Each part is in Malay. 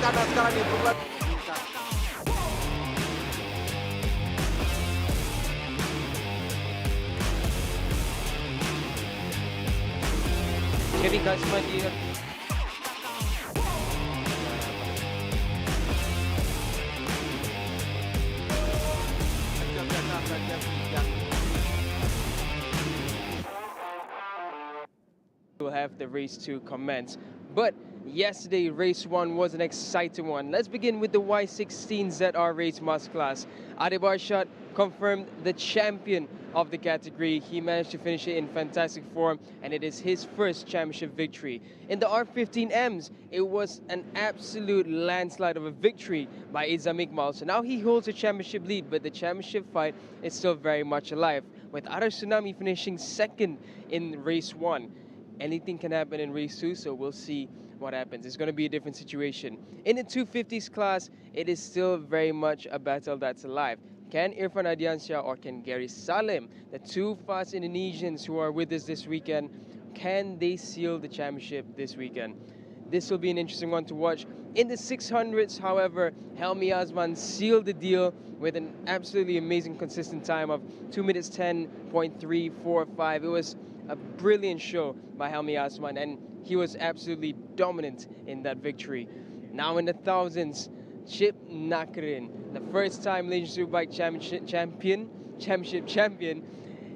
sana sekarang ni. Kevin Kasman dia will have the race to commence. But yesterday, race 1 was an exciting one. Let's begin with the Y16 ZR race masterclass. Ade Barshad confirmed the champion of the category. He managed to finish it in fantastic form, and it is his first championship victory. In the R15Ms, it was an absolute landslide of a victory by Izam Iqmal. So now he holds a championship lead, but the championship fight is still very much alive, with Arash Tsunami finishing second in race 1. Anything can happen in race 2, so we'll see what happens. It's going to be a different situation. In the 250s class, it is still very much a battle that's alive. Can Irfan Adiansyah or can Gary Salim, the two fast Indonesians who are with us this weekend, can they seal the championship this weekend? This will be an interesting one to watch. In the 600s, however, Helmi Azman sealed the deal with an absolutely amazing consistent time of 2 minutes 10.345. It was a brilliant show by Helmi Azman, and he was absolutely dominant in that victory. Now in the thousands, Chip Nakarin, the first time Malaysia Superbike championship champion,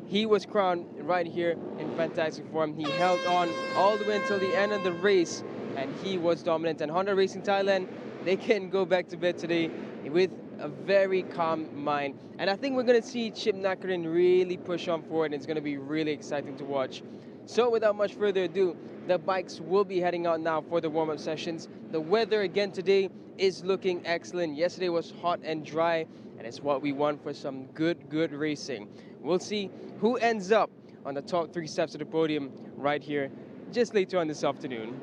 he was crowned right here in fantastic form. He held on all the way until the end of the race, and he was dominant. And Honda Racing Thailand, they can go back to bed today with a very calm mind. And I think we're going to see Chip Nakarin really push on forward, and it's going to be really exciting to watch. So without much further ado, the bikes will be heading out now for the warm-up sessions. The weather again today is looking excellent. Yesterday was hot and dry, and it's what we want for some good racing. We'll see who ends up on the top 3 steps of the podium right here just later on this afternoon.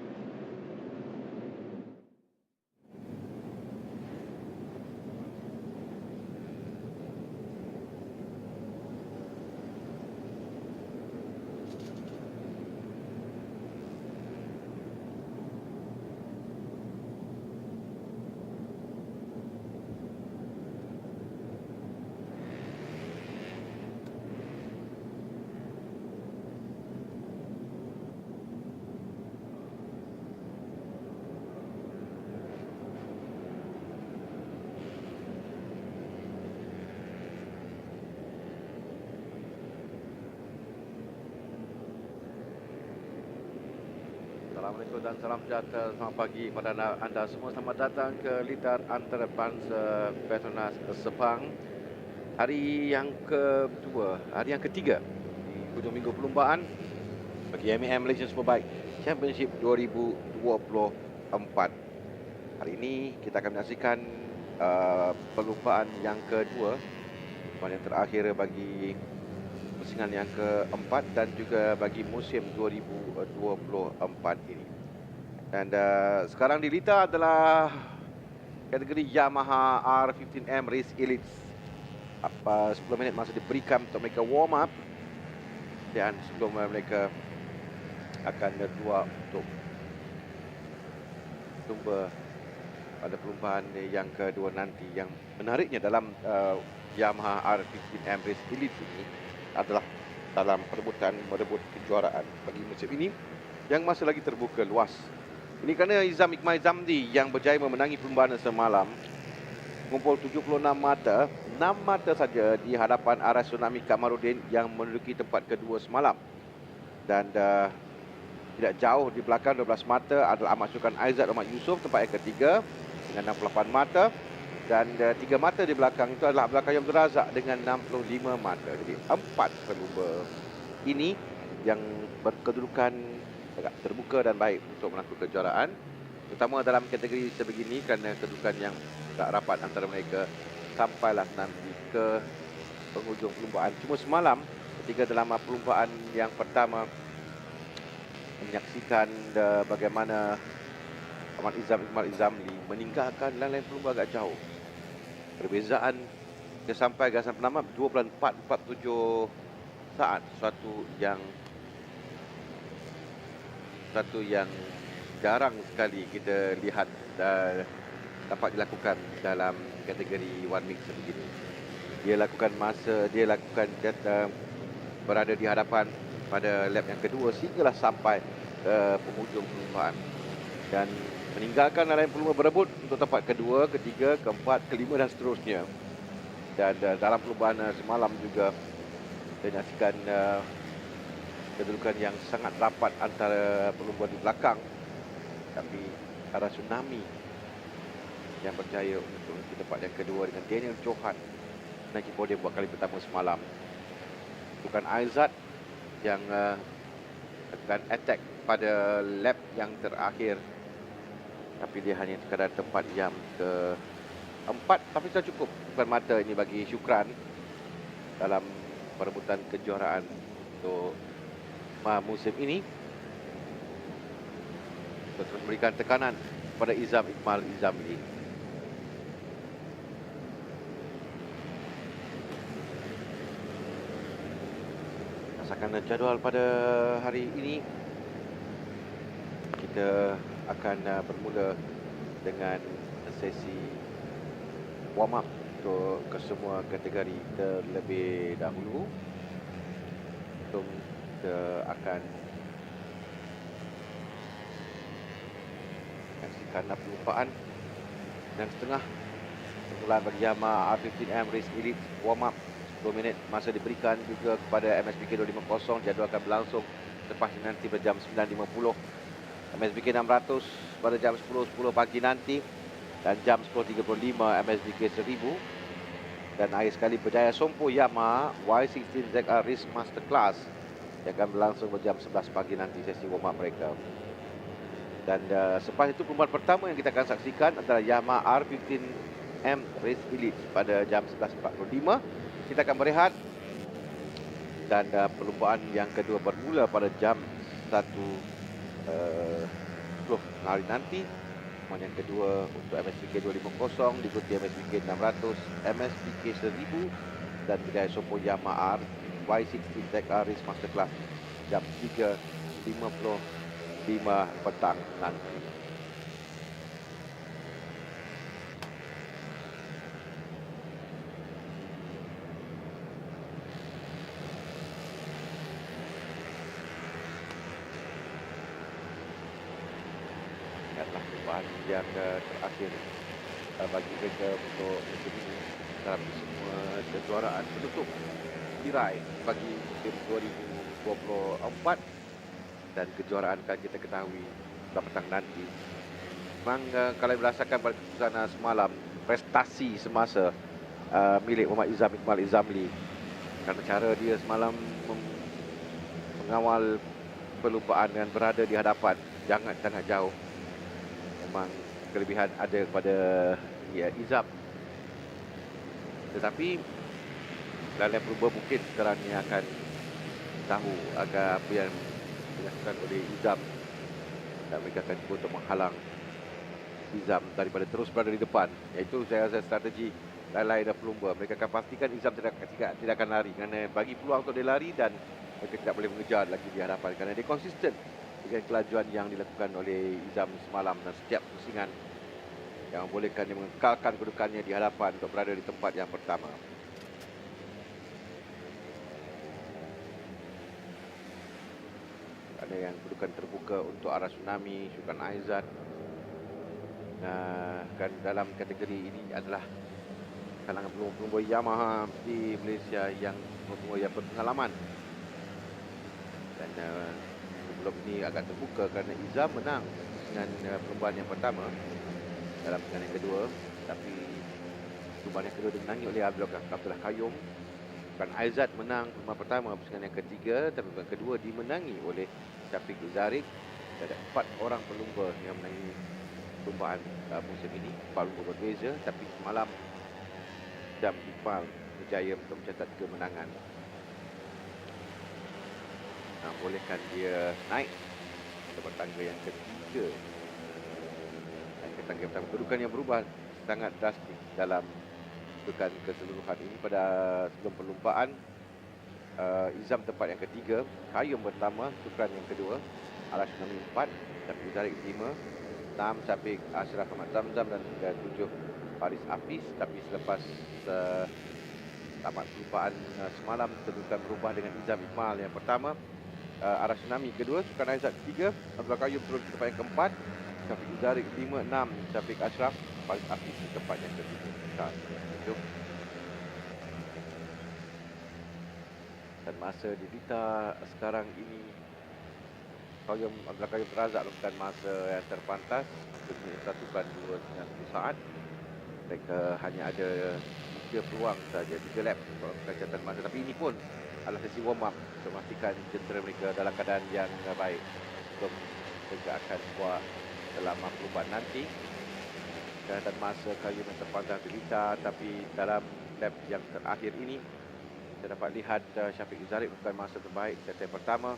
Assalamualaikum dan salam sejahtera. Selamat pagi pada anda semua. Selamat datang ke litar antarabangsa Petronas Sepang. Hari yang kedua, hari yang ketiga di hujung minggu perlombaan bagi MAM Malaysia Superbike Championship 2024. Hari ini kita akan menyaksikan perlombaan yang kedua, perlombaan yang terakhir bagi pusingan yang keempat dan juga bagi musim 2024 ini. Dan sekarang di litar adalah kategori Yamaha R15M Race Elite. 10 minit masa diberikan untuk mereka warm up, dan sebelum mereka akan keluar untuk jumpa pada perlombaan yang kedua nanti. Yang menariknya dalam Yamaha R15M Race Elite ini adalah dalam perebutan merebut kejuaraan bagi musim ini yang masih lagi terbuka luas. Ini kerana Izam Iqmal Zamdi yang berjaya memenangi perlombaan semalam, mengumpul 76 mata, 6 mata saja di hadapan Arash Tsunami Kamarudin yang menduduki tempat kedua semalam. Dan tidak jauh di belakang 12 mata adalah Ahmad Syukran Aizat Ahmad Yusof tempat yang ketiga dengan 68 mata. Dan 3 mata di belakang itu adalah Abdul Qayyum Razak dengan 65 mata. Jadi 4 pelumba ini yang berkedudukan agak terbuka dan baik untuk menangkut kejuaraan, terutama dalam kategori sebegini kerana kedudukan yang tak rapat antara mereka sampailah nanti ke penghujung perlombaan. Cuma semalam ketika dalam perlombaan yang pertama menyaksikan bagaimana Ahmad Iqmal Izamli meninggalkan lain-lain pelumba agak jauh. Perbezaan dia sampai gasan penamat 2.447 saat, satu yang jarang sekali kita lihat dapat dilakukan dalam kategori one mix sebegini. Dia lakukan berada di hadapan pada lap yang kedua sehinggalah sampai ke penghujung perlumbaan dan meninggalkan lain pelumba berebut untuk tempat kedua, ketiga, keempat, kelima dan seterusnya. Dan dalam perlumbaan semalam juga saya nyaksikan kedudukan yang sangat rapat antara pelumba di belakang, tapi ada tsunami yang berjaya untuk di tempat yang kedua dengan Daniel Johan naiki podium buat kali pertama semalam. Bukan Aizat yang akan attack pada lap yang terakhir, tapi dia hanya sekadar tempat yang ke-4, tapi sudah cukup bukan mata ini bagi Syukran dalam perebutan kejuaraan untuk musim ini. Terus memberikan tekanan pada Izam Iqmal Izamli. Rasakan jadual pada hari ini, kita akan bermula dengan sesi warm up untuk kesemua kategori terlebih dahulu. Kita akan saksikan perlumbaan dan setengah permulaan bagi Yamaha R15M Race Elite warm up 10 minit masa diberikan juga kepada MSBK 250. Jadual akan berlangsung lepas nanti pada jam 9.50, MSBK 600 pada jam 10.10 pagi nanti, dan jam 10.35 MSBK 1000. Dan akhir sekali berjaya Sompo Yamaha Y16 ZR Race MasterClass yang akan berlangsung pada jam 11 pagi nanti sesi warm up mereka. Dan selepas itu perlumbaan pertama yang kita akan saksikan adalah Yamaha R15M Race Elite pada jam 11.45. Kita akan berehat dan perlumbaan yang kedua bermula pada jam 1.10 hari nanti. Perlumbaan yang kedua untuk MSBK 250 diikuti MSBK 600, MSBK 1000 dan berjaya Sompo Yamaha Y16 ZR Race Masterclass jam 3.55 petang nanti. Ingatlah perlumbaan yang terakhir bagi mereka untuk musim ini dalam semua kejuaraan penutup tirai bagi musim 2024, dan kejuaraan akan kita ketahui pada petang nanti. Memang kalau berdasarkan pada keputusan semalam, prestasi semasa milik Muhammad Izam Iqmal Izamli, kerana cara dia semalam mengawal perlumbaan dan berada di hadapan sangat jauh, memang kelebihan ada kepada Izam. Tetapi dalam pelumba mungkin sekarang ni akan tahu agak apa yang dilakukan oleh Izam, dan mereka akan cuba untuk menghalang Izam daripada terus berada di depan. Iaitu saya rasa strategi lain-lain dan pelumba. Mereka akan pastikan Izam tidak akan lari, kerana bagi peluang untuk dia lari dan mereka tidak boleh mengejar lagi di hadapan, kerana dia konsisten dengan kelajuan yang dilakukan oleh Izam semalam, dan setiap pusingan yang membolehkan dia mengekalkan kedudukannya di hadapan untuk berada di tempat yang pertama. Ada yang kedudukan terbuka untuk arah tsunami, Syukran Aizat. Kan dalam kategori ini adalah kalangan pelumba Yamaha di Malaysia yang mempunyai pengalaman. Dan sebelum ini agak terbuka kerana Izam menang dengan perlumbaan yang pertama dalam pertandingan yang kedua, tapi perlumbaan yang kedua dimenangi oleh Abdullah Qayyum. Bukan Aizat menang perlumbaan pertama, pertandingan yang ketiga, tapi perlumbaan kedua dimenangi oleh Syafiq Zarik. Ada 4 orang pelumba yang menangi perlumbaan musim ini, 4 pelumba berbeza, tapi semalam Izam Iqmal berjaya untuk mencatat kemenangan. Bolehkan dia naik ke tangga yang ketiga. Dan ke tangga pertama, kedudukan yang berubah sangat drastik dalam kedudukan keseluruhan ini. Pada sebelum perlumbaan, Izam tempat yang ketiga, Qayyum pertama, Syukran yang kedua, Arash 4, Syafiq Zarik 5, 6 Syafiq Ashraf Ahmad Zamzam dan ke-7 Faris Hafiz. Tapi selepas tamat perlumbaan semalam, kedudukan berubah dengan Izam Iqmal yang pertama, Arah Tsunami kedua, Sukan Aizat ketiga, Abdullah Qayyum turun ke tempat yang keempat, Syafiq Zarik 5, 6 Syafiq Ashraf, Faris Hafiz di tempat yang ke-7. Dan masa di Dita sekarang ini, Abdullah Qayyum Razak lakukan masa yang terpantas, 1:29 saat. Mereka hanya ada 3 peluang saja, 3 lap catatan masa. Tapi ini pun adalah sesi warm up untuk memastikan jentera mereka dalam keadaan yang baik sebelum mereka akan buat dalam perlumbaan nanti. Catatan masa Qayyum yang terpantas di Dita, tapi dalam lap yang terakhir ini kita dapat lihat Syafiq Zarik bukan masa terbaik sektor pertama.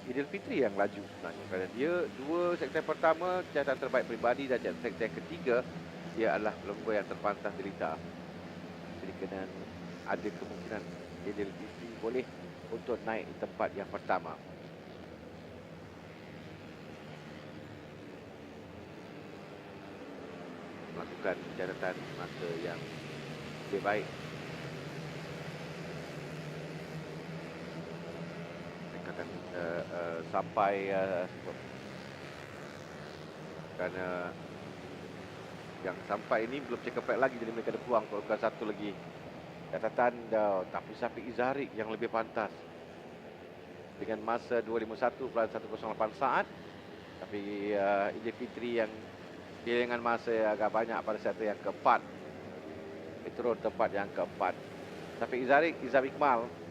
Idil Fitri yang laju sebenarnya kerana dia 2 sektor pertama catatan terbaik peribadi, dan sektor ketiga dia adalah pelumba yang terpantas jelita. Jadi kena ada kemungkinan Idil Fitri boleh untuk naik di tempat yang pertama. Melakukan catatan masa yang lebih baik. Sampai kerana yang sampai ini belum check up lagi, jadi mereka ada peluang untuk lakukan satu lagi catatan. Tapi Syafiq Zarik yang lebih pantas dengan masa 2:51.108 saat. Tapi Idil Fitri yang dia dengan masa yang agak banyak pada sektor yang keempat, dia turun tempat yang keempat. Syafiq Zarik, Izam Iqmal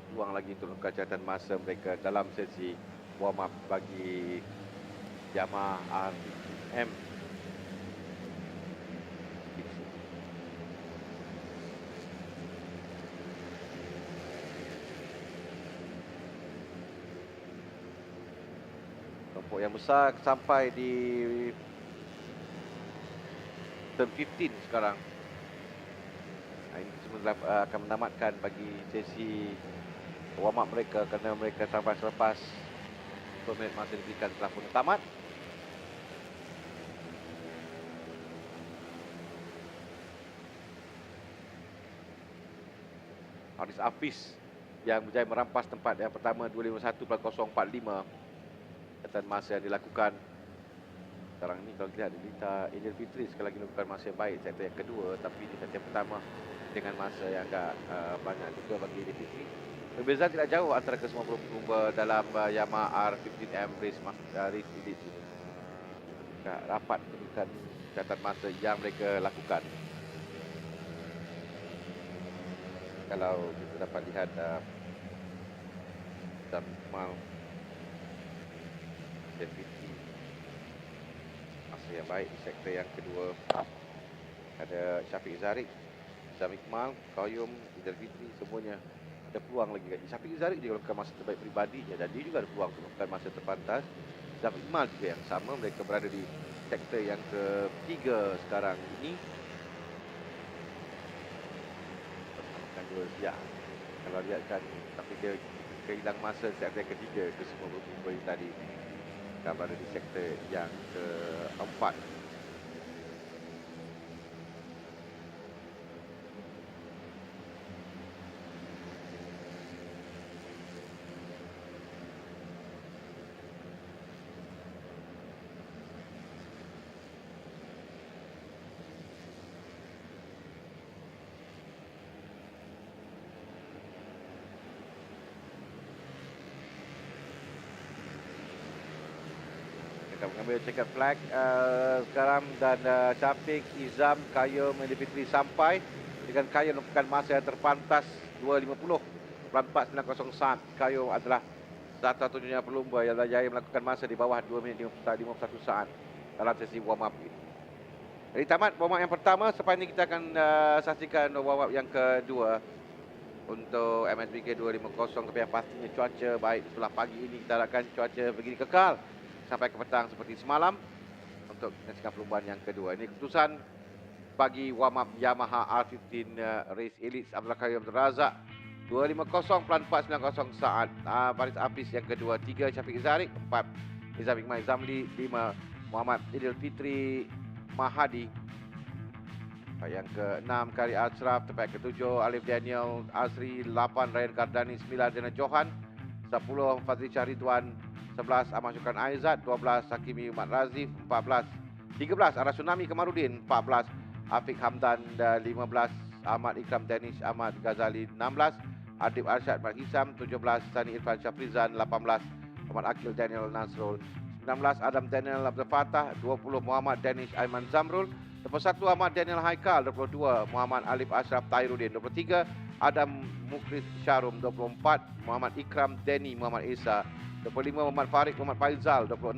peluang lagi untuk lakukan catatan masa mereka dalam sesi warm up bagi jamaah RPM. Kelompok yang besar sampai di turn 15 sekarang. Ini semua akan menamatkan bagi sesi warm up mereka kerana mereka sampai selepas 10 minit masa diberikan telah pun tamat. Faris Hafiz yang berjaya merampas tempat yang pertama 2:51.045. Catatan masa yang dilakukan sekarang ni kalau kita lihat Idil Fitri sekali lagi lakukan masa yang baik sektor yang kedua, tapi di sektor yang pertama dengan masa yang agak banyak juga bagi Idil Fitri. Perbezaan tidak jauh antara kesemua pelumba dalam Yamaha R15M Race Elite ini. Rapat menunjukkan catatan masa yang mereka lakukan. Kalau kita dapat lihat Mal Fitri masa yang baik di sektor yang kedua. Ada Syafiq Zarik, Izam Iqmal, Qayyum, Idil Fitri, semuanya ada peluang lagi. Syafiq Zarik juga lakukan masa terbaik peribadinya dan dia juga ada peluang untuk lakukan masa terpantas. Izam Iqmal juga yang sama, mereka berada di sektor yang ketiga sekarang ini. Pertamakan dua siap. Kalau lihat kan, tapi dia kehilang masa sektor yang ketiga ke semua pelumba tadi. Mereka berada di sektor yang keempat. Mereka mengambil checkered flag sekarang, dan Syafiq, Izam, Qayyum, Idil Fitri sampai dengan Qayyum melakukan masa yang terpantas 2:50.490 saat. Qayyum adalah satu-satunya pelumba yang berjaya melakukan masa di bawah 2 minit 51 saat dalam sesi warm up ini. Jadi tamat warm up yang pertama. Selepas ini kita akan saksikan warm up yang kedua untuk MSBK 250. Tapi yang pastinya cuaca baik sebelah pagi ini. Kita harapkan cuaca begini kekal sampai ke petang seperti semalam untuk menyaksikan perlumbaan yang kedua. Ini keputusan bagi warm up Yamaha R15 Race Elite Abdullah Qayyum Razak 250 pelan 490 saat. Baris Apis yang kedua. 3 Syafiq Zarik. 4 Izam Iqmal Zamli. 5 Muhammad Idil Fitri Mahadi. Yang ke-6 Kari Ashraf. Tempat ke-7 Alif Daniel Azri. 8 Ryan Kardani. 9 Dina Johan. 10 Fazli Syahridwan. 11 Ahmad Syukran Aizat. 12 Hakimi Umat Razif. 14 13 Ara Tsunami Kamarudin. 14 Afiq Hamdan. 15 Ahmad Ikram Danish Ahmad Ghazali. 16 Adib Arsyad Mat Hisam. 17 Sani Irfan Syafrizan. 18 Muhammad Akil Daniel Nasrul. 19 Adam Daniel Abdul Fatah. 20 Muhammad Danish Aiman Zamrul. 21 Ahmad Daniel Haikal. 22 Muhammad Alif Ashraf Tairudin. 23 Adam Mukris Syarum. 24 Muhammad Ikram Deni Muhammad Isa. 25 Muhammad Farid Muhammad Faizal. 26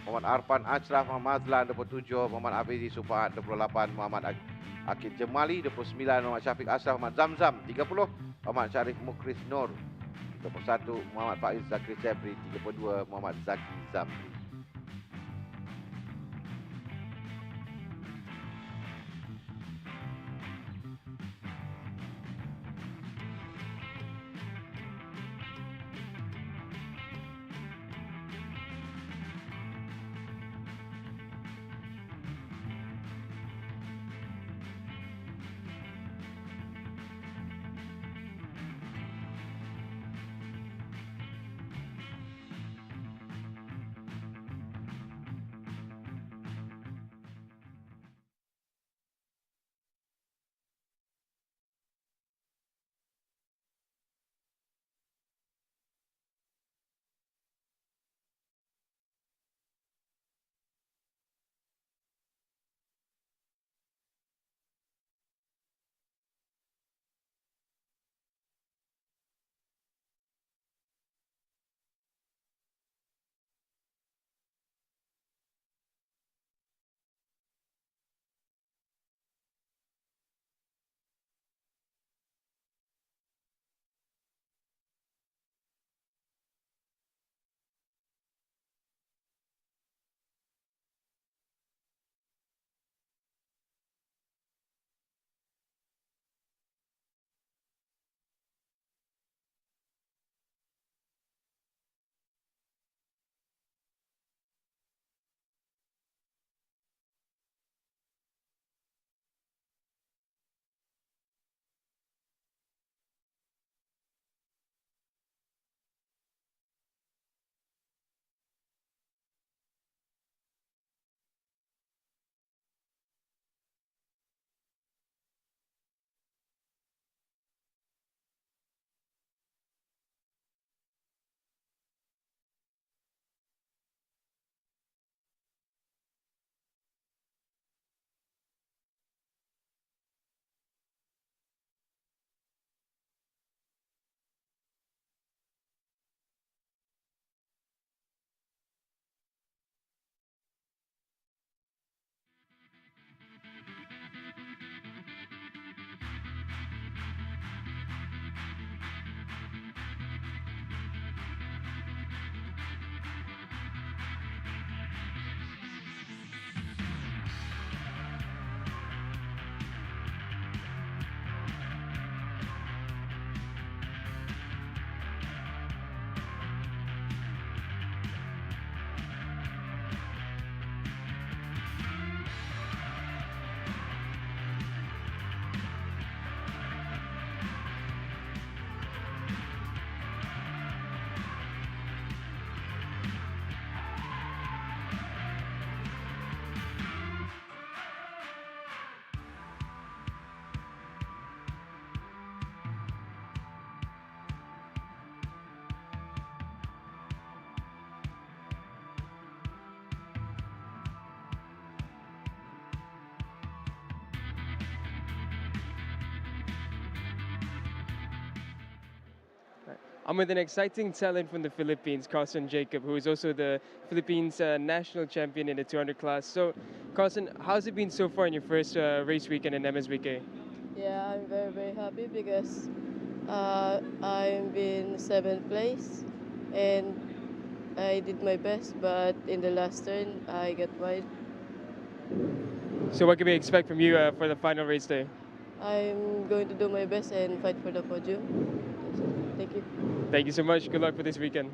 Muhammad Arfan Ashraf Muhammad Azlan. 27 Muhammad Abizi Supahat. 28 Muhammad Akid Jemali. 29 Muhammad Syafiq Ashraf Muhammad Zamzam. 30 Muhammad Syarif Mukris Nur. 31 Muhammad Faiz Zakri Sebri. 32 Muhammad Zaki Zamri. I'm with an exciting talent from the Philippines, Carson Jacob, who is also the Philippines national champion in the 200 class. So, Carson, how's it been so far in your first race weekend in MSBK? Yeah, I'm very, very happy because I'm in 7th place and I did my best, but in the last turn, I got wide. So what can we expect from you for the final race day? I'm going to do my best and fight for the podium. Thank you. Thank you so much. Good luck for this weekend.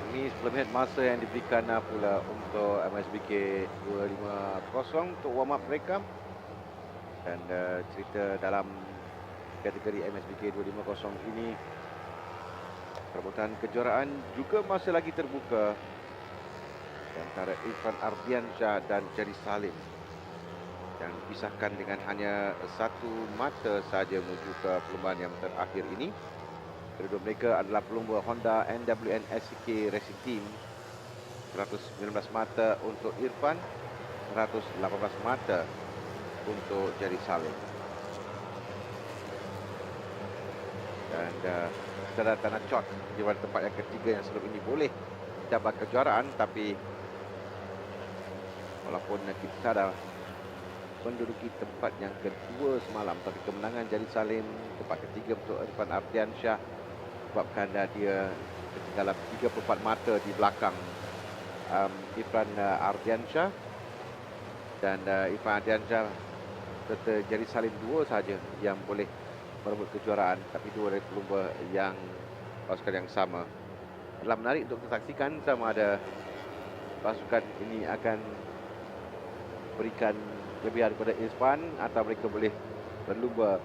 Ini 10 minit masa yang diberikan pula untuk MSBK 250 untuk warm up mereka. Dan cerita dalam kategori MSBK 250 ini, perebutan kejuaraan juga masih lagi terbuka antara Irfan Ardiansyah dan Jerry Salim, yang dipisahkan dengan hanya satu mata saja menuju ke perlombaan yang terakhir ini. Kedua mereka adalah pelumba Honda NWN SCK Racing Team. 119 mata untuk Irfan, 118 mata untuk Jerry Salim. Dan secara tanah cot di tempat yang ketiga yang sebelum ini boleh dapat kejuaraan, tapi walaupun kita dah menduduki tempat yang kedua semalam, tapi kemenangan Jerry Salim, tempat ketiga untuk Irfan Ardiansyah, sebabkan dia ketinggalan 34 mata di belakang Irfan Ardiansyah. Dan Irfan Ardiansyah serta Jerry Salim dua saja yang boleh merebut kejuaraan, tapi dua dari pelumba yang pasukan yang sama. Adalah menarik untuk kita saksikan sama ada pasukan ini akan berikan kelebihan kepada Irfan atau mereka boleh berlumba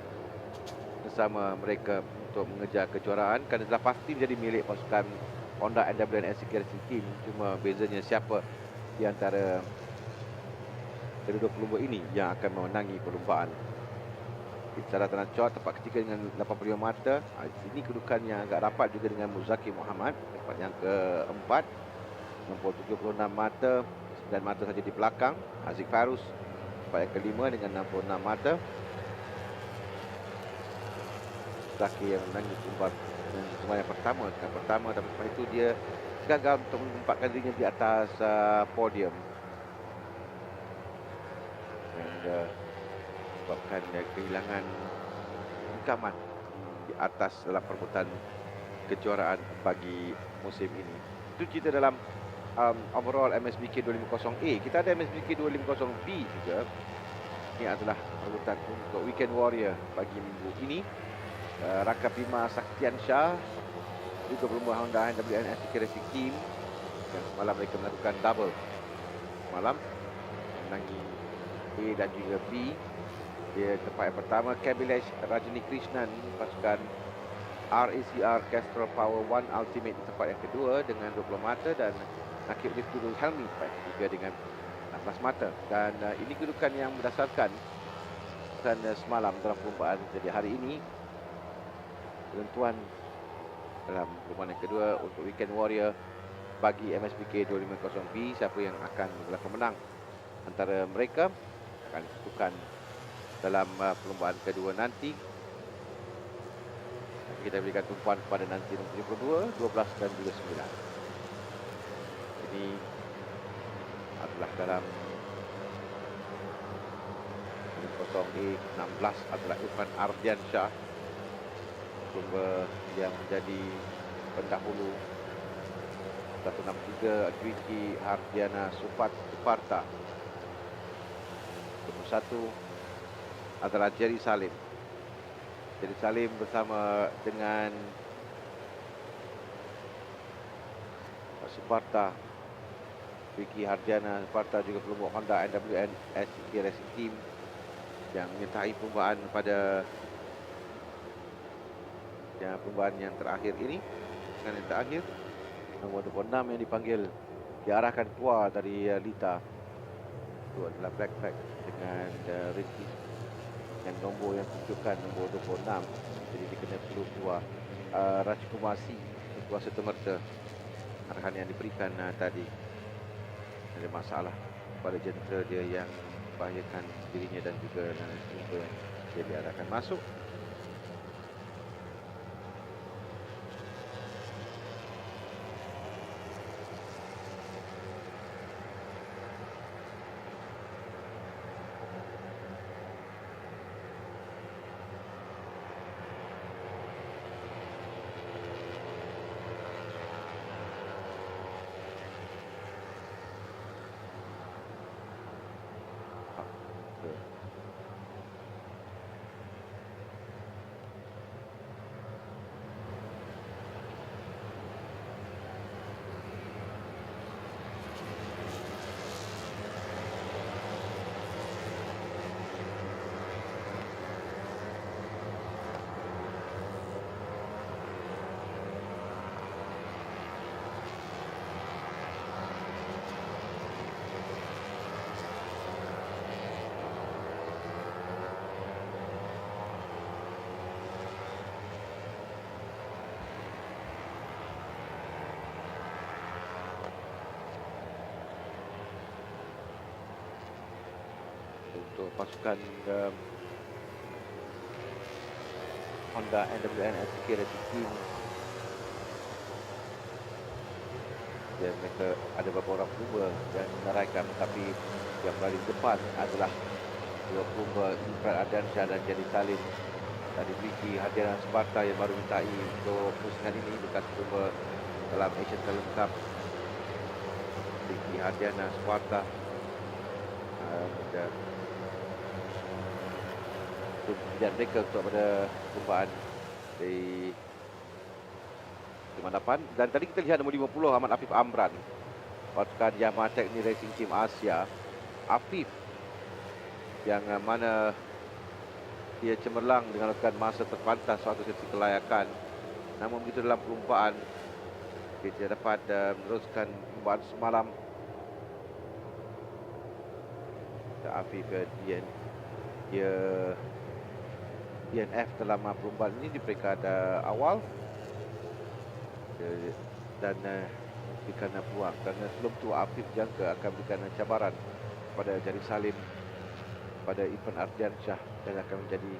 bersama mereka untuk mengejar kejuaraan, kerana telah pasti menjadi milik pasukan Honda NWN SCK Racing Team. Cuma bezanya siapa di antara kedua pelumba ini yang akan memenangi perlumbaan. Secara terancor tempat ketiga dengan 85 mata. Ini kedudukan yang agak rapat juga dengan Muzaki Muhammad, tempat yang keempat, nombor 76 mata, 9 mata saja di belakang. Aziz Farus tempat yang kelima dengan 66 mata. Zaki yang menangis perlumbaan yang pertama, tapi selepas itu dia gagal untuk menempatkan dirinya di atas podium, dan sebabkan kehilangan rekaman di atas dalam perebutan kejuaraan bagi musim ini. Itu cerita dalam overall MSBK 250A. Kita ada MSBK 250B juga. Ini adalah perebutan untuk Weekend Warrior bagi minggu ini. Raka Bima Saktian Shah juga pelumba Honda NWN SCK Racing Team, dan semalam mereka melakukan double semalam, menangi A dan juga B. Dia tempat yang pertama. Kabilesh Rajani Krishnan pasukan RACR Castrol Power One Ultimate di tempat yang kedua dengan 20 mata, dan Nakib Rifkudul Helmi tempat yang ketiga dengan 16 mata. Dan ini kedudukan yang berdasarkan semalam dalam perlumbaan. Jadi hari ini penentuan dalam perlumbaan yang kedua untuk Weekend Warrior bagi MSBK 250B, siapa yang akan menjadi pemenang antara mereka akan ditentukan dalam perlumbaan kedua nanti. Kita berikan tumpuan kepada nanti nombor 72, 12 dan juga 9. Ini adalah dalam 0A16 adalah Irfan Ardiansyah, pelumba yang menjadi pendahulu. 163 Dwiki Hardiana Suparta. 21 adalah Jerry Salim. Jerry Salim bersama dengan Suparta, Dwiki Hardiana Suparta juga pelumba Honda NWN SCK Racing Team yang menyertai perlumbaan pada perlumbaan yang terakhir ini. Dengan yang terakhir, nombor 26 yang dipanggil, diarahkan keluar dari Lita. Itu adalah black flag dengan Ricky, yang nombor yang tunjukkan nombor 26. Jadi dia kena perlu keluar. Rajkumasi keluar serta-merta. Arahan yang diberikan tadi, ada masalah pada jentera dia yang membahayakan dirinya dan juga dia diarahkan masuk. Untuk pasukan Honda NWN SCK Racing Team, dan mereka ada beberapa orang pelumba yang menaraikan, tetapi yang paling depan adalah dua pelumba Irfan Ardiansyah dan Jerry Salim. Tadi Vicky Hadiran Sparta yang baru mintai untuk pusingan ini bekas pelumba dalam Asian Talent Cup. Vicky Hadiran Sparta dan mereka untuk pada perlumbaan di 58. Dan tadi kita lihat nombor 50 Ahmad Afif Amran, pasukan Yamaha Techni Racing Team Asia. Afif yang mana dia cemerlang dengan lakukan masa terpantas suatu sesi kelayakan. Namun begitu dalam perlumbaan, dia tidak dapat meneruskan perlumbaan semalam. Afif dia DNF dalam perlumbaan ini di peringkat awal dan berikan peluang, kerana sebelum tu Afif jangka akan berikan cabaran pada Jari Salim pada Irfan Ardiansyah dan akan menjadi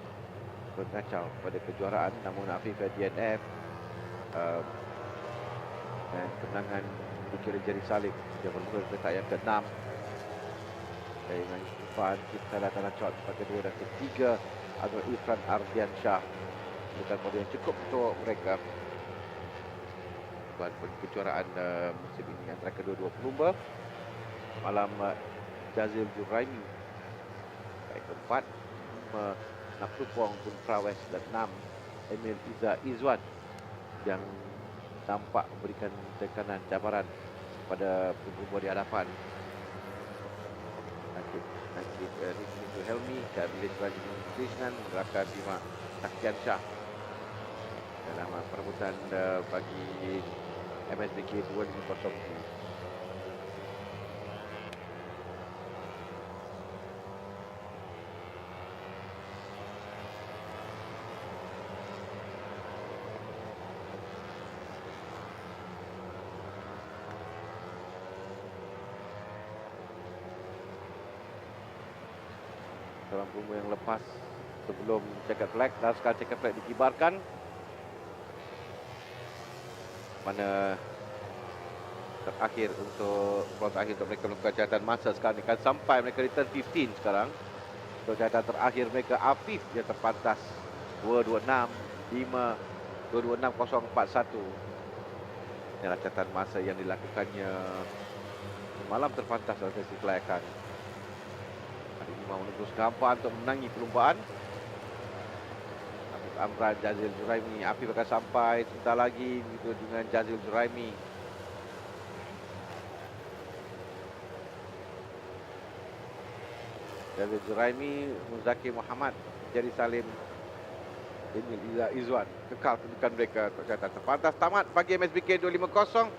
pengacau pada kejuaraan. Namun Afif DNF dan kemenangan dikira Jari Salim. Dia bermula peringkat yang ke-6 dengan Irfan kita datang shot pada kedua dan ketiga adalah Irfan Ardiansyah. Bukan podium yang cukup untuk mereka buat kejuaraan musim ini antara kedua-dua pelumba. Malam Jazil Juraimi baik keempat, 5 Naktupong Tun Prawes dan 6 Emil Iza Izwan yang nampak memberikan tekanan cabaran pada pelumba di hadapan. Nanti Rizky Helmi, Kabilis Raji Krishnan menggerakkan Bima Sakian Shah dalam perebutan bagi MSBK 2502. Dalam pelumba yang lepas sebelum checkered flag, dan sekarang checkered flag dikibarkan, mana terakhir untuk mereka melakukan catatan masa sekarang ni kan sampai mereka return 15 sekarang. Untuk catatan terakhir mereka Afif yang terpantas 226 5 226.041. Inilah catatan masa yang dilakukannya semalam terpantas dalam sesi kelayakan. Hari ini mahu menembus gambar untuk menangi perlumbaan. Afif Amran, Jazil Juraimi. Afif akan sampai sebentar lagi begitu dengan Jazil Juraimi. Jazil Juraimi, Muzaki Muhammad, Jari Salim, Emil Iza Izwan. Kekal kedudukan mereka untuk catatan terpantas. Tamat bagi MSBK 250.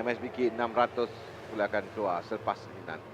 MSBK 600 pula akan keluar selepas ini nanti.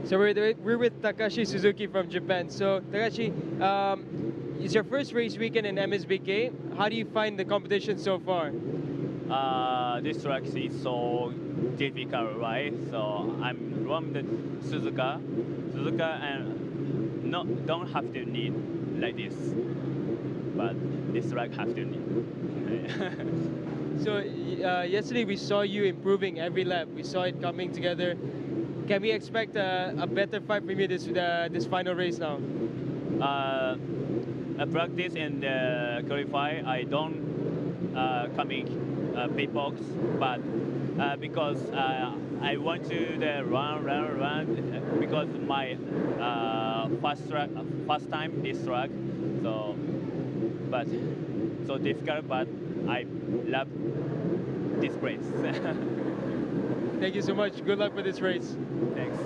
So we're with Takashi Suzuki from Japan. So Takashi, it's your first race weekend in MSBK. How do you find the competition so far? This track is so difficult, right? So I'm from the Suzuka, and no, don't have to need like this, but this track have to need. So yesterday we saw you improving every lap. We saw it coming together. Can we expect a better fight from you this final race now? I practice and qualify. I don't coming pit box, but because I want to run because my first time this track, so but so difficult, but I love this race. Thank you so much. Good luck with this race. Thanks.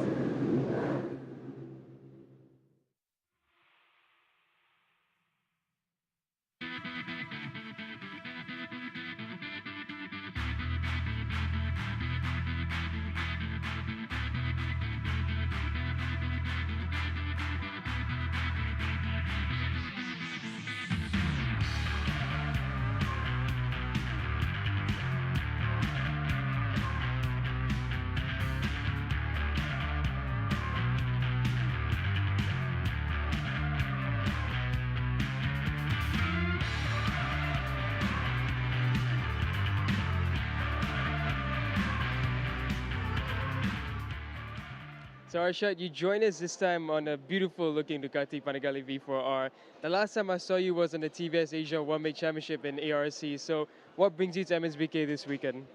So Arshad, you joined us this time on a beautiful looking Ducati Panigale V4R. The last time I saw you was on the TVS Asia One Make Championship in ARC. So what brings you to MSBK this weekend?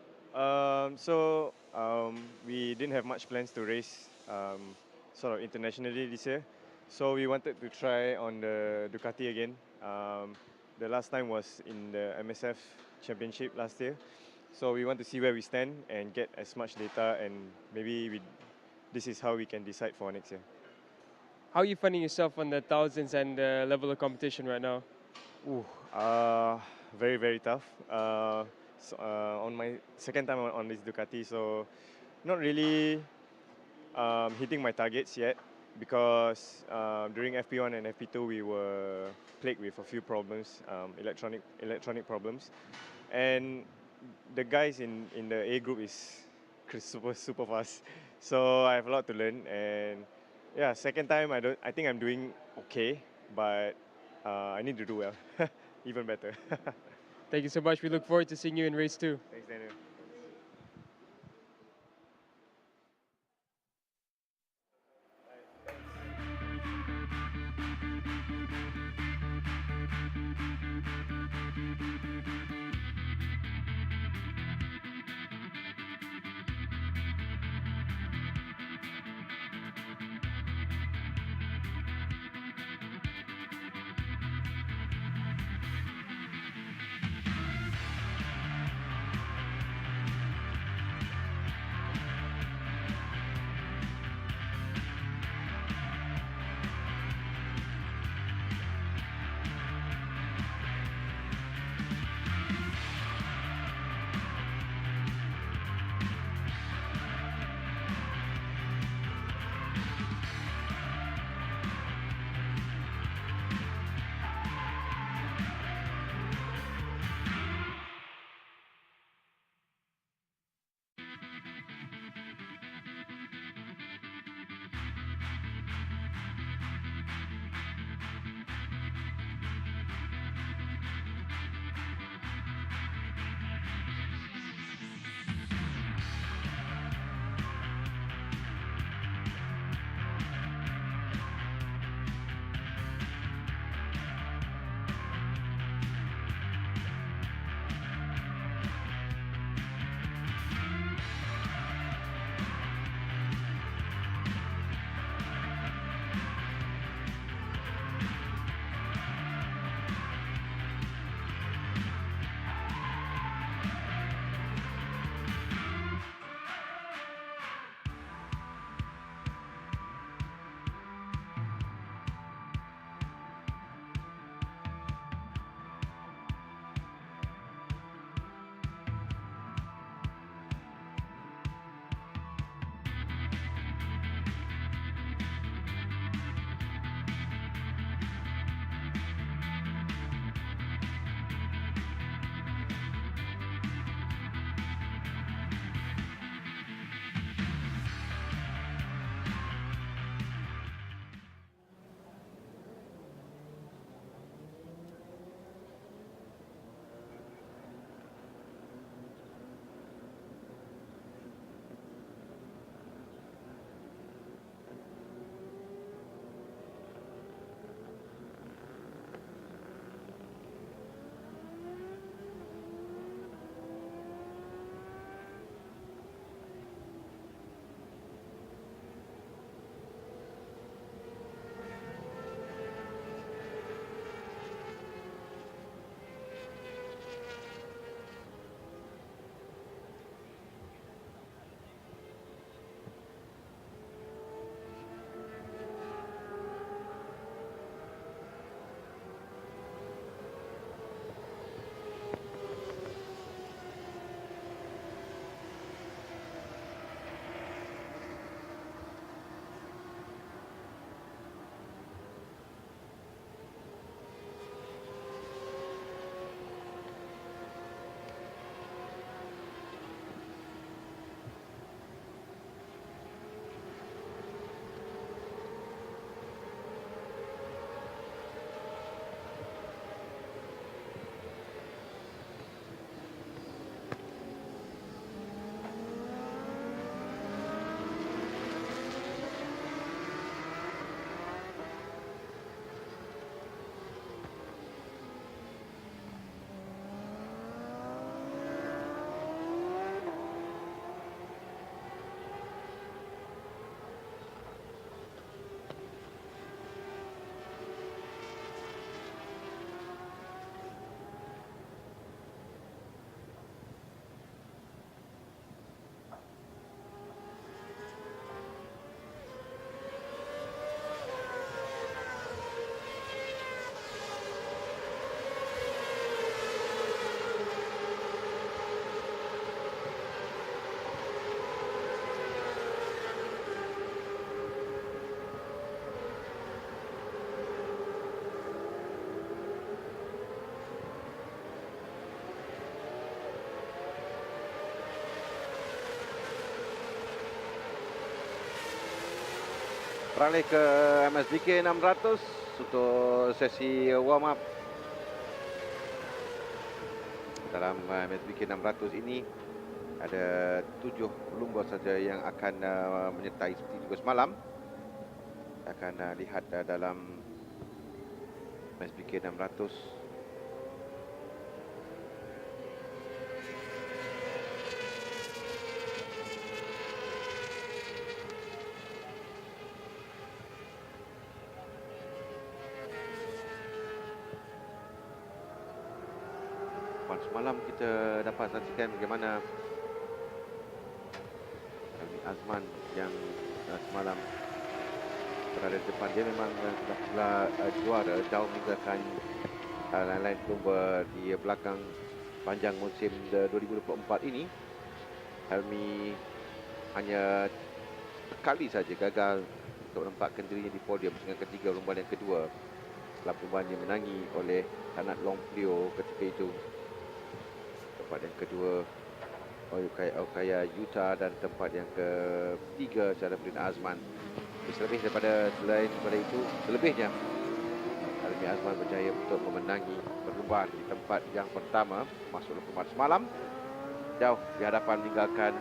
We didn't have much plans to race sort of internationally this year. So we wanted to try on the Ducati again. The last time was in the MSF Championship last year. So we want to see where we stand and get as much data, and maybe this is how we can decide for next year. How are you finding yourself on the thousands and the level of competition right now? Very, very tough. On my second time on this Ducati, so not really hitting my targets yet, because during FP1 and FP2 we were plagued with a few problems, electronic problems, and the guys in the A group is super fast. So I have a lot to learn, and yeah, second time I think I'm doing okay, but I need to do well, even better. Thank you so much. We look forward to seeing you in race 2. Thanks, Daniel. beralih ke MSBK 600 untuk sesi warm up. Dalam MSBK 600 ini ada 7 lumba saja yang akan menyertai seperti juga semalam. Akan lihat dalam MSBK 600. Semalam kita dapat saksikan bagaimana Azman yang semalam berada di depan. Dia memang telah juara jauh meninggalkan lain-lain lumba di belakang panjang musim 2024 ini. Helmi hanya sekali saja gagal untuk menempatkan dirinya di podium dengan ketiga lumba yang kedua setelah perlumbaan yang menangi oleh Tanat Long Plio ketika itu. Tempat yang kedua Okaya Yuta dan tempat yang ketiga Syarifudin Azman. Selebih daripada selain daripada itu, selebihnya Helmi Azman berjaya untuk memenangi perlumbaan di tempat yang pertama masuk perlumbaan semalam. Jauh di hadapan meninggalkan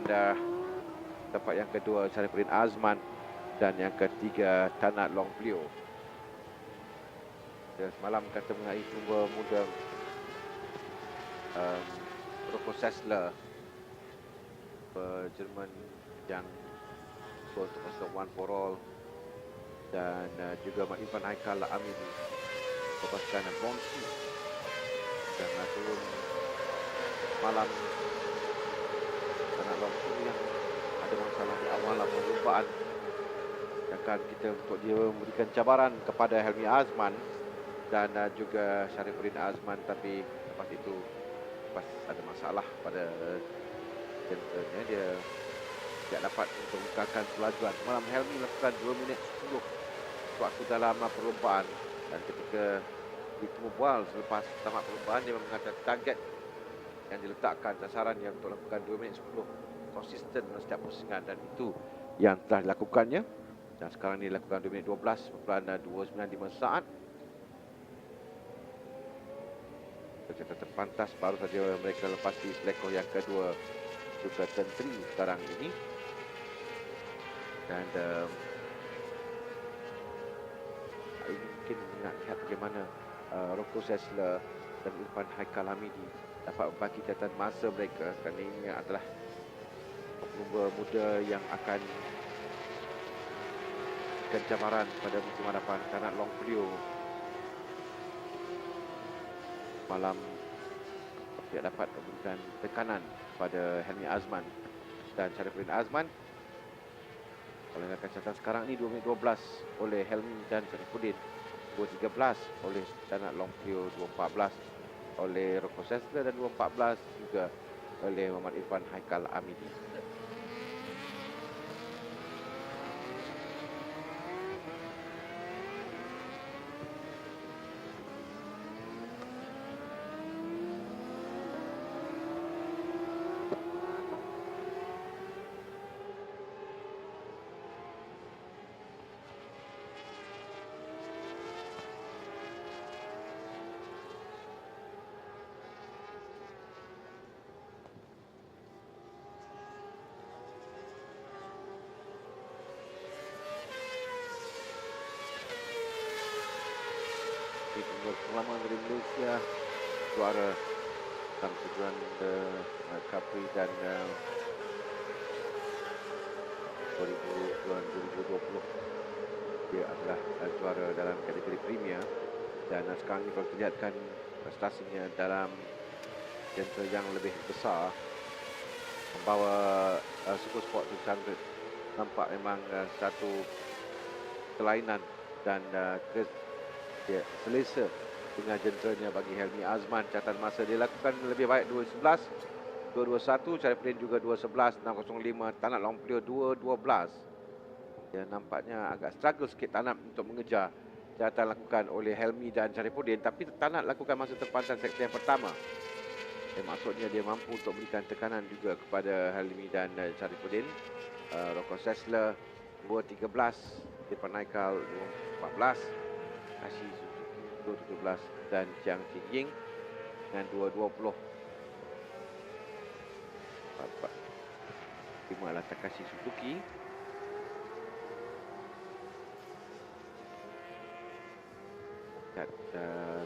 tempat yang kedua Syarifudin Azman dan yang ketiga Tanat Long Plio. Dan semalam kata mengenai lumba muda Sessler Jerman yang untuk masa One for All dan juga Mak Irfan Haikal Amin lepaskan Bonsi dan turun malam Tanah Long yang ada masalah di awal perlumbaan. Sedangkan kita untuk dia memberikan cabaran kepada Helmi Azman dan juga Syarifudin Azman, tapi lepas itu ada masalah pada gendernya, dia tidak dapat untuk membukakan kelajuan. Malam Helmi lakukan 2 minit 10 waktu dalam perlumbaan, dan ketika ditemu selepas tamat perlumbaan, dia mengatakan target yang diletakkan sasaran yang untuk lakukan 2 minit 10 konsisten dalam setiap pusingan, dan itu yang telah dilakukannya. Dan sekarang ini dilakukan 2 minit 12.295 saat. Catatan pantas baru saja mereka lepasi selekoh yang kedua juga tentri sekarang ini. Dan ini mungkin nak lihat bagaimana Rocco Sessler dan Irfan Haikal Hamidi dapat membagi catatan masa mereka, kerana ini adalah lumba muda yang akan cabaran pada musim hadapan. Tanat Long Plio malam tidak dapat memberikan tekanan kepada Helmi Azman dan Syarifudin Azman. Oleh catatan sekarang ini 2 minit 12 oleh Helmi dan Syarifudin, 2.13 oleh Tanat Long Plio, 2.14 oleh Rocco Sessler dan 2.14 juga oleh Muhammad Irfan Haikal Amidi. Pengalaman dari Malaysia, juara dalam kejuaraan Capri dan 2020 dia adalah juara dalam kategori Premier. Dan sekarang ini kalau dilihatkan prestasinya dalam genre yang lebih besar, membawa Super Sport 600, nampak memang satu kelainan dan dia selesa dengan gendernya bagi Helmi Azman. Catatan masa dia lakukan lebih baik 2.11, 2.21, Syarifudin juga 2.11, 6.05, Tanat Long Plio 2.12. Dia nampaknya agak struggle sikit Tanat untuk mengejar catatan lakukan oleh Helmi dan Syarifudin, tapi Tanat lakukan masa terpanjang sektor yang pertama. Maksudnya dia mampu untuk berikan tekanan juga kepada Helmi dan Syarifudin. Rocco Sessler 2.13 Depan Naikal 214, Kashi Suzuki 217 dan Jiang Qingying dengan 220. 5 adalah Takashi Suzuki. Dan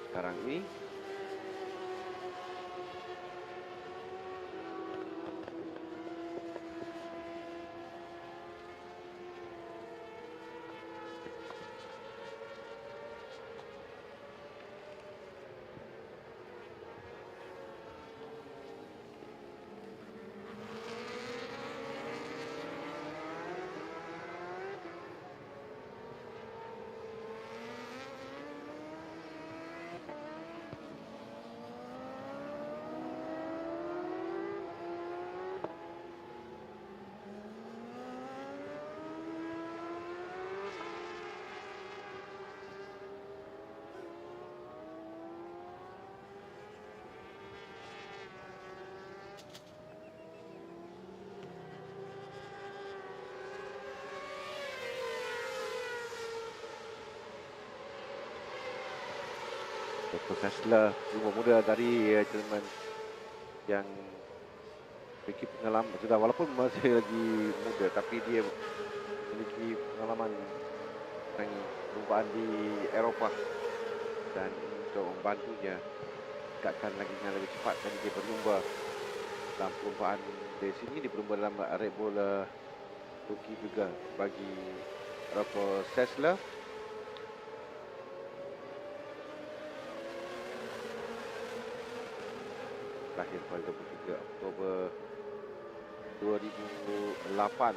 sekarang ini Tesla lumba muda dari Jerman yang memiliki pengalaman sudah, walaupun masih lagi muda, tapi dia memiliki pengalaman mengenai perlumbaan di Eropah dan untuk membantunya tingkatkan lagi dengan lebih cepat. Dan dia berlumba dalam perlumbaan di sini, dia berlumba dalam Red Bull Turki juga bagi Tesla. Lahir pada 23 Oktober 2008.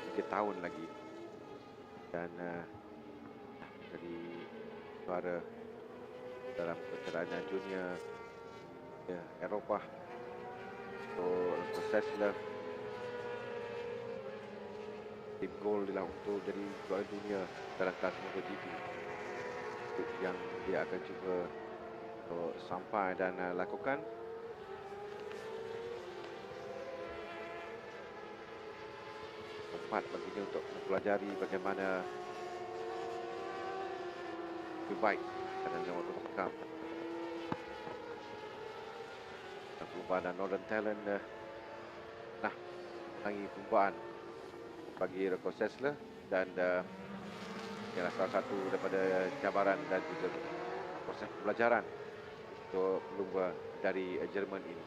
Tiga tahun lagi dan jadi juara dalam kejuaraan junior Eropah untuk Tesla. Tim goal adalah untuk jadi juara dunia dalam kelas MotoGP yang dia akan cuba sampai dan lakukan. Tempat bagi dia untuk mempelajari bagaimana lebih baik dan waktu bekam perlumbaan Northern Talent menangi perlumbaan bagi rekod Tesla dan ialah salah satu daripada cabaran dan juga proses pembelajaran untuk pelumba dari Jerman ini.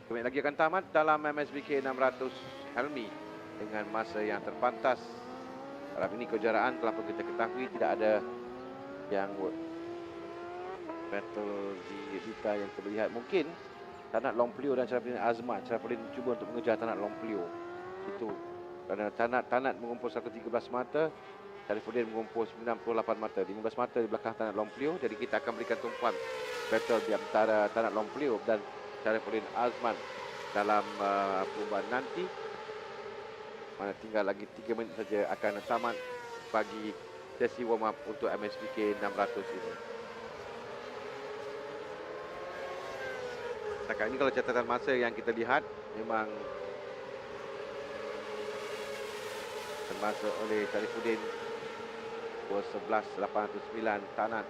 Kemudian lagi akan tamat dalam MSBK 600 Helmi dengan masa yang terpantas. Dalam ini kejuaraan telah pun kita ketahui tidak ada yang battle di Dita yang terlihat. Mungkin Tanat Lomplio dan Syarafudin Azman. Syarafudin cuba untuk mengejar Tanat Lomplio. Itu kerana Tanat mengumpul 113 mata, Syarifudin mengumpul 98 mata, 15 mata di belakang Tanat Lomplio. Jadi kita akan berikan tumpuan battle di antara Tanat Lomplio dan Syarifudin Azman dalam perlumbaan nanti. Mana tinggal lagi 3 minit saja akan tamat bagi sesi warm up untuk MSBK 600 ini. Setakat ini kalau catatan masa yang kita lihat memang termasuk oleh Syarifudin 211.809, Tanat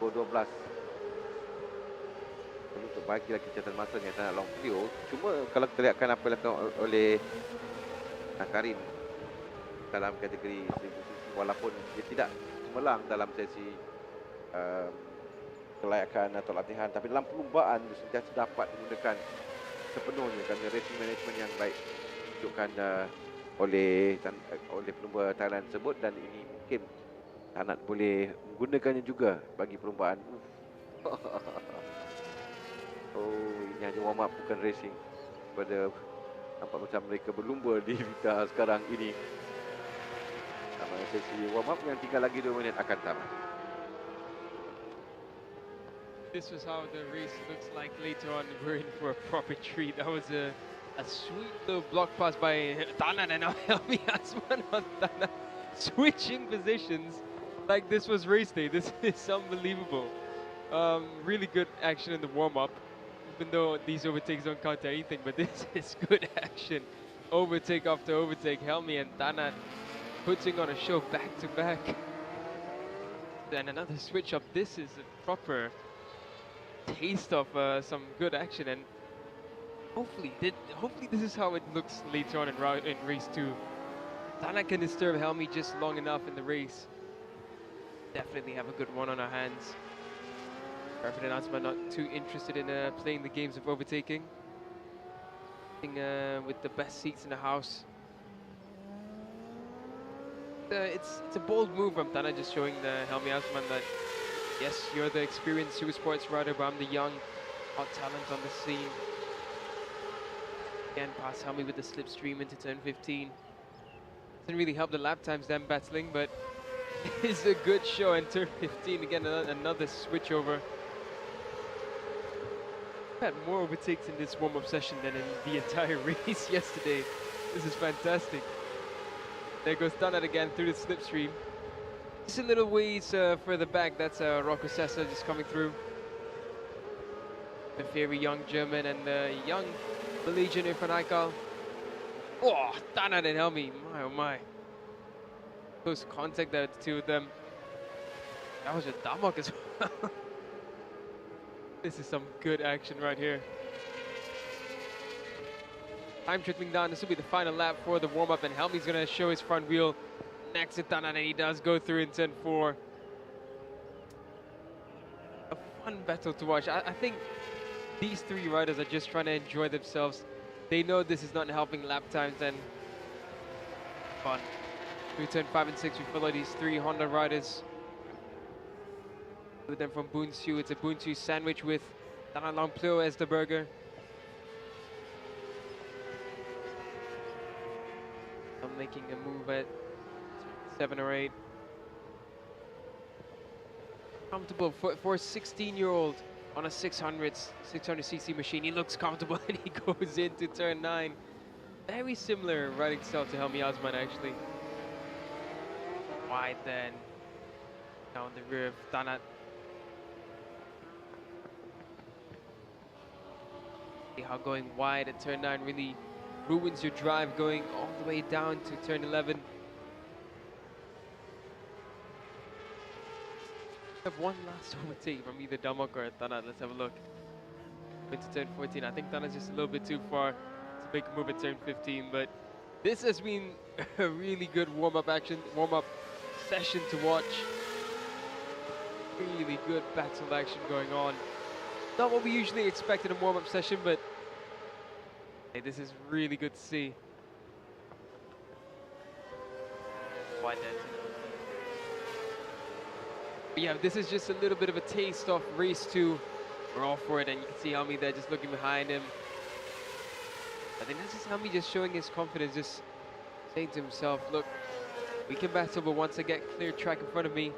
212. Untuk bagi lagi catatan masa yang Tanat Lomplio. Cuma kalau kita lihatkan apa yang dilakukan oleh Karim dalam kategori 1000 cc, walaupun dia tidak cemerlang dalam sesi kelayakan atau latihan, tapi dalam perlumbaan dia sentiasa dapat menggunakan sepenuhnya kerana racing management yang baik tunjukkan oleh pelumba Thailand tersebut. Dan ini mungkin Tanat boleh menggunakannya juga bagi perlumbaan. Oh, ini hanya warm up bukan racing. Pada nampak macam mereka berlumba di Vita sekarang ini. Sama sesi warm up yang tinggal lagi 2 minit akan tamat. This was how the race looks like later on. We're in for a proper treat. That was a sweet little block pass by Tanan, and now Helmi Asman on Tanan, switching positions like this was race day. This is unbelievable. Really good action in the warm-up. even though these overtakes don't count anything, but this is good action. Overtake after overtake. Helmi and Tanat putting on a show back to back. Then another switch up. This is a proper taste of some good action, and hopefully this is how it looks later on in race 2. Tanat can disturb Helmi just long enough in the race. Definitely have a good one on our hands. Sharfin and Asma not too interested in playing the games of overtaking. With the best seats in the house. It's a bold move from Tana, just showing the Helmi Asman that yes, you're the experienced super sports rider, but I'm the young hot talent on the scene. Again, pass Helmi with the slipstream into turn 15. Doesn't really help the lap times them battling, but it's a good show in turn 15. Again, another switch over. Had more overtakes in this warm-up session than in the entire race yesterday. This is fantastic. There goes Tanat again through the slipstream. Just a little ways further back, that's Rocco Sessa just coming through. The very young German and the young Malaysian Irfan Aikal. Oh, Tanat and Helmi, my oh my. Close contact there, the two of them. That was a damok as well. This is some good action right here. Time trickling down. This will be the final lap for the warm-up, and Helmi's going to show his front wheel next to Tanat, and he does go through in turn 4. A fun battle to watch. I think these three riders are just trying to enjoy themselves. They know this is not helping lap times, and fun. Through turn 5 and 6, we follow these three Honda riders. With them from Bunsu, it's a Bunsu sandwich with Tanat Lamplio as the burger. I'm making a move at 7 or 8. Comfortable for a 16-year-old on a 600cc machine. He looks comfortable and he goes into turn 9. Very similar riding style to Helmi Asman actually. Wide then, down the rear of Tanat. How going wide at turn 9 really ruins your drive going all the way down to turn 11. We have one last overtake from either Damok or Tanat. Let's have a look. Into turn 14. I think Tanat's just a little bit too far to make a move at turn 15, but this has been a really good warm-up session to watch. Really good battle action going on. Not what we usually expect in a warm-up session, but hey, this is really good to see. Wide then. But yeah, this is just a little bit of a taste of race 2. We're all for it, and you can see Helmi there just looking behind him. I think this is Helmi just showing his confidence, just saying to himself, look, we can battle, but once I get clear track in front of me,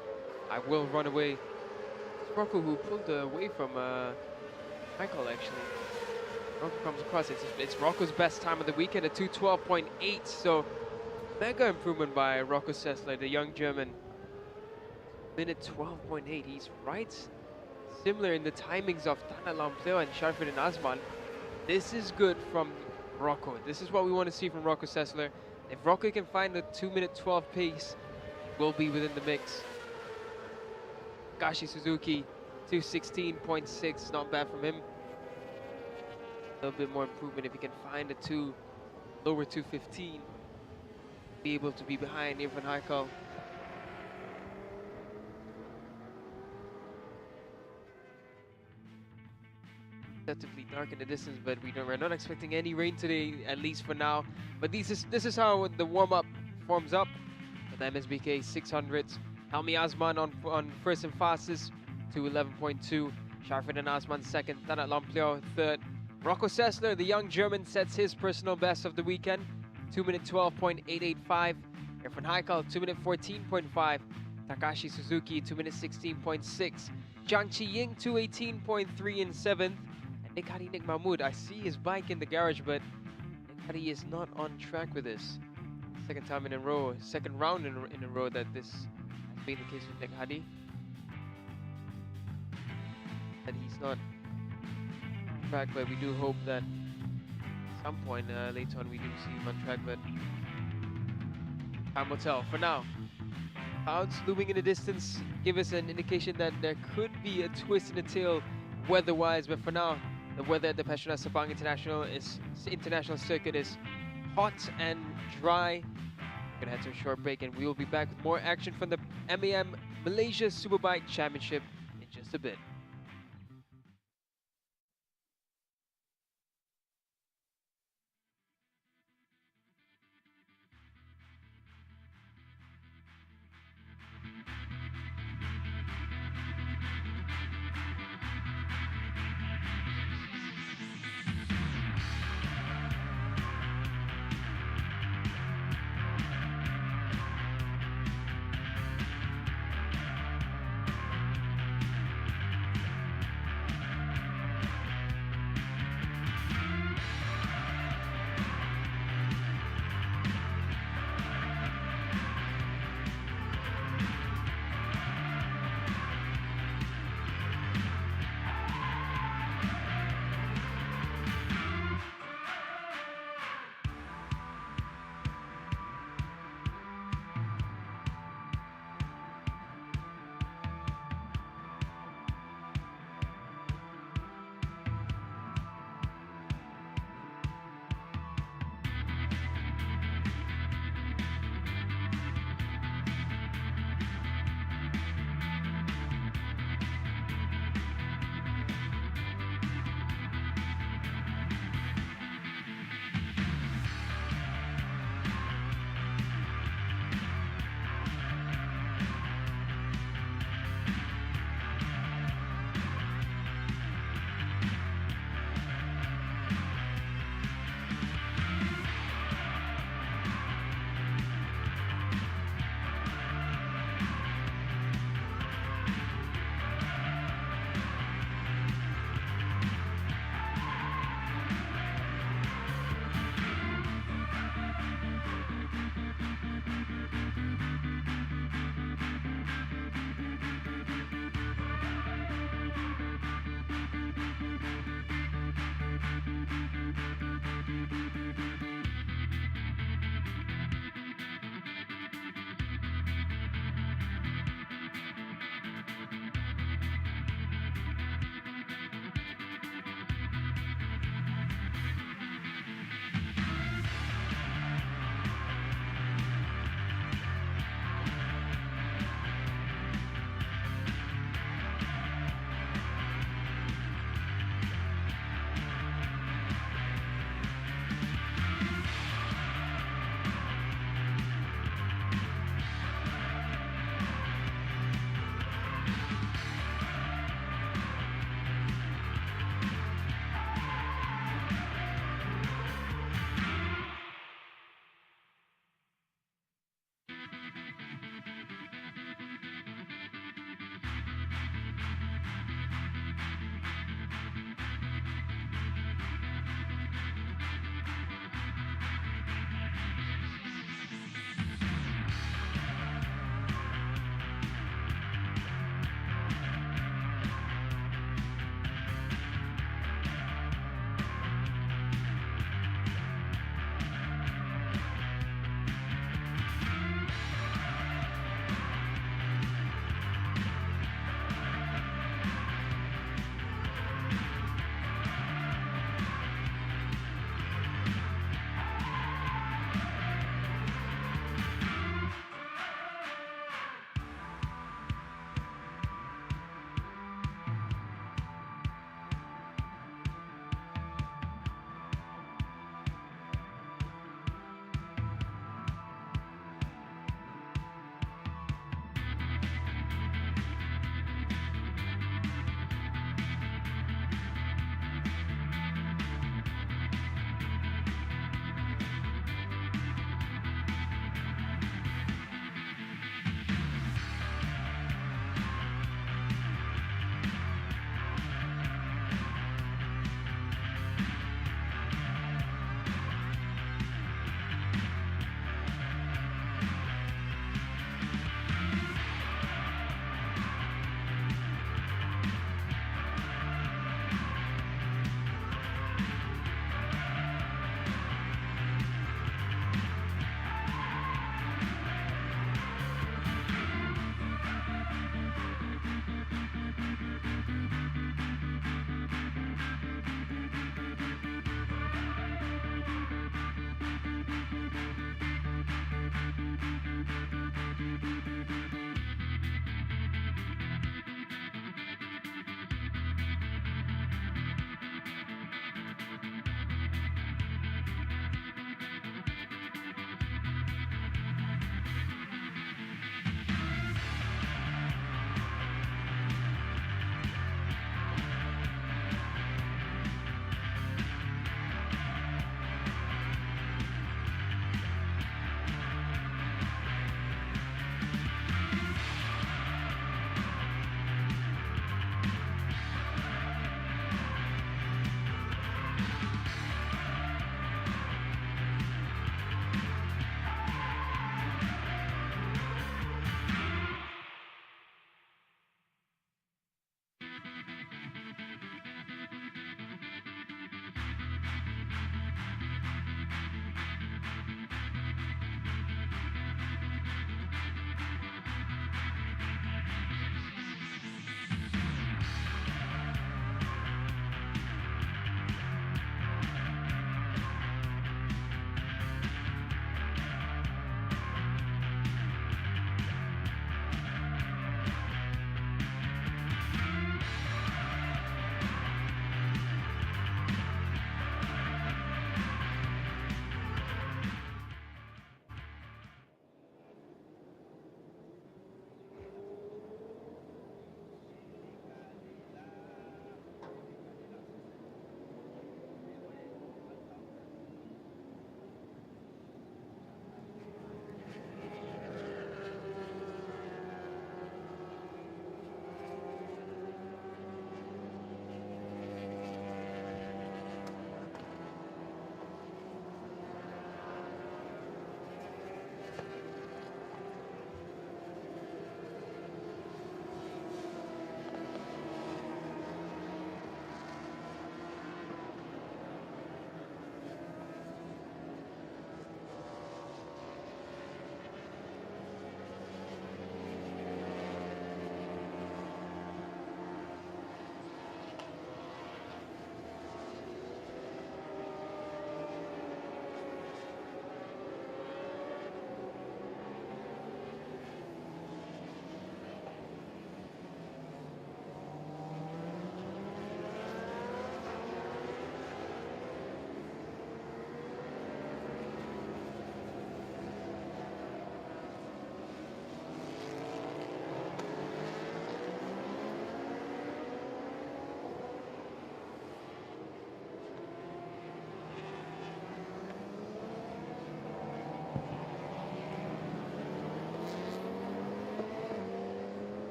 I will run away. It's Rocco who pulled away from Michael actually. Rocco comes across, it's Rocco's best time of the weekend at 2:12.8, so mega improvement by Rocco Sessler, the young German. Minute 12.8, he's right similar in the timings of Tanat Lamplio and Sharfin and Asman. This is good from Rocco. This is what we want to see from Rocco Sessler. If Rocco can find the 2:12 pace, we'll be within the mix. Takashi Suzuki, 2:16.6, not bad from him. A little bit more improvement if he can find a lower 2:15. Be able to be behind Irfan Haikal. Relatively dark in the distance, but we're not expecting any rain today, at least for now. But this is how the warm-up forms up. With MSBK 600s, Helmi Asman on first and fastest, 2:11.2. Sharfin and Asman second, Tanat Lamplio third. Rocco Sessler, the young German, sets his personal best of the weekend, 2:12.885. Irfan Haikal, 2:14.5. Takashi Suzuki, 2:16.6. Jiang Qiying, 2:18.3 in seventh. And Nick Mahmoud, I see his bike in the garage, but Nick is not on track with this. Second time in a row, second round in a row that this has been the case with Nick Hadi. That he's not track, but we do hope that at some point later on we do see him on track, but time will tell. For now, clouds looming in the distance give us an indication that there could be a twist in the tail weather-wise, but for now, the weather at the Petronas Sabang International Circuit is hot and dry. We're gonna head to a short break, and we will be back with more action from the MAM Malaysia Superbike Championship in just a bit.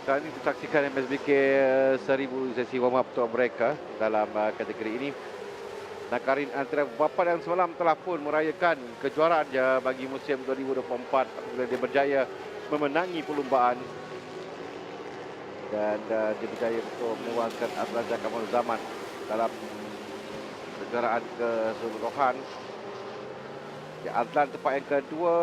Saat ini disaksikan MSBK 1000 sesi warm up untuk mereka dalam kategori ini. Nakarin antara bapa yang semalam telah pun merayakan kejuaraan dia bagi musim 2024 apabila dia berjaya memenangi perlumbaan dan dia berjaya untuk menewaskan Raja Kamal Zaman dalam kejuaraan keseluruhan. Adlan tempat yang kedua,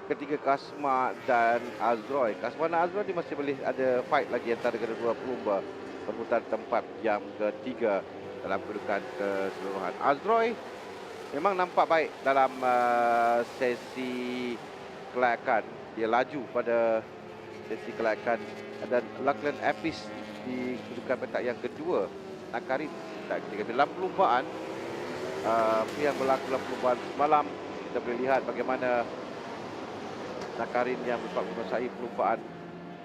ketiga Kasma dan Azroy. Kasma dan Azroy ni masih boleh ada fight lagi antara kedua pelumba perebutan tempat yang ketiga dalam kedudukan keseluruhan. Azroy memang nampak baik dalam sesi kelayakan. Dia laju pada sesi kelayakan dan Lachlan Epis di kedudukan petak yang kedua. Nakarin tak ketiga. Dalam perlumbaan yang berlaku dalam perlumbaan semalam, kita boleh lihat bagaimana Nakarin yang menguasai perlumbaan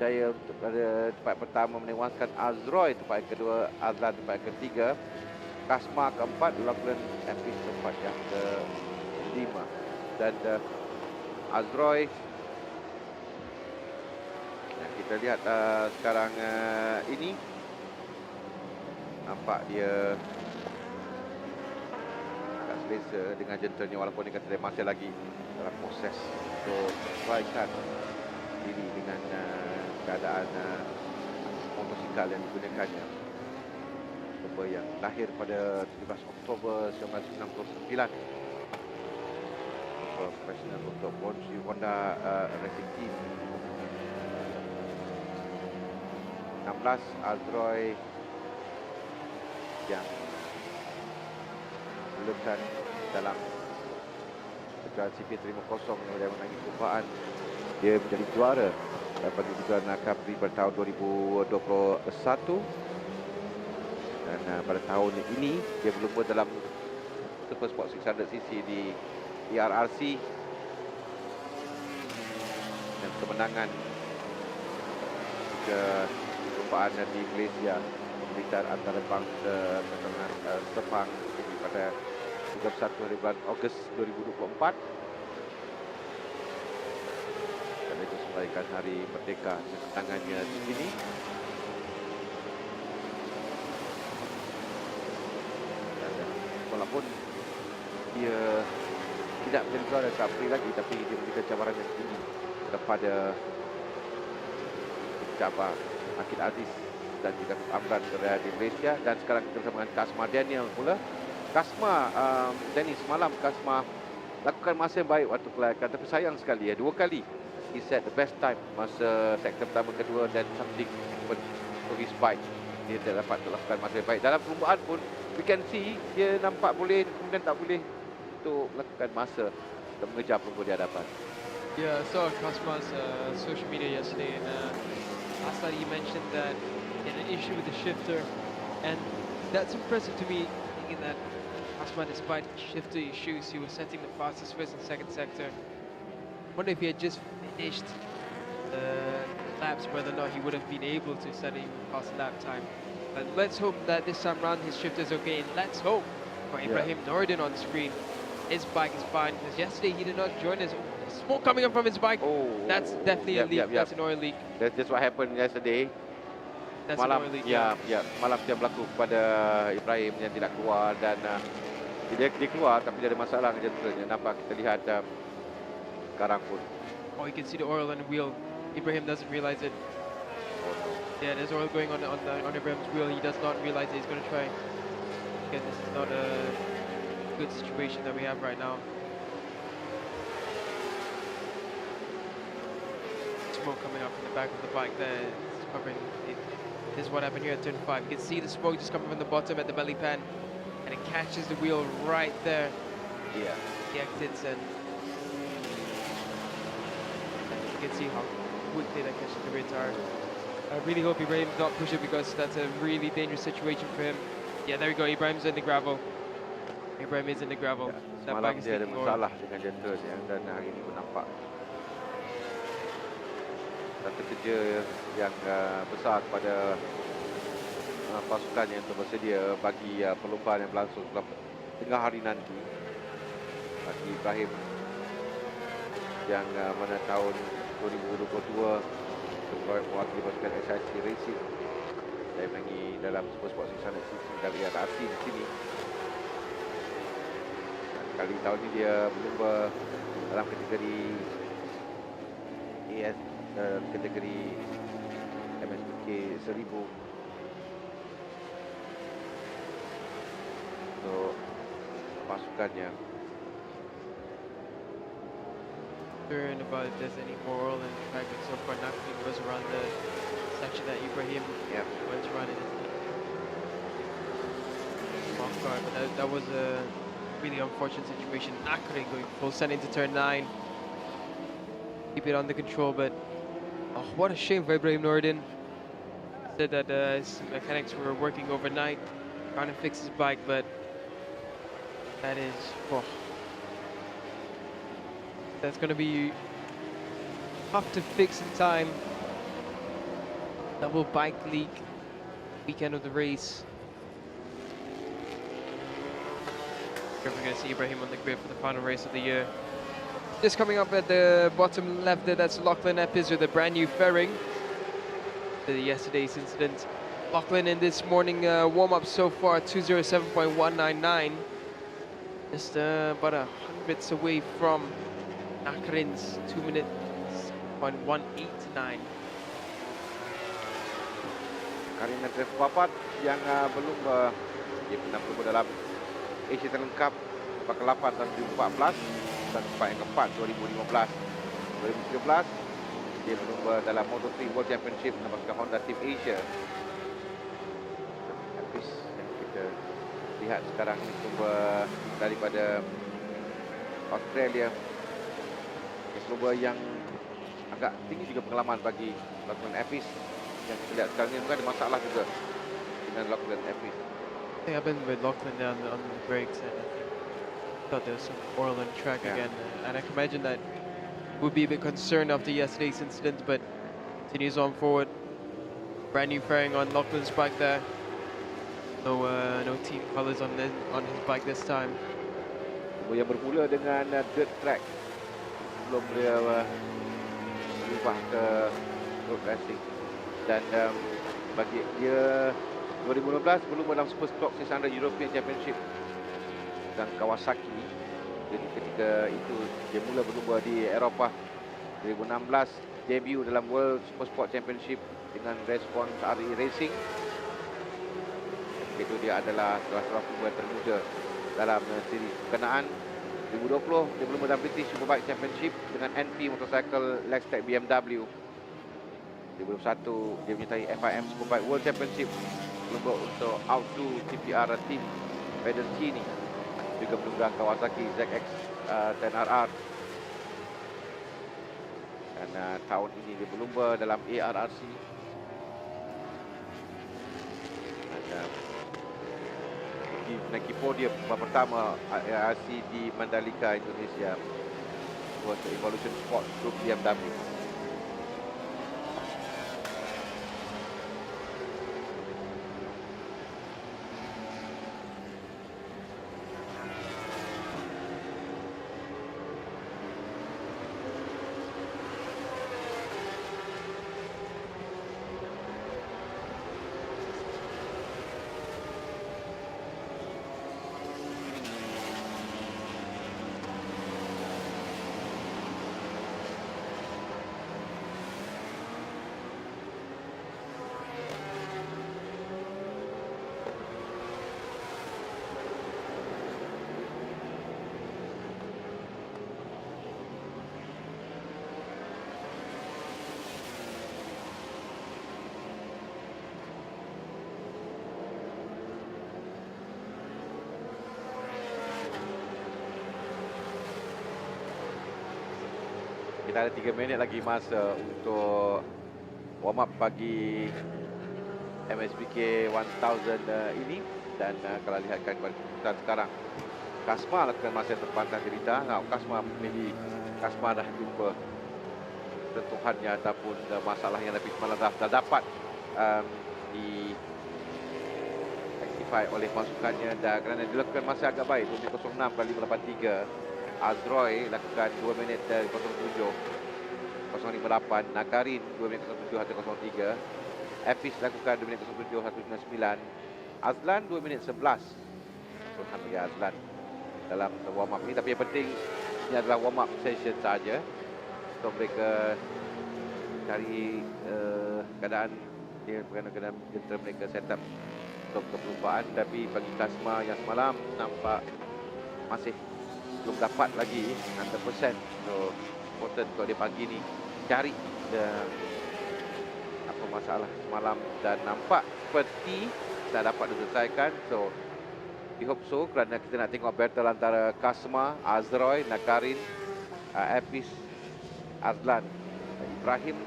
jaya untuk pada tempat pertama menewaskan Azroy, tempat yang kedua Azlan, tempat yang ketiga Kasma keempat, Lachlan Epis tempat yang kelima. Dan Azroy, kita lihat sekarang ini nampak dia agak selesa dengan gentlenya, walaupun dia kata dia masih lagi dalam proses untuk sesuaikan diri dengan keadaan motosikal yang digunakannya. Yang lahir pada 17 Oktober 1969, profesional untuk Honda Racing Team. 16 Azroy yang melulukan dalam kejuaraan CP500 yang menangi perlumbaan. Dia menjadi juara bagi kejuaraan Capri pada tahun 2021. Dan pada tahun ini dia berlumba dalam Super Sport 600cc di ERRC dan kemenangan ke perlumbaan di Malaysia militer antarabangsa dengan Sepang pada 31 bulan Ogos 2024 dan itu sebaikkan hari merdeka kemenangannya di sini. Walaupun dia tidak menjadi juara Capri lagi, tapi dia memberikan cabaran yang tinggi kepada cabar Akid Aziz dan juga Amran berada di Malaysia. Dan sekarang kita bersama dengan Kasma Daniel pula. Kasma, Dennis, semalam Kasma lakukan masa yang baik waktu kelayakan, tapi sayang sekali ya, 2 kali he set the best time masa sektor pertama, kedua, dan something happened to his bike. Dia tidak dapat melakukan masa yang baik. Dalam perlumbaan pun we can see dia nampak boleh, kemudian tak boleh untuk melakukan masa untuk mengejar pelumba di hadapan. Yeah, I saw Kasma's social media yesterday, and last night he mentioned that he had an issue with the shifter, and that's impressive to me, thinking that Kasma, despite shifter issues, he was setting the fastest first and second sector. I wonder if he had just finished laps, whether or not he would have been able to set a fast lap time. But let's hope that this time round his shift is okay, and let's hope for Ibrahim Nordin on screen. His bike is fine, because yesterday he did not join us. Smoke coming up from his bike. Oh, that's definitely a leak. That's an oil leak. That's what happened yesterday. That's malam, an oil leak. malam dia berlaku kepada Ibrahim yang tidak keluar, dan dia keluar tapi dia ada masalah dengan gentlenya. Nampak, kita lihat sekarang pun. Oh, you can see the oil on the wheel. Ibrahim doesn't realize it. Yeah, there's oil going on Ibrahim's wheel. He does not realize it. He's going to try. Again, this is not a good situation that we have right now. Smoke coming up from the back of the bike there. It's covering it. This is what happened here at turn 5. You can see the smoke just coming from the bottom at the belly pan, and it catches the wheel right there. Yeah. The exits, and you can see how quickly that catches the rear tire. I really hope Ibrahim's not pushing, because that's a really dangerous situation for him. Yeah, there we go. Ibrahim's in the gravel. Ibrahim is in the gravel. That semalam dia ada masalah dengan gentlenya, dan hari ini pun nampak satu kerja yang besar kepada pasukannya untuk bersedia bagi perlombaan yang berlangsung tengah hari nanti. Bagi Ibrahim yang mana tahun 2022 mewakili pasukan SIC Racing. Saya menangi dalam Supersport 600cc dan ERRC di sini. Dan kali tahun ini dia berlumba dalam kategori kategori MSBK 1000 untuk pasukannya. About if there's any more oil in the track, but so far nothing was around the section that Ibrahim went running in. Off guard, but that was a really unfortunate situation. Nakri going full send into turn 9. Keep it under control, but oh, what a shame for Ibrahim Noordin. Said that his mechanics were working overnight trying to fix his bike, but that is, oh, that's going to be tough to fix in time. Double bike leak, weekend of the race. We're going to see Ibrahim on the grid for the final race of the year. Just coming up at the bottom left there, that's Lachlan Epis with a brand new fairing. Yesterday's incident. Lachlan in this morning warm-up so far, 207.199. Just about 100s away from Nakrin's 2 minutes 189. Karina Papat yang belum dia pernah berlumba dalam Asia Talent Cup tempat ke-8 tahun 2014 dan tempat yang ke-4 2015. 2013 dia berlumba dalam Moto3 World Championship dengan pasukan Honda Team Asia. Habis yang kita lihat sekarang ini berlumba daripada Australia. Berlumba yang agak tinggi juga pengalaman bagi Lachlan Epis. Yang kita lihat sekarang ini mungkin ada masalah juga dengan Lachlan Epis. I think I've been with Lachlan down on the brakes, and I thought there was some oil on track again. And I can imagine that would be a bit concerned after yesterday's incident, but continues on forward. Brand new fairing on Lachlan's bike there. No team colours on his bike this time. Yang bermula dengan dirt track sebelum dia berubah ke road racing, dan bagi dia 2015 berlumba dalam Super Stock 600 European Championship dan Kawasaki. Jadi ketika itu dia mula berlumba di Eropah. 2016 debut dalam World Super Sport Championship dengan Response RE Racing. Itu dia adalah salah seorang pembalap termuda dalam siri berkenaan. 2020 dia berlumba dalam British Superbike Championship dengan NP Motorcycle Lextech BMW. 2021 dia menyertai FIM Superbike World Championship, berlumba untuk Outdo TPR Team Vedentini, juga berlumba Kawasaki ZX 10RR. Dan tahun ini dia berlumba dalam ARRC. Dan menaiki podium pertama ARRC di Mandalika, Indonesia, untuk Evolution Sport Group BMW. Kita ada 3 minit lagi masa untuk warm up bagi MSBK 1000 ini. Dan kalau lihatkan kepada keputusan sekarang, Kasma lakukan masa yang terpantas cerita. Kasma maybe Kasma dah jumpa sentuhannya ataupun masalah yang lebih malah dah dapat di rectify oleh pasukannya, dan kerana dilakukan masa agak baik, 2.06 kali 583. Azroy lakukan 2 minit dari 07. 0.58. Nakarin 2 minit 07.103. Epis lakukan 2 minit 07.199. Azlan 2 minit 11. Alhamdulillah Azlan dalam warm up ni. Tapi yang penting ini adalah warm up session saja. So mereka cari keadaan dia kena mereka set up untuk perlumbaan. Tapi bagi plasma yang semalam nampak masih belum dapat lagi 100%. So important untuk dia pagi ni cari apa masalah semalam dan nampak seperti dah dapat diselesaikan. So we hope so kerana kita nak tengok battle antara Kasma, Azroy, Nakarin, Epis, Azlan. Ibrahim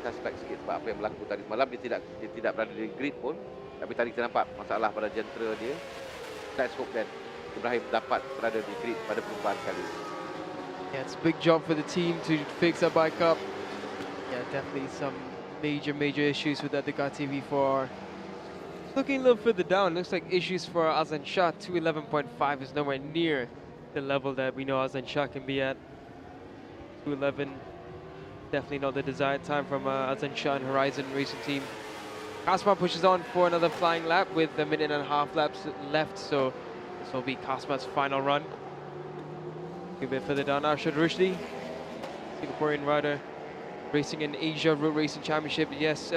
suspek sikit sebab apa yang berlaku tadi malam. Dia tidak berada di grid pun. Tapi tadi kita nampak masalah pada jentera dia. Let's hope that Ibrahim dapat berada di grid pada perlumbaan kali ini. Yeah, it's a big job for the team to fix that bike up. Yeah, definitely some major issues with that Ducati V4. Looking a little further down, looks like issues for Azan Shah. 211.5 is nowhere near the level that we know Azan Shah can be at. 211, definitely not the desired time from Azan Shah and Horizon Racing Team. Kasma pushes on for another flying lap with a minute and a half laps left, so this will be Kasma's final run. A bit further down, Arshad Rushdi, Singaporean rider, racing in Asia Road Racing Championship, yes,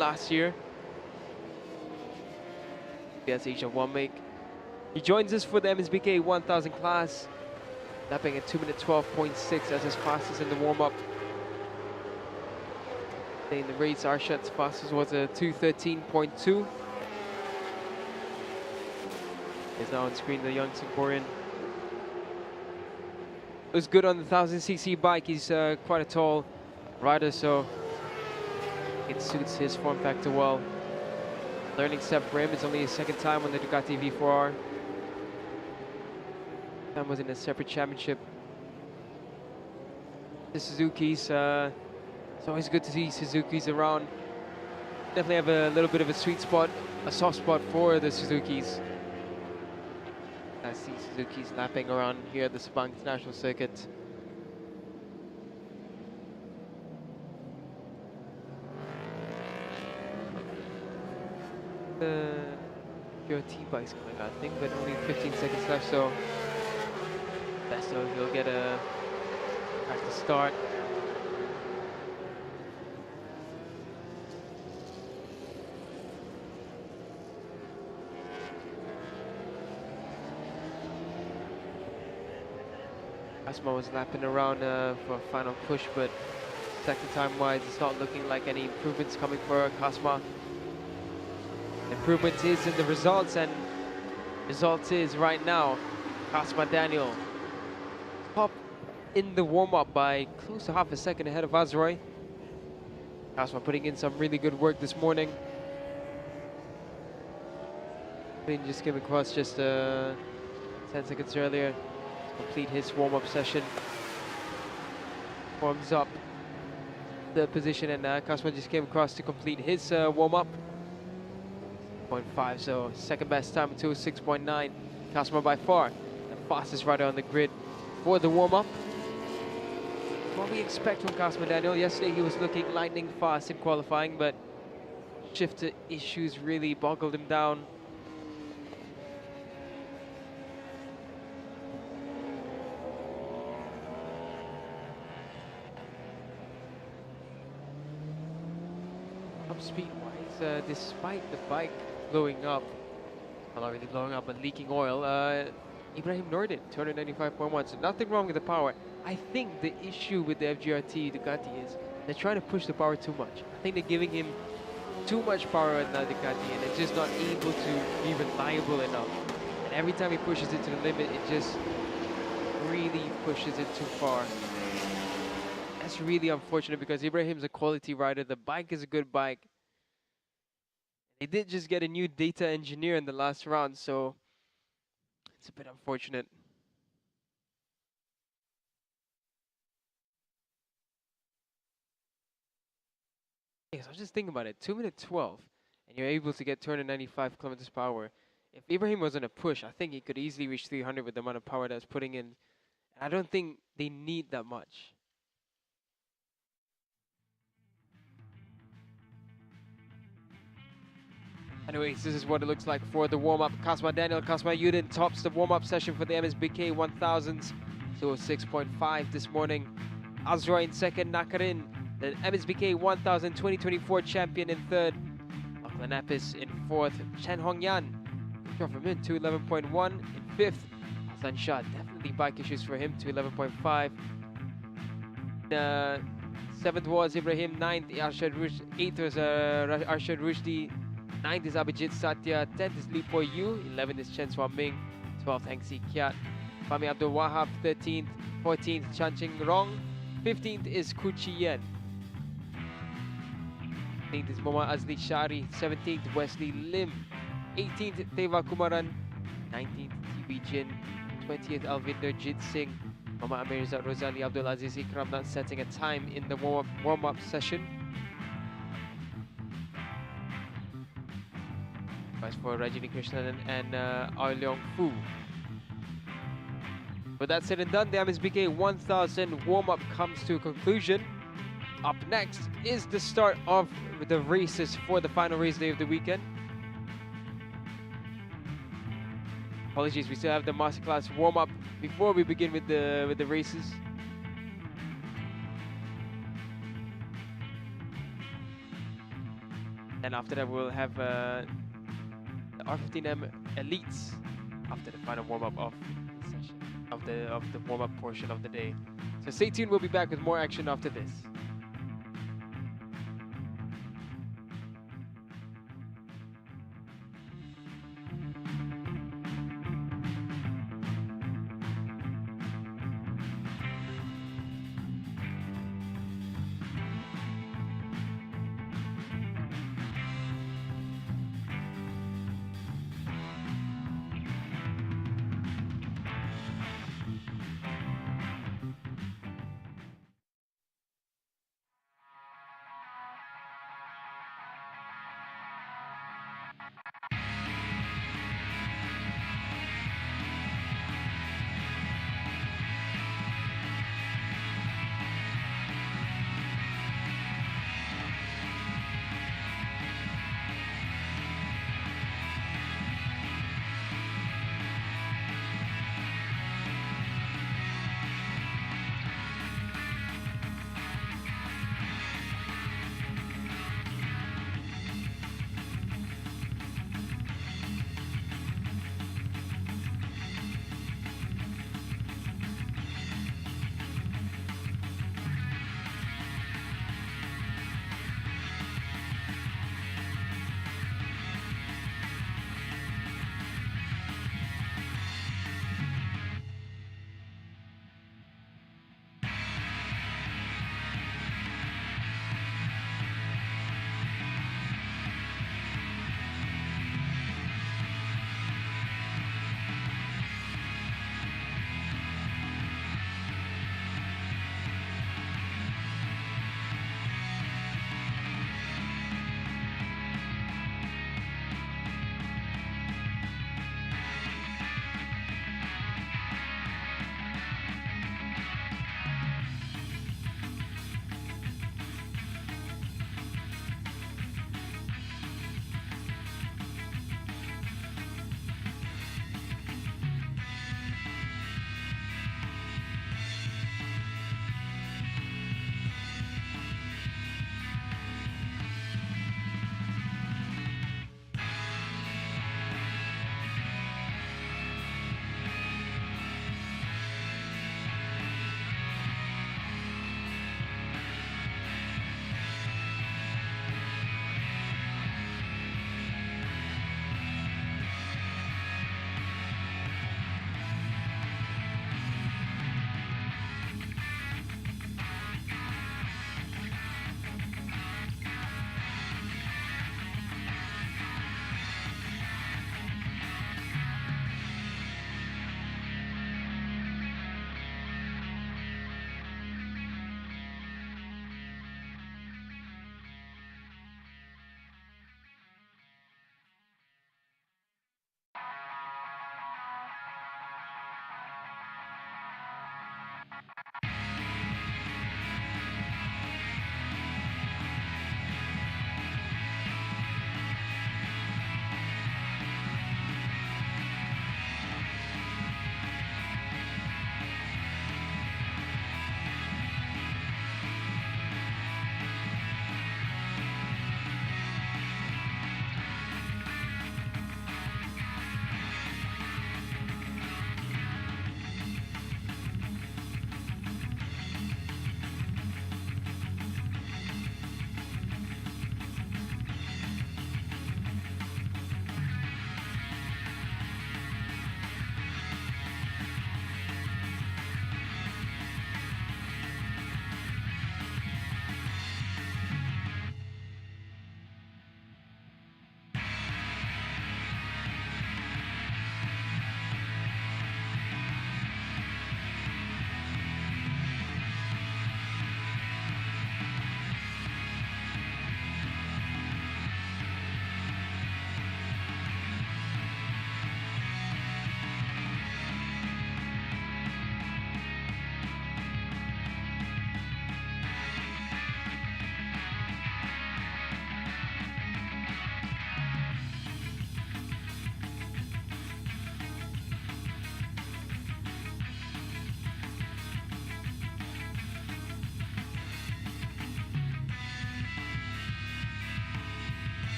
last year. Yes, Asia 1 make. He joins us for the MSBK 1000 class, lapping at 2 minute 12.6 as his fastest in the warm-up. In the race, Arshad's fastest was a 2:13.2. Is now on screen, the young Singaporean. Looks good on the 1000cc bike. He's quite a tall rider, so it suits his form factor well. Learning step for him. It's only his second time on the Ducati V4R. That was in a separate championship. The Suzuki's, it's always good to see Suzuki's around. Definitely have a little bit of a sweet spot, a soft spot for the Suzuki's. I see Suzuki's lapping around here at the Sabang International Circuit. The QRT bike's coming out, I think, but only 15 seconds left, so best of he'll get a practice start. Asma was lapping around for a final push, but second time wise, it's not looking like any improvements coming for Kasma. Improvement is in the results, and results is right now Kasma Daniel top in the warm-up by close to half a second ahead of Azroy. Kasma putting in some really good work this morning. Just came across just 10 seconds earlier to complete his warm-up session. Warms up the position, and Kasma just came across to complete his warm-up. 0.5, so second best time to 6.9. Kasma by far the fastest rider on the grid for the warm-up. What we expect from Kasma Daniel. Yesterday he was looking lightning fast in qualifying, but shifter issues really boggled him down. Top speed-wise, despite the bike blowing up, well, not really blowing up, but leaking oil, Ibrahim Nordin, 295.1, so nothing wrong with the power. I think the issue with the FGRT Ducati is they're trying to push the power too much. I think they're giving him too much power at the Ducati, and they're just not able to be reliable enough. And every time he pushes it to the limit, it just really pushes it too far. That's really unfortunate because Ibrahim's a quality rider. The bike is a good bike. They did just get a new data engineer in the last round, so it's a bit unfortunate. Yes, I was just thinking about it. 2 minute 12, and you're able to get 295 kilometers per hour. If Ibrahim was on a push, I think he could easily reach 300 with the amount of power that's putting in. I don't think they need that much. Anyways, this is what it looks like for the warm-up. Kasma Daniel Kasmayuddin tops the warm-up session for the MSBK 1000s. 206.5 this morning. Azra in second, Nakarin, the MSBK 1000 2024 champion in third. Aklanapis in fourth, Chen Hongyan, shot from him, 211.1. In fifth, Hassan Shah, definitely bike issues for him, 211.5. Seventh was Ibrahim, ninth, Arshad Rushdi, eighth was Arshad Rushdi, ninth is Abhijit Satya, 10th is Li Po Yu, 11th is Chen Swan Ming, 12th Heng Si Kiat, Fahmi Abdul Wahab, 13th, 14th Chan Ching Rong, 15th is Kuchi Yen, 16th is Moma Azli Shari, 17th Wesley Lim, 18th Teva Kumaran, 19th TB Jin, 20th Alvinder Jit Singh, Mama Amirza Rosali Abdul Aziz Ikram not setting a time in the warm-up session. As for Rajini Krishnan and Ao Leong Fu. But that's said and done, the MSBK 1000 warm-up comes to a conclusion. Up next is the start of the races for the final race day of the weekend. Apologies, we still have the MasterClass warm-up before we begin with the races. And after that, we'll have the R15M Elites after the final warm-up of the session, of the warm-up portion of the day. So stay tuned, we'll be back with more action after this.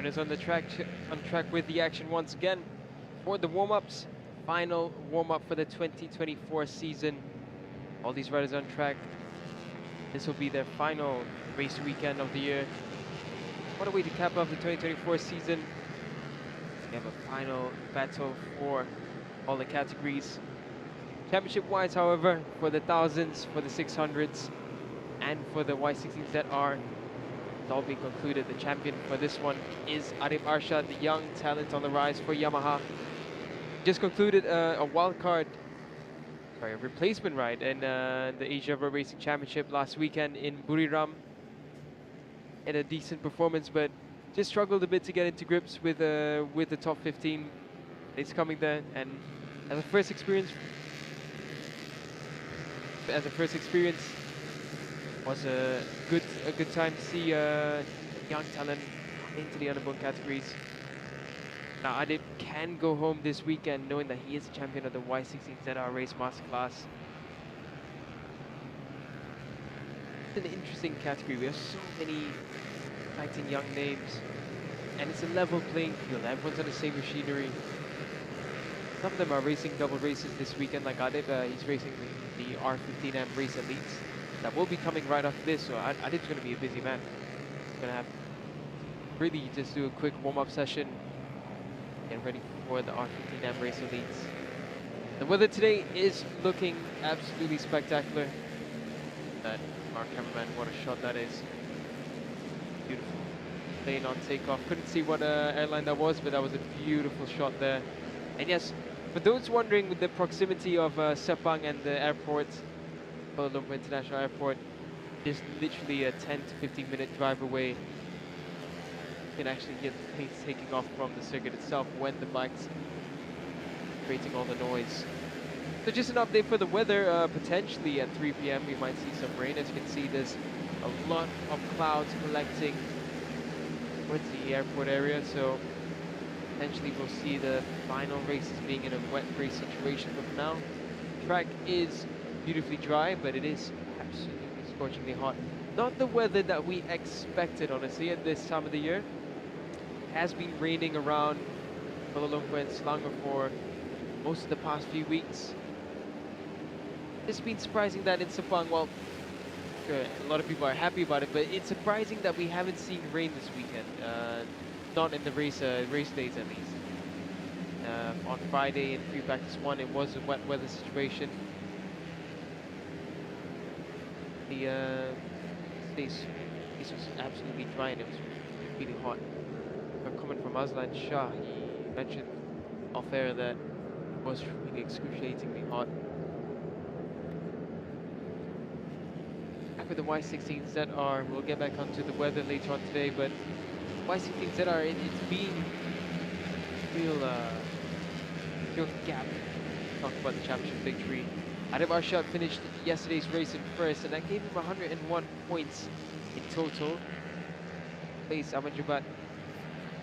Riders on the track, with the action once again for the warm-ups. Final warm-up for the 2024 season. All these riders on track. This will be their final race weekend of the year. What a way to cap off the 2024 season. We have a final battle for all the categories. Championship-wise, however, for the 1000s, for the 600s, and for the Y16ZR, it's all been concluded. The champion for this one is Arif Arshad, the young talent on the rise for Yamaha. Just concluded a replacement ride in the Asia Road Racing Championship last weekend in Buriram. Had a decent performance, but just struggled a bit to get into grips with the top 15. It's coming there, and as a first experience, was a good time to see young talent into the underborn categories. Now Adib can go home this weekend knowing that he is champion of the Y16ZR Race MasterClass. It's an interesting category. We have so many exciting young names, and it's a level playing field. Everyone's on the same machinery. Some of them are racing double races this weekend, like Adib. He's racing the R15M Race Elites. That will be coming right after this, so Adib's going to be a busy man. He's going to have to really just do a quick warm-up session, get ready for the R15M Race Elites. The weather today is looking absolutely spectacular. Our cameraman, what a shot that is. Beautiful. Plane on takeoff. Couldn't see what airline that was, but that was a beautiful shot there. And yes, for those wondering, with the proximity of Sepang and the airport, Kuala Lumpur International Airport, is literally a 10 to 15 minute drive away. You can actually hear the planes taking off from the circuit itself when the bike's creating all the noise. So just an update for the weather. Potentially at 3 p.m. we might see some rain. As you can see, there's a lot of clouds collecting towards the airport area, so potentially we'll see the final races being in a wet race situation. But for now, track is beautifully dry, but it is absolutely scorchingly hot. Not the weather that we expected, honestly, at this time of the year. It has been raining around Kuala Lumpur and Selangor for most of the past few weeks. It's been surprising that in Sepang, well, sure, a lot of people are happy about it, but it's surprising that we haven't seen rain this weekend. Not in the race days, at least. On Friday in free practice 1, it was a wet weather situation. The place was absolutely dry and it was really hot. But coming from Azlan Shah, he mentioned off air that it was really excruciatingly hot. Back with the Y16ZR, we'll get back onto the weather later on today, but Y16ZR, it's been real gap. Talk about the championship victory. Adib Arshad finished yesterday's race in first, and that gave him 101 points in total. Place Ahmad Jabat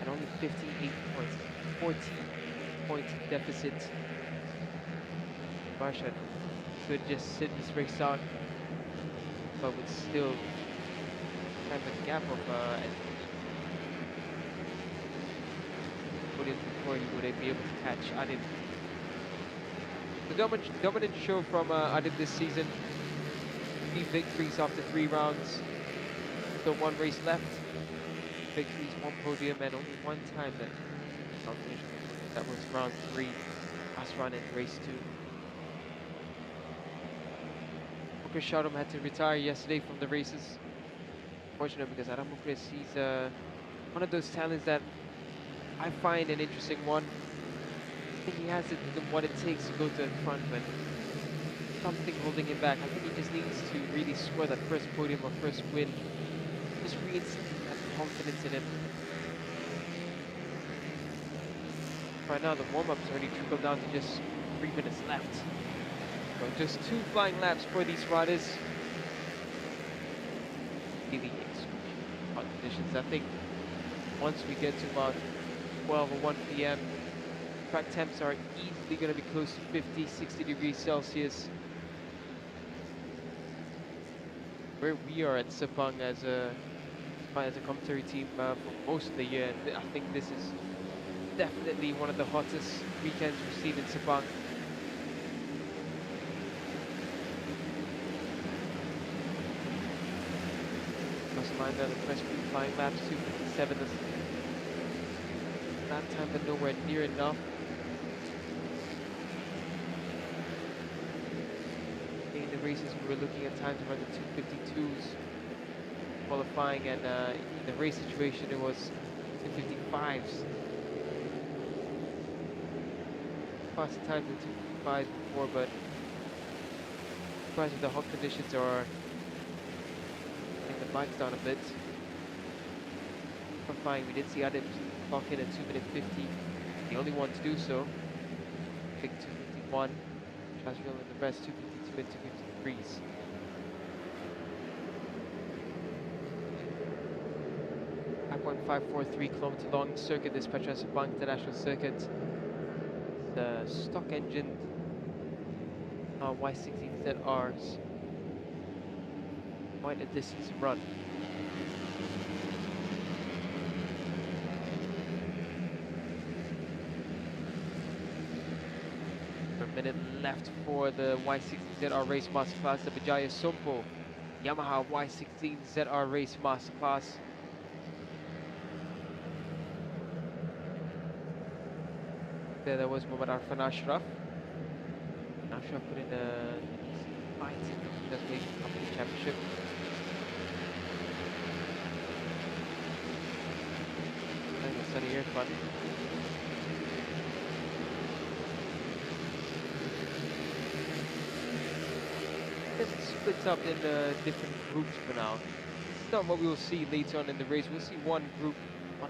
at only 58 points, 14-point deficit. Arshad could just sit this race out, but would still have a gap of Podium before he would be able to catch Adib. The dominant show from Adib this season. 3 victories after 3 rounds. Still 1 race left. Victories, 1 podium, and only 1 time that was round 3. Last run in race 2. Mukris Shadom had to retire yesterday from the races. Fortunate, because Adam Mukris, he's one of those talents that I find an interesting one. I think he has what it takes to go to the front, but something holding him back. I think he just needs to really score that first podium or first win. Just reinstate that confidence in him. Right now, the warm-up's already trickled down to just 3 minutes left. So just 2 flying laps for these riders. Really hot conditions. I think once we get to about 12 or 1 p.m., track temps are easily going to be close to 50, 60 degrees Celsius. Where we are at Sepang as a as a commentary team for most of the year, and I think this is definitely one of the hottest weekends we've seen in Sabang. Reminder, the first flying laps 2:57. That time, but nowhere near enough. In the races, we were looking at times around the 2:52s qualifying, and in the race situation, it was 2:55s. Faster times than 2:55s before, but surprised with the hot conditions are the bikes down a bit. Qualifying, we did see Adib clock in at 2:50, the only one to do so. Big 2:51, Chasville and the rest 2:52 and 2:53s. I 5.543 kilometer long circuit, this Petronas Sabang International Circuit. The stock engine Y16ZRs. Quite a distance to run. A minute left for the Y16ZR Race Masterclass, the Vijaya Sumpo Yamaha Y16ZR Race Masterclass. There was Muhammad Arfan Ashraf. Ashraf put in a fight in the Company Championship. Sunny Irfan. It's split up in different groups for now. It's not what we will see later on in the race. We'll see one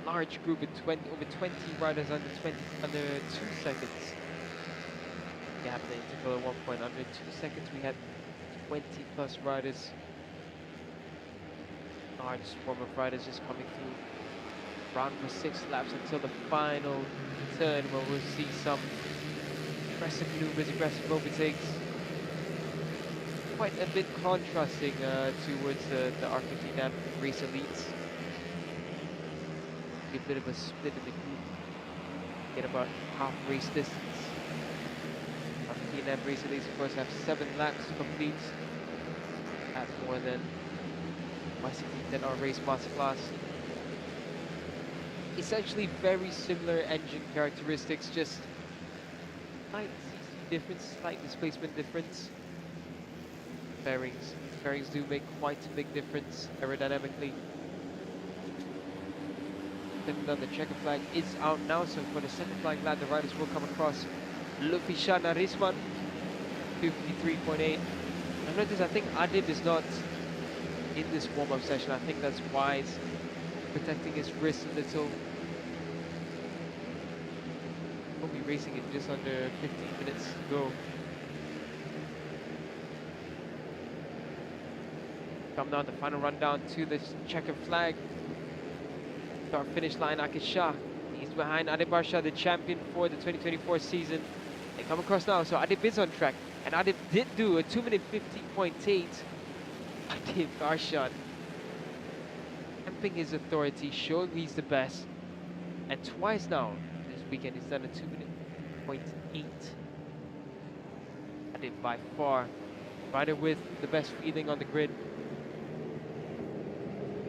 large group with over 20 riders under 2 seconds. Yeah, the interval at one point under 2 seconds. We had 20 plus riders. Large swarm of riders just coming through. Round for 6 laps until the final turn, where we'll see some aggressive maneuvers, aggressive overtakes. Quite a bit contrasting towards the R59 race elites. A bit of a split in the group. Get about half race distance. R59 race elites, of course, have 7 laps to complete. That's more than Y16ZR Race Masterclass. Essentially very similar engine characteristics, just slight CC difference, slight displacement difference. Bearings do make quite a big difference aerodynamically. The checker flag is out now, so for the second flag lap, the riders will come across Lufisha Narisman, 253.8. I've noticed, I think Adib is not in this warm-up session. I think that's wise, protecting his wrist a little. We'll be racing in just under 15 minutes to go. Come down the final rundown to the checker flag. Start finish line, Akid Shah. He's behind Adib Barsha, the champion for the 2024 season. They come across now, so Adib is on track. And Adib did do a 2:50.8. Adib Barsha amping his authority, showing he's the best. And twice now this weekend he's done a 2:08. Adib by far rider with the best feeling on the grid.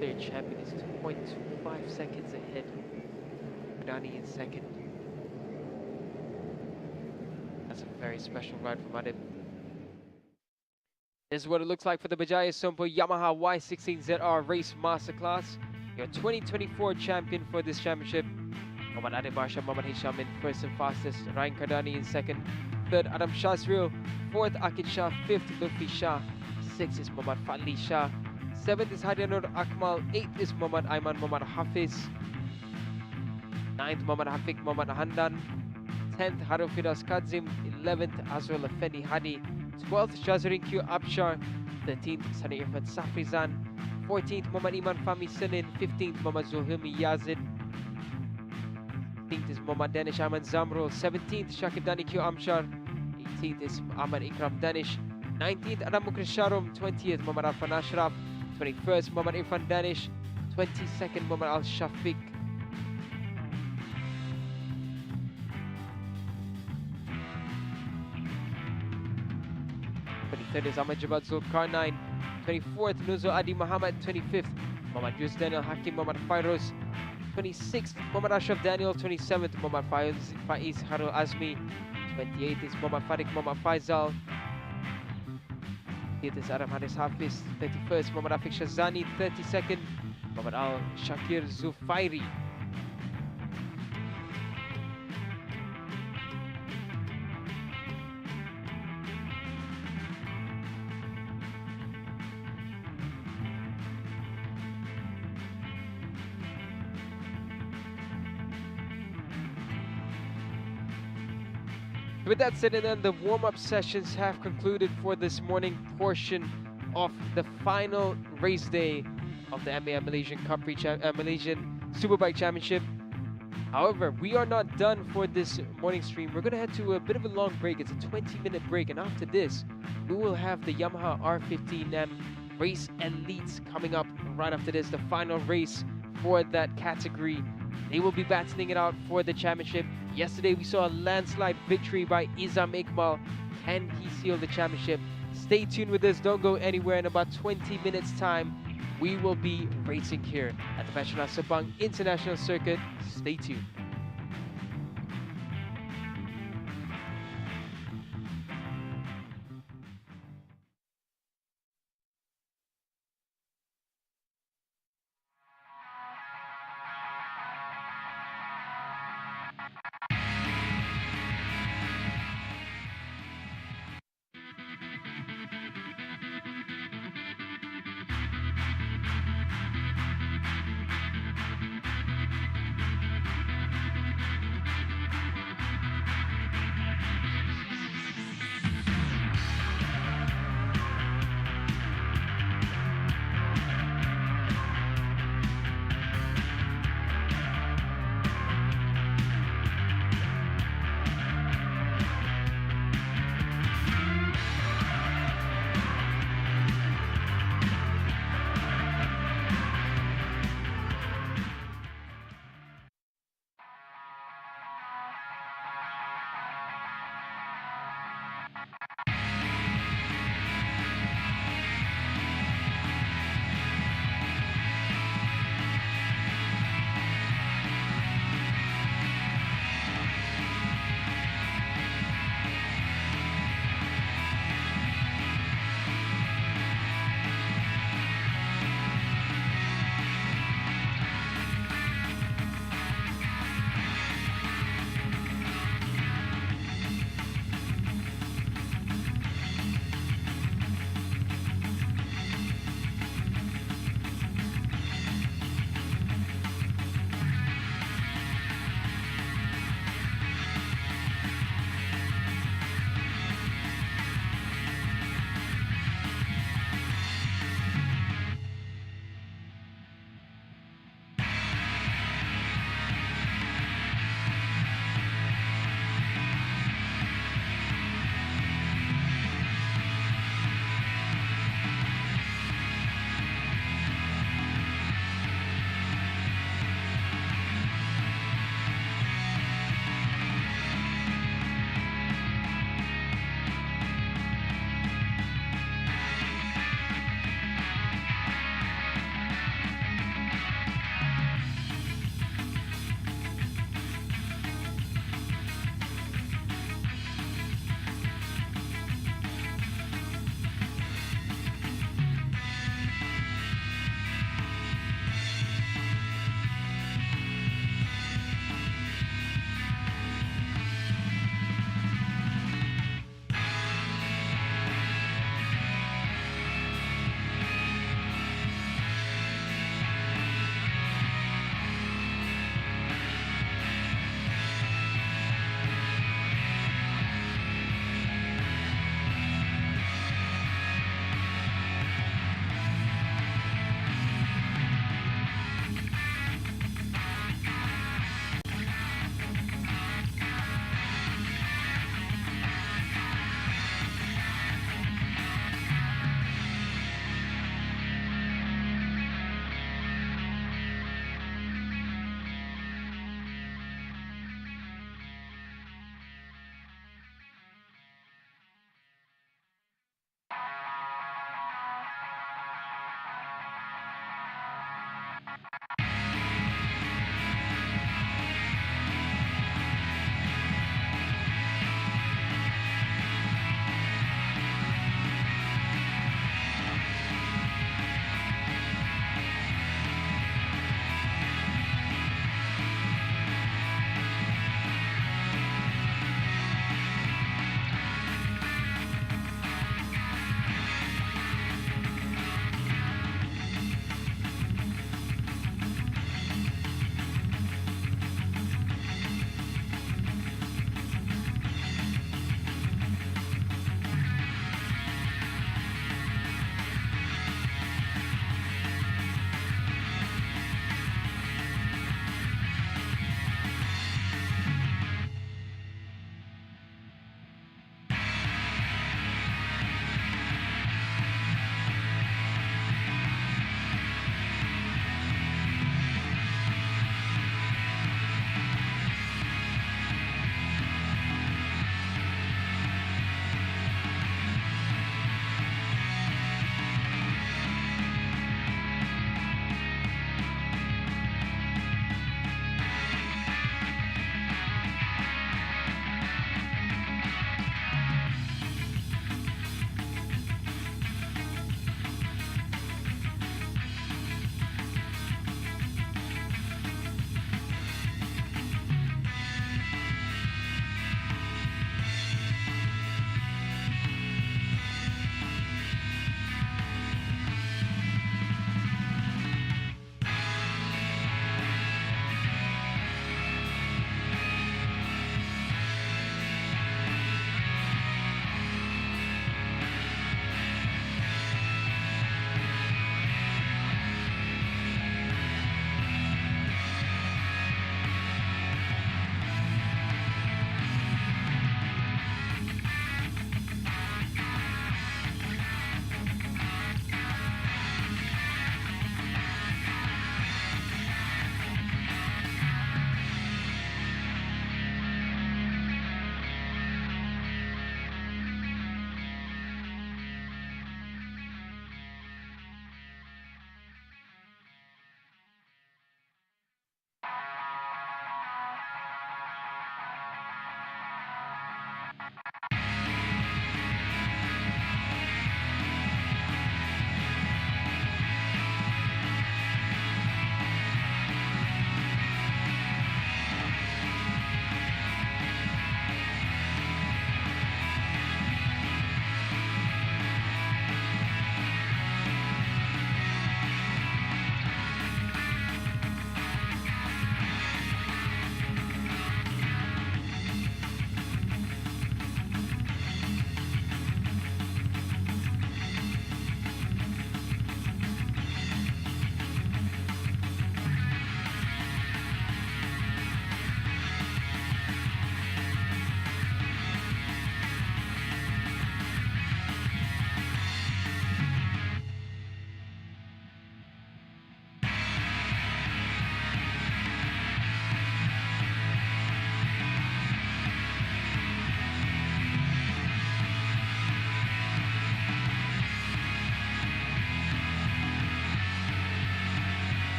Their champion is 2.25 seconds ahead. Dani in second. That's a very special ride from Adib. This is what it looks like for the Vijaya Sumpo Yamaha Y16ZR Race Masterclass. Your 2024 champion for this championship. Muhammad Adib Barsha, Muhammad Hisham in first and fastest. Ryan Kardani in second. Third, Adam Shazril. Fourth, Akid Shah. Fifth, Lutfi Shah. Sixth is Muhammad Fadli Shah. 7th is Hadianur Akmal. 8th is Muhammad Aiman Muhammad Hafiz. 9th Muhammad Hafiq Muhammad Handan. 10th Harun Firas Kadzim. 11th Azrul Effendi Hadi. 12th Shazrin Q Abshar. 13th Sani Irfan Safrizan. 14th Muhammad Iman Fahmi Senin. 15th Muhammad Zuhilmi Yazid. 16th is Muhammad Danish Ahmad Zamrul. 17th Shakib Dani Q Amshar. 18th is Ahmad Ikram Danish. 19th Adam Mukrish Sharum. 20th Muhammad Arfan Ashraf. 21st Muhammad Irfan Danish. 22nd, Muhammad Al Shafiq. Third is Ahmad Jabad Zulkarnain. 24th, Nuzo Adi Muhammad. 25th, Muhammad Yus Daniel Hakim Muhammad Fairoz. 26th, Muhammad Ashraf Daniel. 27th, Muhammad Faiz Harul Azmi. 28th is Muhammad Farik Muhammad Faisal. 30th is Adam Haris Hafiz. 31st, Muhammad Afiq Shazani. 32nd, Muhammad Al Shakir Zufairi. With that said, and then the warm-up sessions have concluded for this morning portion of the final race day of the MAM Malaysian Malaysian Superbike Championship. However, we are not done for this morning stream. We're going to head to a bit of a long break. It's a 20-minute break, and after this, we will have the Yamaha R15M Race Elites coming up right after this, the final race for that category. They will be battling it out for the championship. Yesterday, we saw a landslide victory by Izam Iqbal. Can he seal the championship? Stay tuned with us. Don't go anywhere. In about 20 minutes' time, we will be racing here at the Petronas Sabang International Circuit. Stay tuned.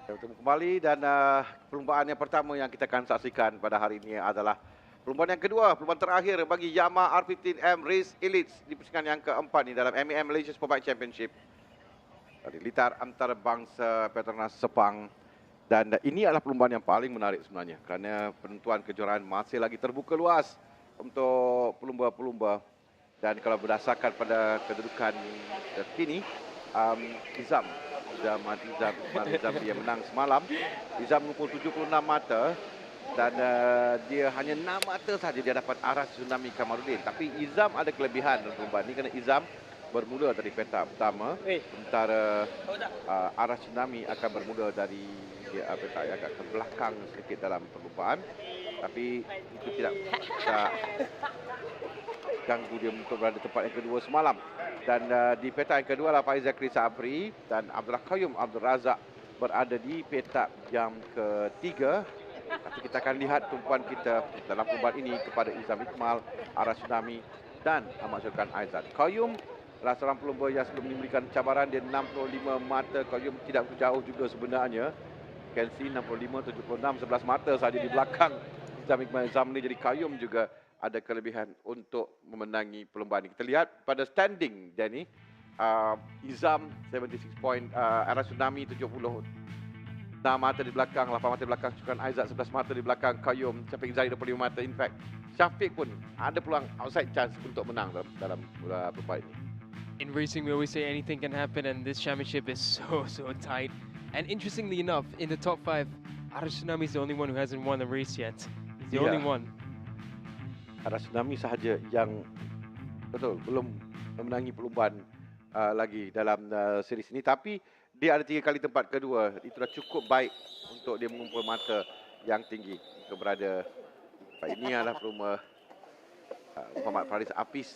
Bertemu kembali dan perlumbaan yang pertama yang kita akan saksikan pada hari ini adalah perlumbaan yang kedua, perlumbaan terakhir bagi Yamaha R15M Race Elite di pusingan yang keempat ni dalam MAM Malaysia Superbike Championship. Dari litar antarabangsa Petronas Sepang. Dan ini adalah perlumbaan yang paling menarik sebenarnya kerana penentuan kejuaraan masih lagi terbuka luas untuk pelumba-pelumba. Dan kalau berdasarkan pada kedudukan terkini, Izam dia menang semalam. Izam mengumpul 76 mata dan dia hanya 6 mata sahaja dia dapat arah Tsunami Kamarudin. Tapi Izam ada kelebihan dalam perlumbaan ini kerana Izam bermula dari petak pertama, sementara arah Tsunami akan bermula dari petak yang agak ke belakang sedikit dalam perlumbaan. Tapi itu tidak ganggu dia untuk berada tempat yang kedua semalam. Dan di petak yang kedua adalah Faiz Zakri Sabri dan Abdullah Qayyum Abdul Razak berada di petak yang ketiga. Tapi kita akan lihat tumpuan kita dalam perlumbaan ini kepada Izam Iqmal, Arah Tsunami dan Ahmad Syurkan Aizat. Qayyum adalah seorang pelumba yang sebelum memberikan cabaran, dia 65 mata. Qayyum tidak jauh juga sebenarnya. Kensi 65, 76, 11 mata saja di belakang Izam Iqmal Zamli. Jadi Qayyum juga ada kelebihan untuk memenangi perlumbaan ini. Kita lihat pada standing Danny, Izam 76 point, Arah Tsunami 70, 6 mata di belakang, 8 mata di belakang Syukran Aizat, 11 mata di belakang Qayyum, Syafiq Zahid 25 mata. In fact, Syafiq pun ada peluang outside chance untuk menang dalam perlumbaan ini. In racing, we always say anything can happen, and this championship is so tight. And interestingly enough, in the top 5, Arah Tsunami is the only one who hasn't won a race yet. He's the only one. Arah Tsunami sahaja yang belum memenangi perlumbaan lagi dalam series ini. Tapi dia ada 3 kali tempat kedua. Itu dah cukup baik untuk dia mengumpul mata yang tinggi untuk berada. Ini adalah pelumba Muhammad Faris Apis.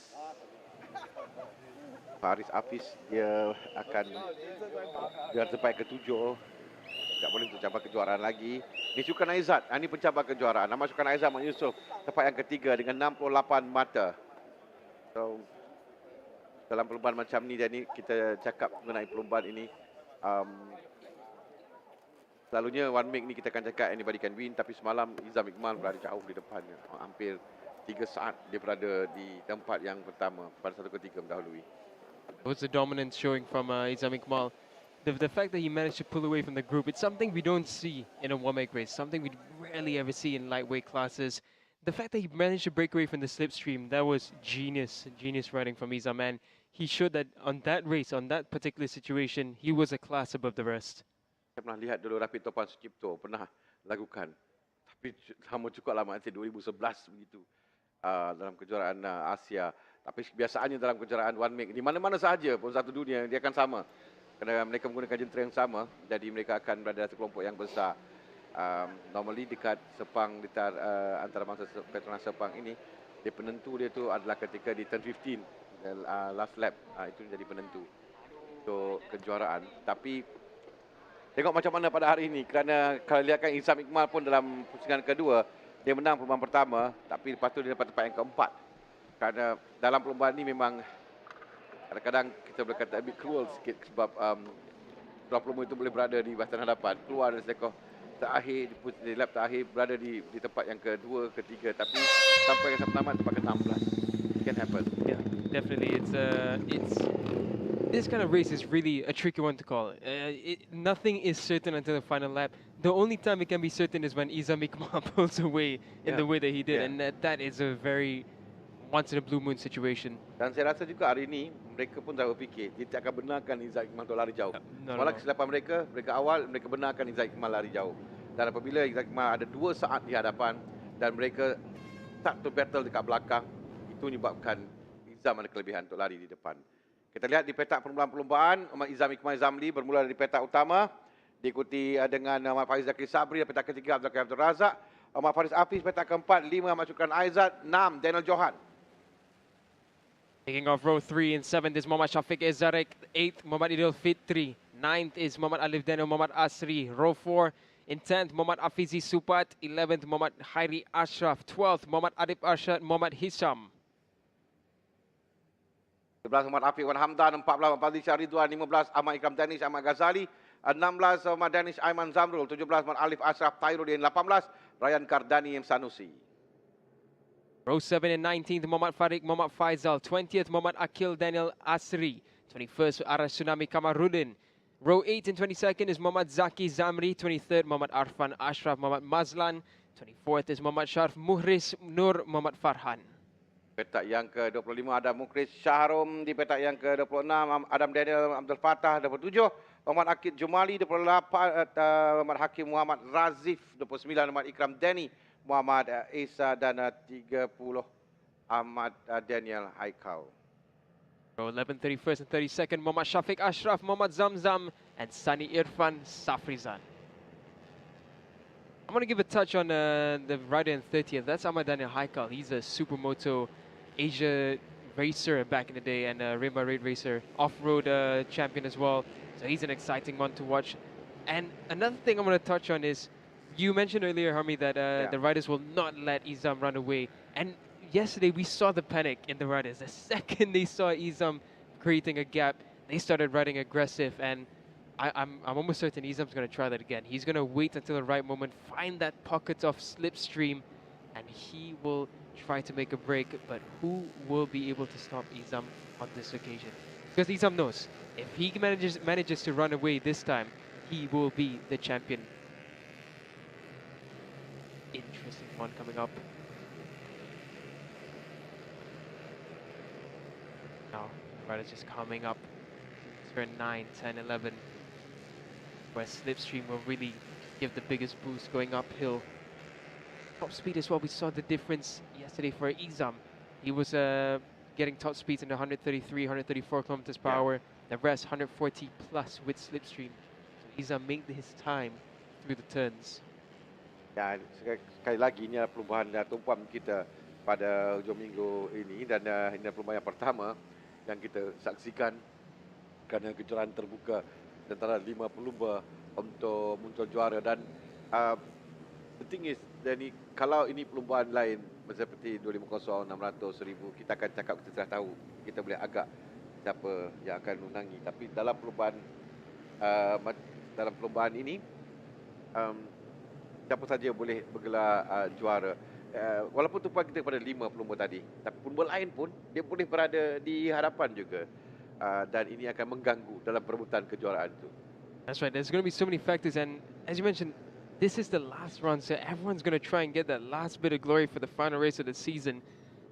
Faris Apis dia akan tempat ke-7. Tak boleh untuk cabar kejuaraan lagi. Ini Syukran Aizat. Ini pencabar kejuaraan. Nama Syukran Aizat Mak Yusof. Tempat yang ketiga dengan 68 mata. So, dalam perlumbaan macam ni, dan ni kita cakap mengenai perlumbaan ini. Selalunya one make ni kita akan cakap anybody can win. Tapi semalam Izam Iqmal berada jauh di depannya. Hampir 3 saat dia berada di tempat yang pertama pada 1 ketika mendahului. It was a dominant showing from Izam Iqmal. The fact that he managed to pull away from the group, it's something we don't see in a one-make race, something we rarely ever see in lightweight classes. The fact that he managed to break away from the slipstream, that was genius riding from Izam, and he showed that on that race, on that particular situation, he was a class above the rest. Saya pernah lihat dulu Rapi Topan Sucipto, pernah lakukan. Tapi sama cukup lama, nanti 2011 begitu, dalam kejuaraan Asia. Tapi kebiasaannya dalam kejuaraan one make, di mana-mana sahaja pun satu dunia, dia akan sama. Kerana mereka menggunakan jentera yang sama, jadi mereka akan berada dalam kelompok yang besar. Normally dekat Sepang, litar antarabangsa Petronas Sepang ini, dia penentu dia tu adalah ketika di turn 15, last lap, itu menjadi penentu untuk kejuaraan. Tapi tengok macam mana pada hari ini, kerana kalau lihatkan Izam Iqmal pun dalam pusingan kedua, dia menang perlumbaan pertama, tapi lepas tu dia dapat tempat yang keempat. Kerana dalam perlumbaan ini memang kadang-kadang kita boleh kata a bit cruel sikit sebab pelumba itu boleh berada di bahasan hadapan, keluar dari sekolah terakhir, di lap terakhir berada di tempat yang kedua, ketiga, tapi sampai ke pertama tempat ke-16. It can happen. Yeah, definitely. It's this kind of race is really a tricky one to call. Nothing is certain until the final lap. The only time it can be certain is when Izam Iqmal pulls away in the way that he did, and that is a very once in a blue moon situation. Dan saya rasa juga hari ini mereka pun dah berfikir dia tak akan benarkan Izam Iqmal untuk lari jauh. Malah kesilapan mereka awal mereka benarkan Izam Iqmal lari jauh. Dan apabila Izam Iqmal ada 2 saat di hadapan dan mereka start to battle dekat belakang, itu menyebabkan Izam ada kelebihan untuk lari di depan. Kita lihat di petak perlumbaan, Izam Iqmal Zamli bermula dari petak utama, diikuti dengan Ahmad Faiz Zakri Sabri, petak ketiga Abdul Qayyum Abdul Razak, Ahmad Faris Apis petak keempat, 5 Ahmad Syukran Aizat, 6 Daniel Johan. Taking off row 3 and 7th is Muhammad Shafiq Ezarek. 8th, Muhammad Idil Fitri. 9th is Muhammad Alif Daniel Muhammad Asri. Row 4 in 10th, Muhammad Afizi Supat. 11th, Muhammad Hairi Ashraf. 12th, Muhammad Adib Arshad Muhammad Hisham. 11 Muhammad Afiq Wan Hamdan, 14 Muhammad Fadli Syah Ridwan, 15 Ahmad Ikram Danis Ahmad Ghazali, 16 Muhammad Danish Aiman Zamrul, 17 Muhammad Alif Ashraf Tairuddin, 18 Ryan Kardani M Sanusi. Row 7 and 19th, Muhammad Farid Muhammad Faizal. 20th, Muhammad Akil Daniel Asri. 21st, Aras Tsunami Kamarudin. Row 8 and 22nd is Muhammad Zaki Zamri. 23rd, Muhammad Arfan Ashraf Muhammad Mazlan. 24th is Muhammad Sharf Muhris Nur Muhammad Farhan. Petak yang ke-25 Adam Mukris Syahrum. Di petak yang ke-26 Adam Daniel Abdul Fattah. 27 Muhammad Akid Jumali. 28 Muhammad Hakim Muhammad Razif. 29 Muhammad Ikram Dani Muhammad Isa, dan 30 Ahmad Daniel Haikal. Row 11, 31st and 32nd, Muhammad Shafiq Ashraf, Muhammad Zamzam, and Sani Irfan Safrizan. I'm going to give a touch on the rider in 30th. That's Ahmad Daniel Haikal. He's a Supermoto Asia racer back in the day, and a Rainbow Raid racer, off-road champion as well. So he's an exciting one to watch. And another thing I'm going to touch on is, you mentioned earlier, Harmy, that the riders will not let Izam run away. And yesterday we saw the panic in the riders. The second they saw Izam creating a gap, they started riding aggressive. And I'm almost certain Izam's going to try that again. He's going to wait until the right moment, find that pocket of slipstream, and he will try to make a break. But who will be able to stop Izam on this occasion? Because Izam knows, if he manages to run away this time, he will be the champion. Interesting one coming up. Now, riders just coming up. Turn 9, 10, 11. Where slipstream will really give the biggest boost going uphill. Top speed as well. We saw the difference yesterday for Izam. He was getting top speeds in the 133, 134 kilometers per hour. The rest 140 plus with slipstream. So Izam made his time through the turns. Ya, sekali lagi ini adalah perubahan tumpuan kita pada hujung minggu ini, dan ini adalah perubahan yang pertama yang kita saksikan kerana kejuaraan terbuka antara 5 pelumba untuk muncul juara. Dan the thing is, jadi kalau ini perlumbaan lain seperti 250, 600, 1000, kita akan cakap kita sudah tahu, kita boleh agak siapa yang akan menangi. Tapi dalam perlumbaan ini siapa saja boleh bergelar juara. Walaupun tumpuan kita kepada 5 pelumba tadi, tapi pelumba lain pun dia boleh berada di hadapan juga. Dan ini akan mengganggu dalam perebutan kejuaraan itu. That's right. There's going to be so many factors, and as you mentioned, this is the last run, so everyone's going to try and get that last bit of glory for the final race of the season.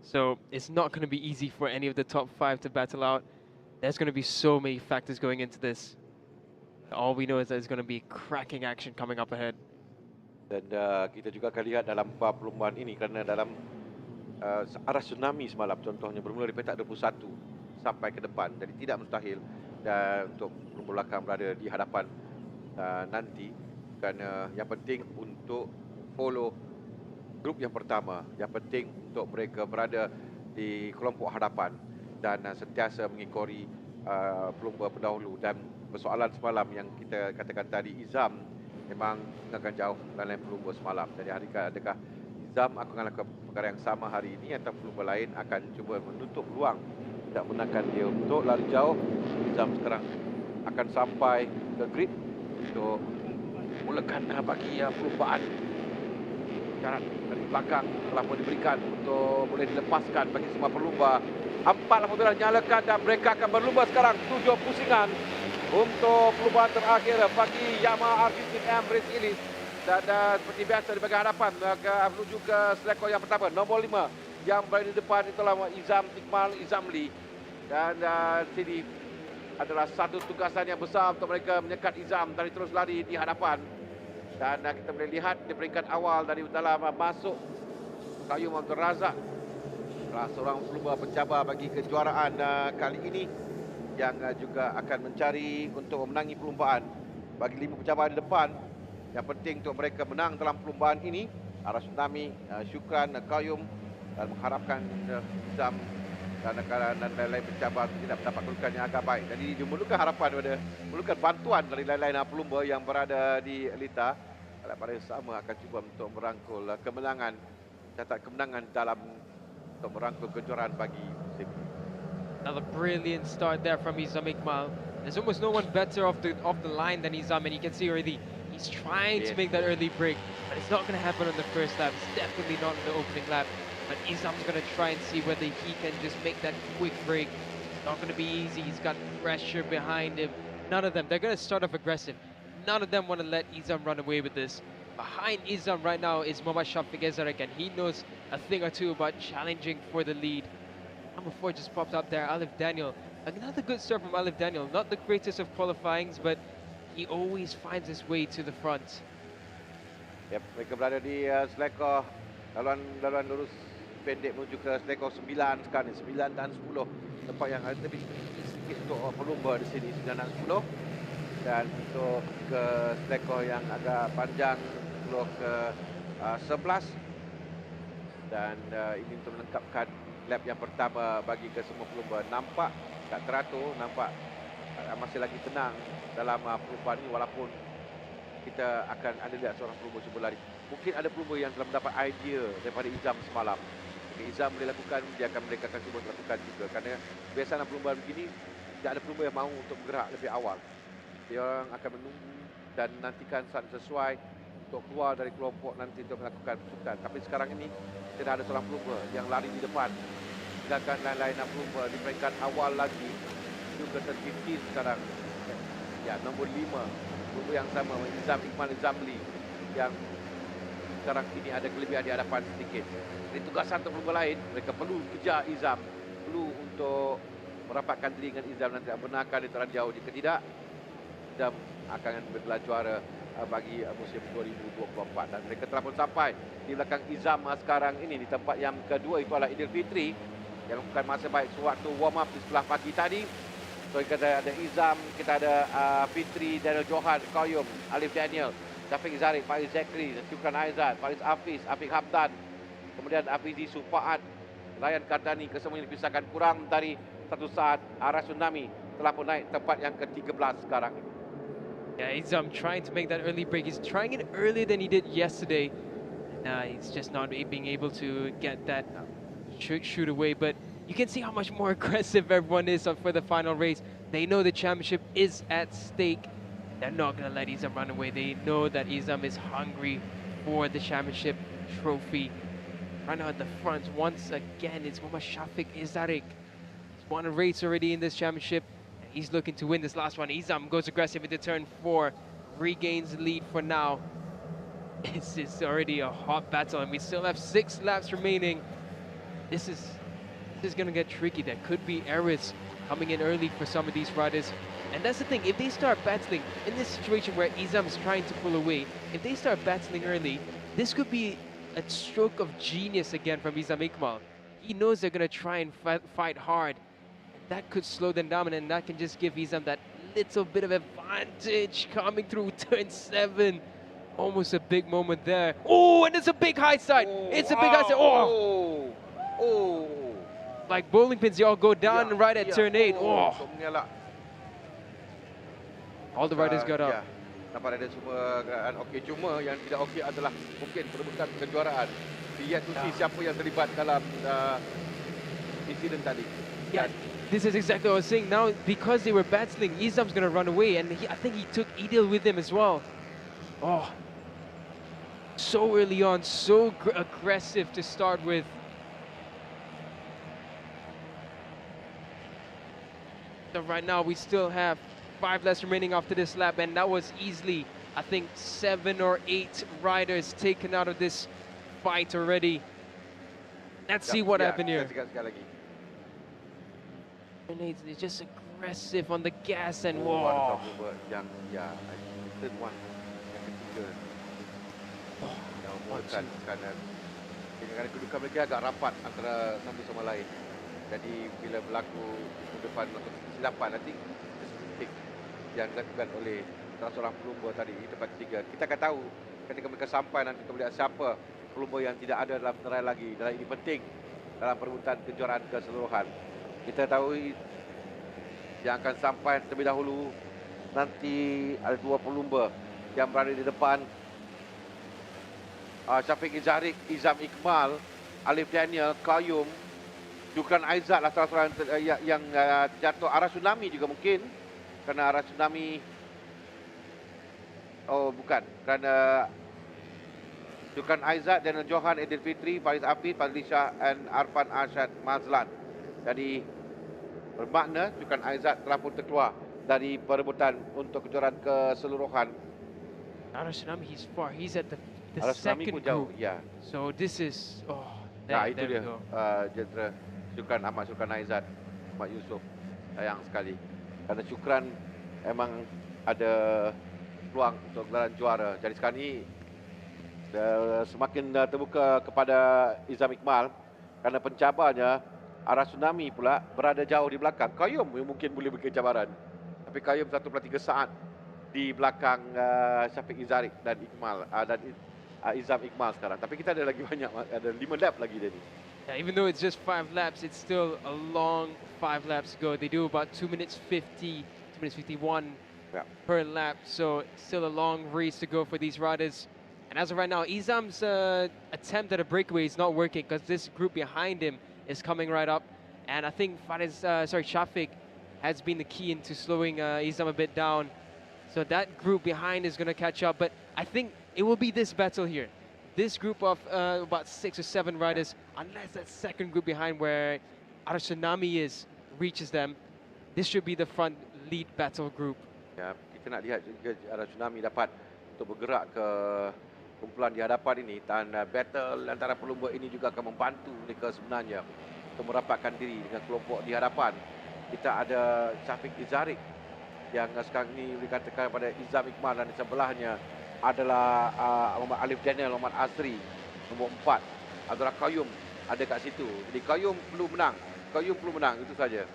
So it's not going to be easy for any of the top 5 to battle out. There's going to be so many factors going into this. All we know is that there's going to be cracking action coming up ahead. Dan kita juga akan lihat dalam perlumbaan ini, kerana dalam arah tsunami semalam contohnya bermula dari petak 21 sampai ke depan. Jadi tidak mustahil untuk pelumba belakang berada di hadapan nanti. Kerana yang penting untuk follow grup yang pertama. Yang penting untuk mereka berada di kelompok hadapan dan sentiasa mengikori pelumba pendahulu. Dan persoalan semalam yang kita katakan tadi, Izam memang akan jauh dalam pelumba semalam. Jadi adakah Izam akan melakukan perkara yang sama hari ini, atau pelumba lain akan cuba menutup peluang tidak menangkan dia untuk lari jauh. Izam sekarang akan sampai ke grid untuk mulakan bagi perlumbaan. Syarat dari belakang telah pun diberikan untuk boleh dilepaskan bagi semua pelumba. 4 lampu merah nyalakan dan mereka akan berlumba sekarang 7 pusingan untuk perlumbaan terakhir bagi Yamaha Artistic Embrace Elite. Dan seperti biasa di bahagian hadapan menuju ke selekor yang pertama, nombor 5 yang berada di depan itulah Izam Iqmal Izamli. Dan sini adalah satu tugasan yang besar untuk mereka menyekat Izam dari terus lari di hadapan. Dan kita boleh lihat di peringkat awal dari dalam masuk Qayyum Abdul Razak, seorang pelumba pencabar bagi kejuaraan kali ini, yang juga akan mencari untuk memenangi perlumbaan. Bagi 5 pencabar di depan, yang penting untuk mereka menang dalam perlumbaan ini. Arah Tsunami, Syukran, Qayyum, dan mengharapkan Izam dan lain-lain pencabar tidak mendapat kedudukan yang agak baik. Jadi memerlukan harapan, memerlukan bantuan dari lain-lain pelumba yang berada di Elita. Pada sama akan cuba untuk merangkul kemenangan, catat kemenangan dalam untuk merangkul kejuaraan bagi musim. Another brilliant start there from Izam Iqmal. There's almost no one better off the line than Izam, and you can see already he's trying to make that early break, but it's not going to happen on the first lap. It's definitely not on the opening lap. But Izam's going to try and see whether he can just make that quick break. It's not going to be easy. He's got pressure behind him. None of them. They're going to start off aggressive. None of them want to let Izam run away with this. Behind Izam right now is Muhammad Shafiq Ezarek, and he knows a thing or two about challenging for the lead. Number 4 just popped up there, Alif Daniel. Another good start from Alif Daniel. Not the greatest of qualifyings, but he always finds his way to the front. Yep, mereka berada di selekor laluan lurus pendek menuju ke selekor 9 sekarang ni, 9 dan 10. Tempat yang ada lebih sikit untuk pelumba di sini, 9 dan 10. Dan untuk ke selekor yang agak panjang 10 ke 11. Dan ini untuk melengkapkan lap yang pertama bagi ke semua pelumba. Nampak tak teratur, nampak masih lagi tenang dalam perlumbaan ini, walaupun kita akan ada lihat seorang pelumba cuba lari. Mungkin ada pelumba yang telah mendapat idea daripada Izam semalam. Izam boleh lakukan, mereka akan cuba lakukan juga. Kerana biasanya pelumba begini, tidak ada pelumba yang mahu untuk bergerak lebih awal. Dia orang akan menunggu dan nantikan saat sesuai untuk keluar dari kelompok nanti untuk melakukan pasukan. Tapi sekarang ini tidak ada seorang pelumba yang lari di depan. Sedangkan lain-lain pelumba di peringkat awal lagi juga terkikir sekarang. Ya, nombor 5 pelumba yang sama, Izam Iqmal Zamli, yang sekarang ini ada kelebihan di hadapan sedikit. Jadi tugasan untuk pelumba lain, mereka perlu kejar Izam, perlu untuk merapatkan diri dengan Izam dan tidak benarkan dia terlalu jauh. Jika tidak, Izam akan bergelar juara bagi musim 2024. Dan mereka telah pun sampai di belakang Izam sekarang ini. Di tempat yang kedua itu adalah Aidilfitri, yang bukan masa baik sewaktu warm up di sebelah pagi tadi. So kita ada Izam, kita ada Fitri, Daniel Johan, Qayyum, Alif Daniel, Syafiq Zarik, Faiz Zakri, Syukran Aizat, Faris Hafiz, Afiq Hamdan, kemudian Afizi Sufaat, Ryan Kardani. Kesemuanya dipisahkan kurang dari 1 saat. Arah Tsunami telah pun naik tempat yang ke-13 sekarang. Yeah, Izam trying to make that early break. He's trying it earlier than he did yesterday. He's just not being able to get that shoot away. But you can see how much more aggressive everyone is for the final race. They know the championship is at stake. They're not going to let Izam run away. They know that Izam is hungry for the championship trophy. Right now at the front, once again, it's Muhammad Shafiq Ezarek. He's won a race already in this championship. He's looking to win this last one. Izam goes aggressive into turn 4, regains the lead for now. It's already a hot battle, and we still have 6 laps remaining. This is going to get tricky. There could be errors coming in early for some of these riders. And that's the thing, if they start battling in this situation where Izam is trying to pull away, if they start battling early, this could be a stroke of genius again from Izam Iqmal. He knows they're going to try and fight hard. That could slow them down, and that can just give Izam that little bit of advantage coming through turn 7. Almost a big moment there. Oh, and it's a big high side. It's a big high side. Oh! Like bowling pins, they all go down right at turn 8. Oh! All the riders got up. Nampak ada semua keadaan okey. Cuma yang tidak okey adalah mungkin perebutan kejuaraan. Lihat tu siapa yang terlibat dalam insiden tadi. Yeah. This is exactly what I was saying. Now, because they were battling, Izam's going to run away, and I think he took Idil with him as well. Oh, so early on, so aggressive to start with. So right now, we still have 5 laps remaining after this lap, and that was easily, I think, 7 or 8 riders taken out of this fight already. Let's see what happened here. He's just aggressive on the gas, and whoa. Yang third one, yang ketiga. Kerana kedudukan mereka agak rapat antara satu sama lain. Jadi bila berlaku depan melakukan kesilapan, nanti mistake yang dilakukan oleh salah seorang pelumba tadi di tempat ketiga. Kita akan tahu ketika mereka sampai, nanti kita melihat siapa pelumba yang tidak ada dalam penerai lagi. Dan ini penting dalam perebutan kejuaraan keseluruhan. Kita tahu yang akan sampai terlebih dahulu nanti ada 2 pelumba yang berada di depan. Syafiq Zarik, Izam Iqmal, Alif Daniel, Qayyum, Syukran Aizat lah salah seorang yang jatuh. Arah Tsunami juga mungkin. kerana arah tsunami. Oh, bukan. Kerana Sukan Aizat, Daniel Johan, Edil Fitri, Faris Afid, Fadli Shah dan Arfan Arsyad Mazlan. Jadi bermakna Sukan Aizat telah pun terkeluar dari perebutan untuk kejuaraan keseluruhan. Arah Tsunami, he's far. He's at the Arah tsunami pun second jauh, group. ya. So this is, oh, Nah, there, itu there dia we go. jentera Syukran Ahmad Syukran Aizat, Ahmad Yusof. Sayang sekali. Kerana Syukran memang ada peluang untuk gelaran juara. Jadi sekarang ni semakin terbuka kepada Izam Iqmal kerana pencabarnya arah tsunami pula berada jauh di belakang. Qayyum mungkin boleh beri cabaran. Tapi Qayyum 1/3 saat di belakang Syafiq Izarik dan Iqmal dan Izam Iqmal sekarang. Tapi kita ada lagi banyak, ada 5 lap lagi dia ni. Yeah, even though it's just 5 laps, it's still a long 5 laps to go. They do about 2 minutes 50, 2 minutes 51 per lap. So still a long race to go for these riders. And as of right now, Izam's attempt at a breakaway is not working because this group behind him is coming right up. And I think Shafiq has been the key into slowing Izam a bit down. So that group behind is going to catch up. But I think it will be this battle here. This group of about 6 or 7 riders, unless that second group behind where Arah Tsunami reaches them, this should be the front lead battle group. Ya, kita nak lihat juga arah tsunami dapat untuk bergerak ke kumpulan di hadapan ini, dan battle antara pelumba ini juga akan membantu mereka sebenarnya untuk merapatkan diri dengan kelompok di hadapan. Kita ada Syafiq Izarik yang sekarang ini dikatakan pada Izam Iqmal, dan di sebelahnya adalah Muhammad Alif Daniel, Muhammad Azri nombor 4. Abdullah Qayyum ada kat situ. Jadi Qayyum perlu menang, itu saja.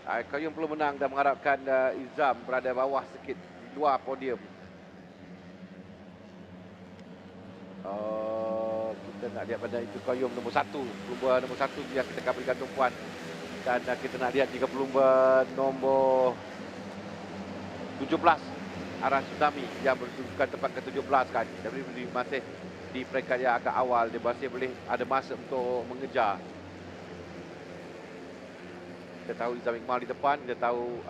Qayyum perlu menang dan mengharapkan Izam berada bawah sikit di luar podium. Kita nak lihat pada itu Qayyum nombor 1, pelumba nombor 1 yang kita akan berikan tumpuan. Dan kita nak lihat juga pelumba nombor 17 Arah Tsunami yang berdudukan tempat ke-17 kan. Tapi masih di peringkat yang agak awal, dia masih boleh ada masa untuk mengejar. Kita tahu Izam Iqmal di depan, kita tahu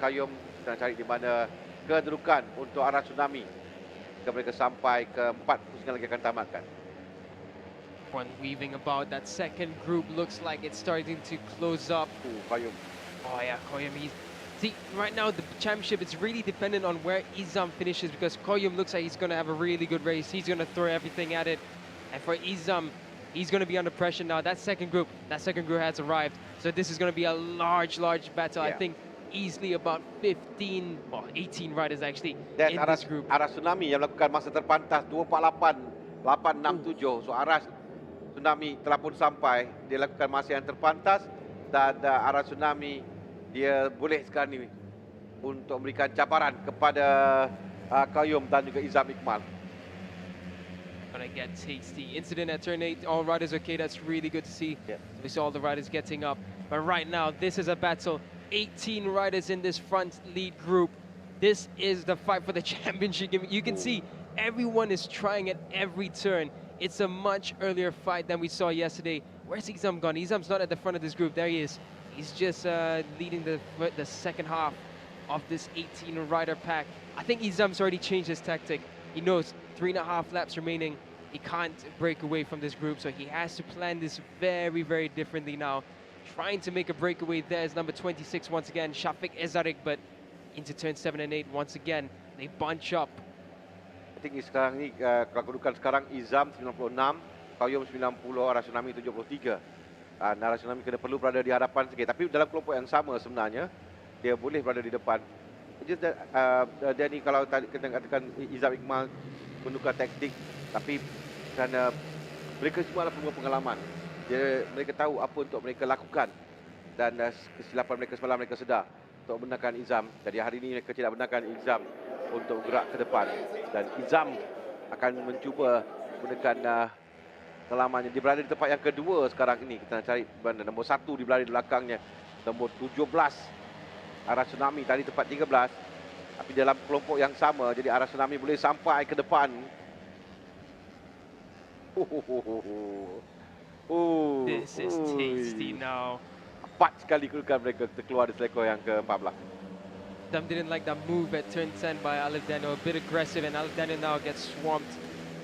Qayyum sedang cari di mana kedudukan untuk Arah Tsunami. Jika mereka sampai ke 4 pusingan lagi akan tamatkan. One weaving about, that second group looks like it's starting to close up. Qayyum. Oh yeah, Qayyum, see, right now the championship is really dependent on where Izam finishes, because Qayyum looks like he's going to have a really good race. He's going to throw everything at it. And for Izam, he's going to be under pressure now. That second group has arrived. So this is going to be a large battle. Yeah. I think easily about 18 riders actually Dan in this group. Arah Tsunami yang melakukan masa terpantas 2:48.867. So Arah Tsunami telah pun sampai. Dia lakukan masa yang terpantas, dan Arah Tsunami dia boleh sekarang ni untuk memberikan cabaran kepada Qayyum dan juga Izam Iqmal. Gonna get tasty. Incident at turn 8, all riders okay, that's really good to see. Yeah. We saw all the riders getting up. But right now, this is a battle. 18 riders in this front lead group. This is the fight for the championship. You can see everyone is trying at every turn. It's a much earlier fight than we saw yesterday. Where's Izam gone? Izam's not at the front of this group. There he is. He's just leading the second half of this 18-rider pack. I think Izam's already changed his tactic. He knows 3.5 laps remaining. He can't break away from this group, so he has to plan this very differently now. Trying to make a breakaway there is number 26 once again, Syafiq Izarik, but into turn 7 and 8 once again, they bunch up. I think sekarang ni kedudukan sekarang Izam 96, Qayyum 90, Arah Tsunami 73. Arah Tsunami kena perlu berada di hadapan sikit. Tapi dalam kelompok yang sama sebenarnya, dia boleh berada di depan. Dia ni kalau kita katakan Izam Iqmal menukar taktik, tapi kerana mereka semua adalah pelumba pengalaman. Mereka tahu apa untuk mereka lakukan. Dan kesilapan mereka semalam mereka sedar untuk benarkan Izam. Jadi hari ini mereka tidak benarkan Izam untuk bergerak ke depan. Dan Izam akan mencuba menekan pengalamannya. Dia berada di tempat yang kedua sekarang ini. Kita nak cari mana. Nombor 1 dia berada di belakangnya. Nombor 17 Arah Tsunami tadi tempat 13. Tapi dalam kelompok yang sama, jadi Arah Tsunami boleh sampai ke depan. This is tasty now. Cepat sekali kedudukan mereka terkeluar di selekor yang ke-14. Them didn't like that move at turn 10 by Alif Daniel, a bit aggressive, and Alif Daniel now gets swamped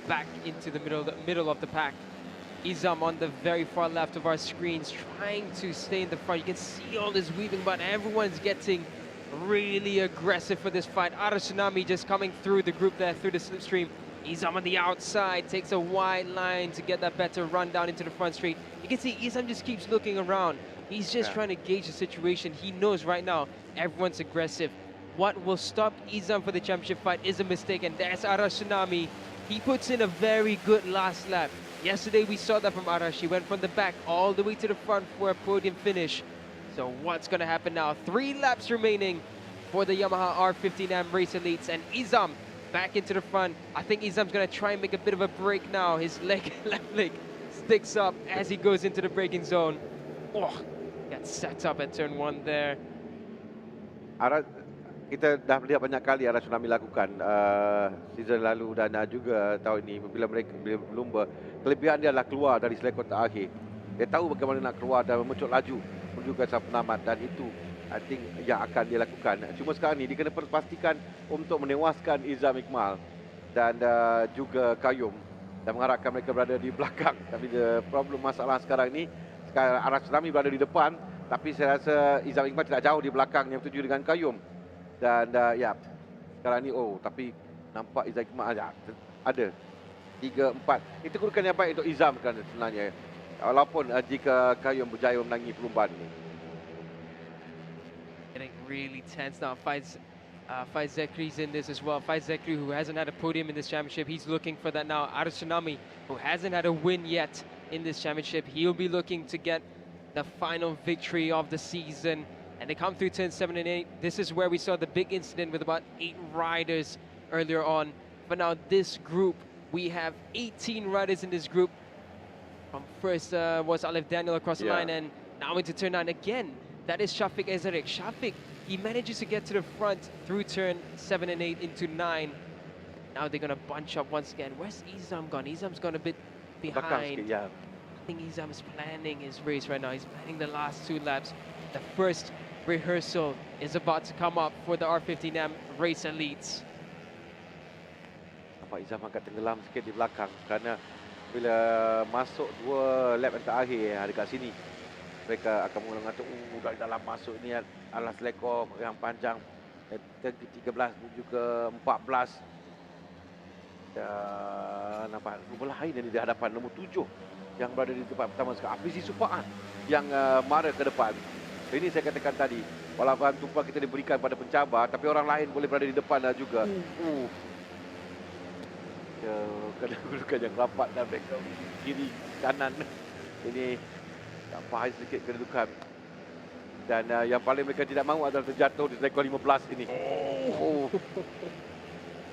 back into the middle of the pack. Izam on the very far left of our screens, trying to stay in the front. You can see all this weaving, but everyone's getting really aggressive for this fight. Ara Tsunami just coming through the group there, through the slipstream. Izam on the outside, takes a wide line to get that better run down into the front straight. You can see Izam just keeps looking around. He's just trying to gauge the situation. He knows right now everyone's aggressive. What will stop Izam for the championship fight is a mistake, and there's Arash Tsunami. He puts in a very good last lap. Yesterday we saw that from Arash. He went from the back all the way to the front for a podium finish. So what's going to happen now? 3 laps remaining for the Yamaha R15M Race Elites, and Izam back into the front. I think Izam's going to try and make a bit of a break now. His leg, left leg sticks up as he goes into the braking zone. Oh, got set up at turn 1 there. Kita dah melihat banyak kali Ara Tsunami lakukan season lalu dan juga tahun ini bila mereka berlumba. Kelebihan dia adalah keluar dari selekor terakhir. Dia tahu bagaimana nak keluar dan memuncuk laju menuju ke sang penamat, dan itu I think yang akan dia lakukan. Cuma sekarang ni dia kena pastikan untuk menewaskan Izam Iqmal dan juga Qayyum dan mengharapkan mereka berada di belakang. Tapi problem masalah sekarang ni, sekarang Ara Tsunami berada di depan, tapi saya rasa Izam Iqmal tidak jauh di belakang yang bertuju dengan Qayyum. Dan ya, sekarang ni tapi nampak Izam Iqmal ada 3-4. Itu kedudukan yang baik untuk Izam kan sebenarnya. Walaupun jika Qayyum berjaya menangi perlumbaan ini. Getting really tense now. Faiz Zekri's in this as well. Faiz Zekri, who hasn't had a podium in this championship, he's looking for that now. Ara Tsunami, who hasn't had a win yet in this championship, he'll be looking to get the final victory of the season. And they come through turn 7 and 8. This is where we saw the big incident with about 8 riders earlier on. But now this group, we have 18 riders in this group. From first was Alif Daniel across the line, and now into turn 9 again. That is Shafiq Ezarek. Shafiq, he manages to get to the front through turn 7 and 8 into 9. Now they're going to bunch up once again. Where's Izam gone? Izam's gone a bit behind. I think Izam is planning his race right now. He's planning the last 2 laps. The first rehearsal is about to come up for the R15M Race Elites. Nampak Izam agak tenggelam sikit di belakang kerana bila masuk 2 lap yang terakhir dekat sini, mereka akan mula mengatakan dari dalam masuk ni adalah selekor yang panjang 13 menuju ke 14. Dan nampak nombor lain yang di hadapan nombor 7 yang berada di tempat pertama sekarang, Afizi Supaan yang mara ke depan. Ini saya katakan tadi, walaupun tumpuan kita diberikan pada pencabar, tapi orang lain boleh berada di depan juga. Kedudukan yang rapat dan background kiri kanan ini tak pahit sedikit kedudukan. Dan yang paling mereka tidak mahu adalah terjatuh di selekor 15 ini.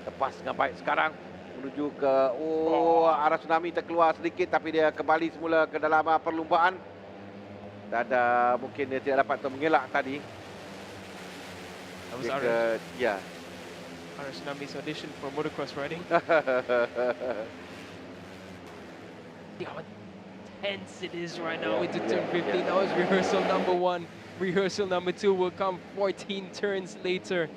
Lepas dengan baik sekarang menuju ke Ara Tsunami terkeluar sedikit, tapi dia kembali semula ke dalam perlumbaan. Dan mungkin dia tidak dapat mengelak tadi. That was Ara Tsunami's audition for motocross riding. See how tense it is right now into turn 15. That was rehearsal number 1. Rehearsal number 2 will come 14 turns later.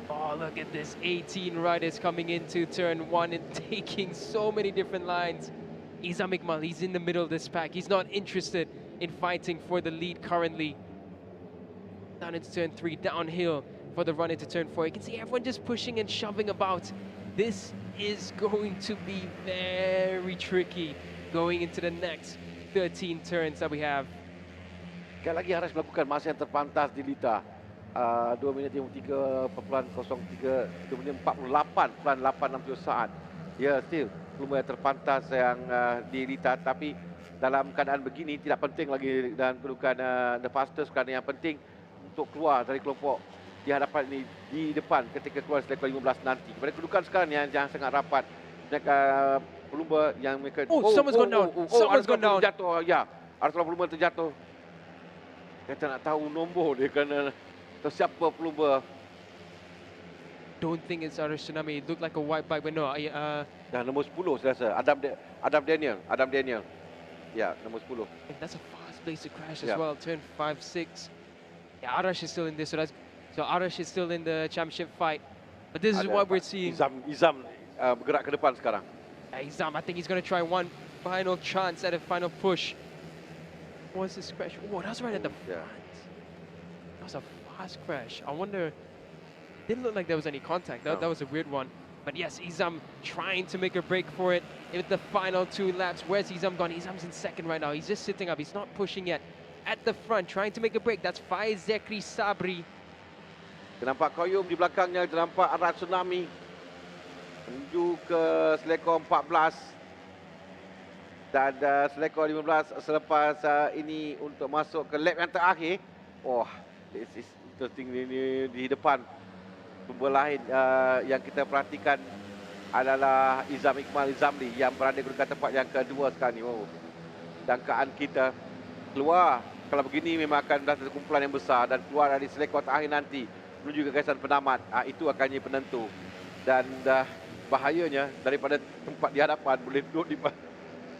Oh, look at this. 18 riders coming into turn 1 and taking so many different lines. Izam Iqmal, he's in the middle of this pack. He's not interested in fighting for the lead currently. Down into turn 3, downhill for the run into turn 4. You can see everyone just pushing and shoving about. This is going to be very tricky going into the next 13 turns that we have. Sekali lagi harus melakukan masa yang terpantas di Lita. 2 minit 53.03, 2 minit 48.860 saat. Ya, still belum terpantas yang di Lita, tapi dalam keadaan begini tidak penting lagi dan kedudukan the fastest, kerana yang penting untuk keluar dari kelompok di hadapan ini di depan ketika keluar selekor 15 nanti. Kepada kedudukan sekarang yang sangat rapat, mereka pelumba yang mereka someone's gone down. Someone's gone down. Terjatuh, ya. Arthur pelumba terjatuh. Kita nak tahu nombor dia kerana siapa pelumba. Don't think it's Ara Tsunami. It looked like a white bike, but no. Dan nombor 10 saya rasa Adam Daniel. Ya, nombor 10. That's a fast place to crash as well. Turn 5, 6. Yeah, Arash is still in this, so that's So Arash is still in the championship fight. But this is what we're seeing. Izam bergerak ke depan sekarang. Izam, I think he's going to try one final chance at a final push. What's this crash? Oh, that's right at the front. That was a fast crash. I wonder, didn't look like there was any contact. That was a weird one. But yes, Izam trying to make a break for it in the final 2 laps. Where's Izam gone? Izam's in second right now. He's just sitting up. He's not pushing yet. At the front, trying to make a break. That's Faiz Zekri Sabri. Kita nampak Koyum di belakangnya, kita nampak arah tsunami menuju ke selekor 14 dan selekor 15 selepas ini untuk masuk ke lap yang terakhir. Oh, this is interesting di depan. Pembelahan yang kita perhatikan adalah Izam Iqmal Izamli yang berada di tempat yang kedua sekarang ni. Oh, jangkaan kita keluar kalau begini memang akan mendapat kumpulan yang besar dan keluar dari selekor terakhir nanti menuju ke gagasan penamat. Itu akan jadi penentu. Dan bahayanya daripada tempat di hadapan boleh duduk di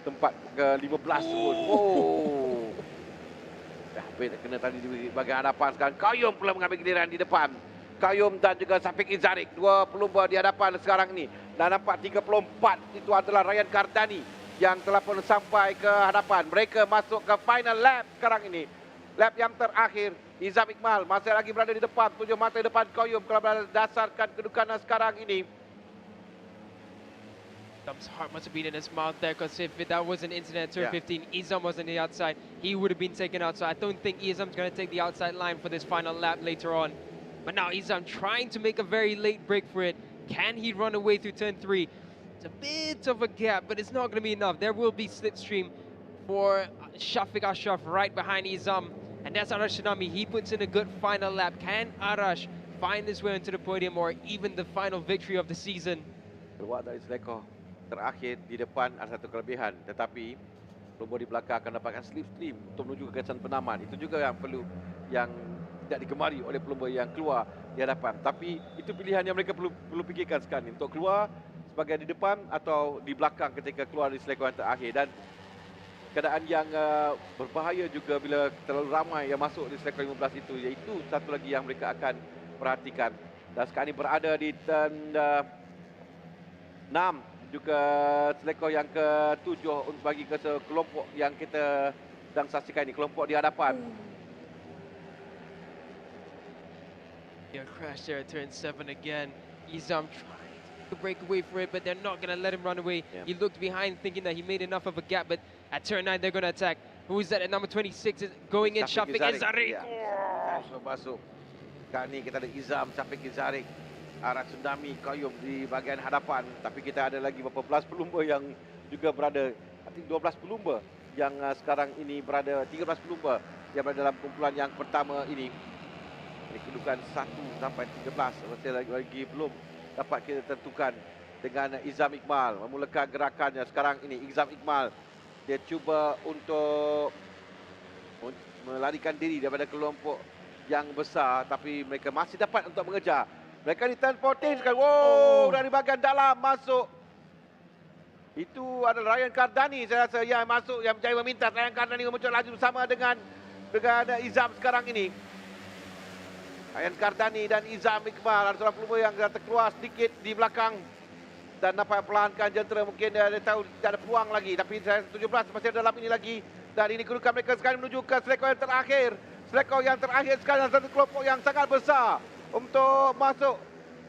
tempat ke-15 pun. Oh. Dah habis kena tadi di bahagian hadapan sekarang. Qayyum pula mengambil giliran di depan. Qayyum dan juga Safiq Izarik, 2 pelumba di hadapan sekarang ini. Dan nampak 34 itu adalah Ryan Kardani yang telah pun sampai ke hadapan. Mereka masuk ke final lap sekarang ini. Lap yang terakhir. Izam Iqmal masih lagi berada di depan, 7 mata di depan Qayyum kalau berdasarkan kedudukan sekarang ini. Izam's heart must have been in his mouth there, because if that was an incident at turn 15, Izam was on the outside, he would have been taken out. So I don't think Izam's going to take the outside line for this final lap later on. But now Izam trying to make a very late break for it. Can he run away through turn 3? It's a bit of a gap, but it's not going to be enough. There will be slipstream for Shafiq Ashraf right behind Izam. And that's Arash Tsunami. He puts in a good final lap. Can Arash find his way into the podium or even the final victory of the season? Keluar dari selekor terakhir di depan ada satu kelebihan, tetapi pelumba di belakang akan dapatkan slipstream untuk menuju ke gagasan penamat. Itu juga yang yang tidak digemari oleh pelumba yang keluar di hadapan. Tapi itu pilihan yang mereka perlu fikirkan sekarang untuk keluar sebagai di depan atau di belakang ketika keluar di selekor yang terakhir. Dan keadaan yang berbahaya juga bila terlalu ramai yang masuk di selekor 15 itu, iaitu satu lagi yang mereka akan perhatikan. Dan sekarang ini berada di turn 6, juga selekor yang ke-7 untuk bagi ke kelompok yang kita sedang saksikan ini, kelompok di hadapan. Yeah, crash there at turn 7 again. Izam trying to break away for it, but they're not going to let him run away. Yeah. He looked behind thinking that he made enough of a gap, but at turn 9 they're going to attack. Who's that at number 26 is going in? Shafiq Izarik. Masuk. Sekarang ni kita ada Izam, Shafiq Izarik, Arash Tsunami, Qayyum di bahagian hadapan. Tapi kita ada lagi beberapa belas pelumba yang juga berada, I think 12 pelumba yang sekarang ini berada, 13 pelumba yang berada dalam kumpulan yang pertama ini. Ini kedudukan 1 sampai 13 masih lagi belum dapat kita tentukan. Dengan Izam Iqmal memulakan gerakannya sekarang ini. Izam Iqmal dia cuba untuk melarikan diri daripada kelompok yang besar, tapi mereka masih dapat untuk mengejar. Mereka di turn 14 sekarang. Wow, dari bahagian dalam masuk. Itu adalah Ryan Kardani saya rasa yang masuk, yang berjaya meminta Ryan Kardani muncul laju bersama dengan Izam sekarang ini. Ryan Kardani dan Izam Iqmal ada seorang pelumba yang terkeluar sedikit di belakang dan dapat perlahankan jentera. Mungkin dia tahu tidak ada peluang lagi, tapi 17 masih ada dalam ini lagi. Dan ini kedudukan mereka sekarang menuju ke selekor yang terakhir. Selekor yang terakhir sekarang satu kelompok yang sangat besar untuk masuk.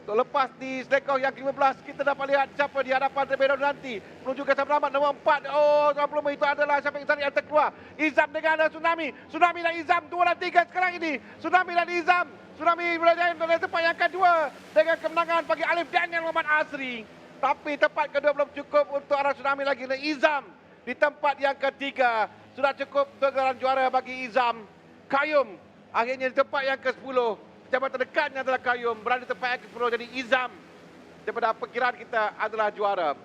Untuk lepas di selekor yang ke-15, kita dapat lihat siapa di hadapan terlebih dahulu nanti. Menuju ke selamat nombor 4. Oh, seorang pelumba itu adalah Shafiq Izarik yang terkeluar. Izam dengan Tsunami. Tsunami dan Izam 2 dan 3 sekarang ini. Tsunami dan Izam. Tsunami berada di tempat yang kedua dengan kemenangan bagi Alif Daniel Muhammad Asri. Tapi tempat kedua belum cukup untuk Arash Tsunami lagi. Dan Izam di tempat yang ketiga. Sudah cukup untuk gelaran juara bagi Izam. Qayyum akhirnya di tempat yang ke-10. Pejabat terdekatnya adalah Qayyum. Berada di tempat yang ke-10. Jadi Izam daripada perkiraan kita adalah juara.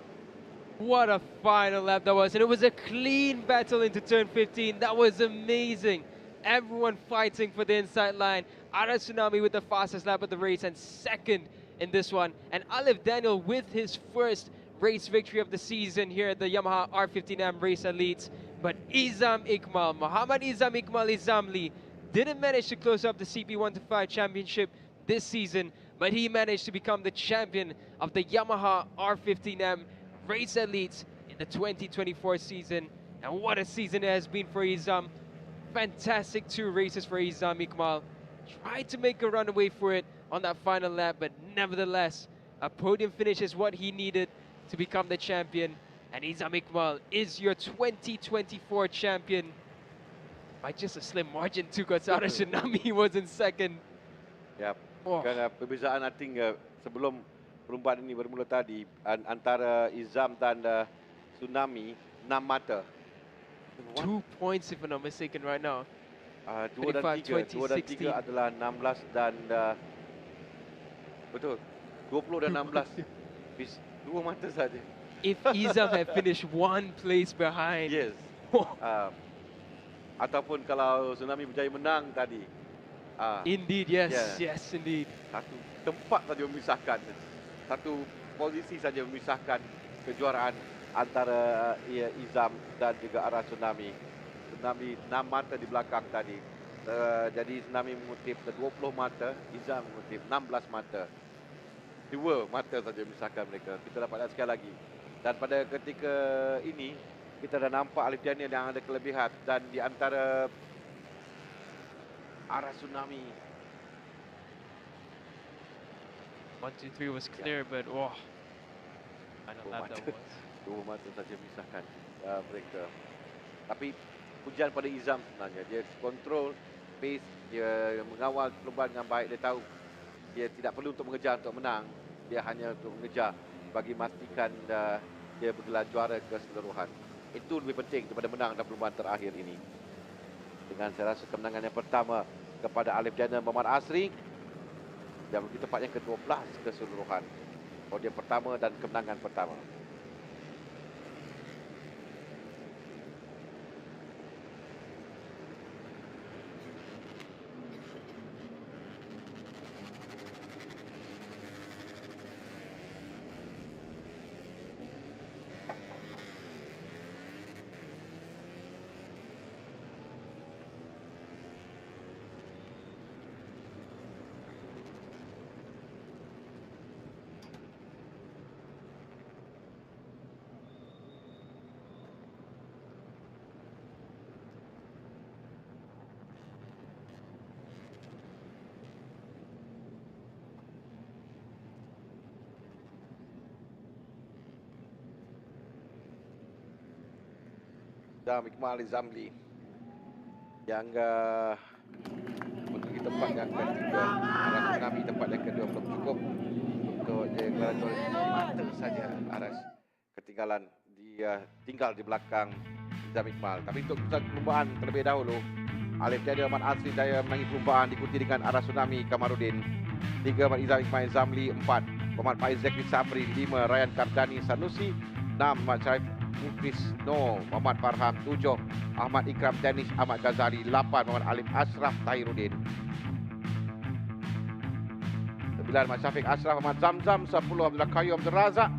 What a final lap that was. And it was a clean battle into turn 15. That was amazing. Everyone fighting for the inside line. Arash Tsunami with the fastest lap of the race and second in this one. And Alif Daniel with his first race victory of the season here at the Yamaha R15M Race Elites. But Izam Iqmal, Muhammad Izam Iqmal Izamli, didn't manage to close up the CP1-5 championship this season, but he managed to become the champion of the Yamaha R15M Race Elites in the 2024 season. And what a season it has been for Izam. Fantastic 2 races for Izam Iqmal. Tried to make a runaway for it on that final lap, but nevertheless, a podium finish is what he needed to become the champion. And Izam Iqmal is your 2024 champion by just a slim margin too, because Ara Tsunami was in second. Ya, Oh. kerana perbezaan I think sebelum perlumbaan ini bermula tadi antara Izam dan Tsunami 6 mata. 2 points if I'm not mistaken right now. 2 dan 3, 2 dan 3 2016. adalah 16 dan betul 20 dan 16. Dua mata saja. If Izam had finished 1 place behind. Yes. Ataupun kalau Tsunami berjaya menang tadi. Indeed, yes, Yeah. yes, indeed. Satu tempat saja memisahkan. Satu posisi saja memisahkan kejuaraan antara Izam dan juga arah Tsunami. Tsunami 6 mata di belakang tadi. Jadi Tsunami mengutip 20 mata, Izam mengutip 16 mata. 2 mata saja memisahkan mereka. Kita dapat lihat sekali lagi. Dan pada ketika ini, kita dah nampak Alif Daniel yang ada kelebihan. Dan di antara arah Tsunami. 1, 2, 3 was clear, but wow. Final lap that was. 2 mata saja memisahkan mereka. Tapi pujian pada Izam sebenarnya. Dia kontrol pace, dia mengawal perlombaan dengan baik. Dia tahu dia tidak perlu untuk mengejar untuk menang. Dia hanya untuk mengejar bagi memastikan dia bergelar juara keseluruhan. Itu lebih penting daripada menang dalam perlombaan terakhir ini. Dengan saya rasa kemenangan yang pertama kepada Alif Daniel Muhammad Asri dan lebih tepat yang ke-12 keseluruhan. Podium pertama dan kemenangan pertama. Dan Iqmal Zamli yang untuk tempat yang ketiga, arah Tsunami tempat yang kedua belum cukup untuk gelar juara mata saja. Aras ketinggalan, dia tinggal di belakang Izam Iqmal. Tapi untuk perlumbaan terlebih dahulu, Alif Daniel Muhammad Asri daya menangi perlumbaan diikuti dengan arah Tsunami Kamarudin 3 Muhammad Izam Iqmal Zamli 4 Muhammad Faiz Zekri Sabri 5 Ryan Kardani Sanusi 6 Muhammad Syarif Mukris No, Muhammad Farham 7, Ahmad Ikram Danis, Ahmad Ghazali 8, Muhammad Alif Ashraf Tahiruddin 9, Muhammad Syafiq Ashraf, Muhammad Zamzam 10, Abdullah Qayyum Abdul Razak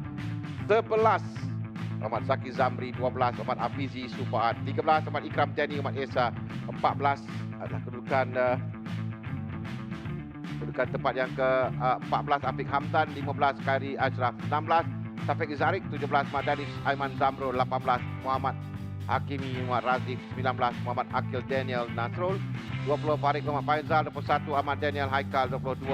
11, Muhammad Zaki Zamri 12, Muhammad Afizi Sufaat 13, Muhammad Ikram Dani, Muhammad Esa 14 adalah kedudukan tempat yang ke-14 Afiq Hamdan 15, Khairi Ashraf 16, Taufik Zarik 17, Madanis Aiman Zamrul 18, Muhammad Hakimi Muhammad Razif 19, Muhammad Akil Daniel Nasrul 20, Farid Muhammad Faizal 21, Ahmad Daniel Haikal 22,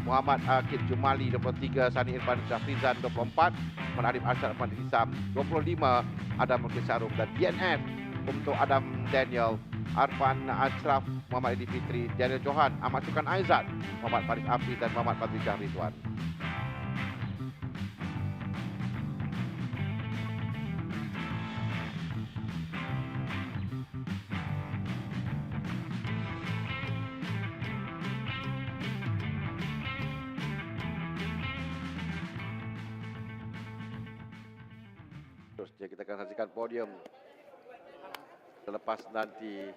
Muhammad Akid Jumali 23, Sani Irfan Syafrizan 24, Muhammad Arif Arsyad Ahmad Hisam 25, Adam Muklis Sarum dan DNF untuk Adam Daniel, Arfan Ashraf, Muhammad Edi Fitri, Daniel Johan, Ahmad Sukan Aizat, Muhammad Faris Afi dan Muhammad Fadli Ridwan. Terusnya kita akan saksikan podium. Selepas nanti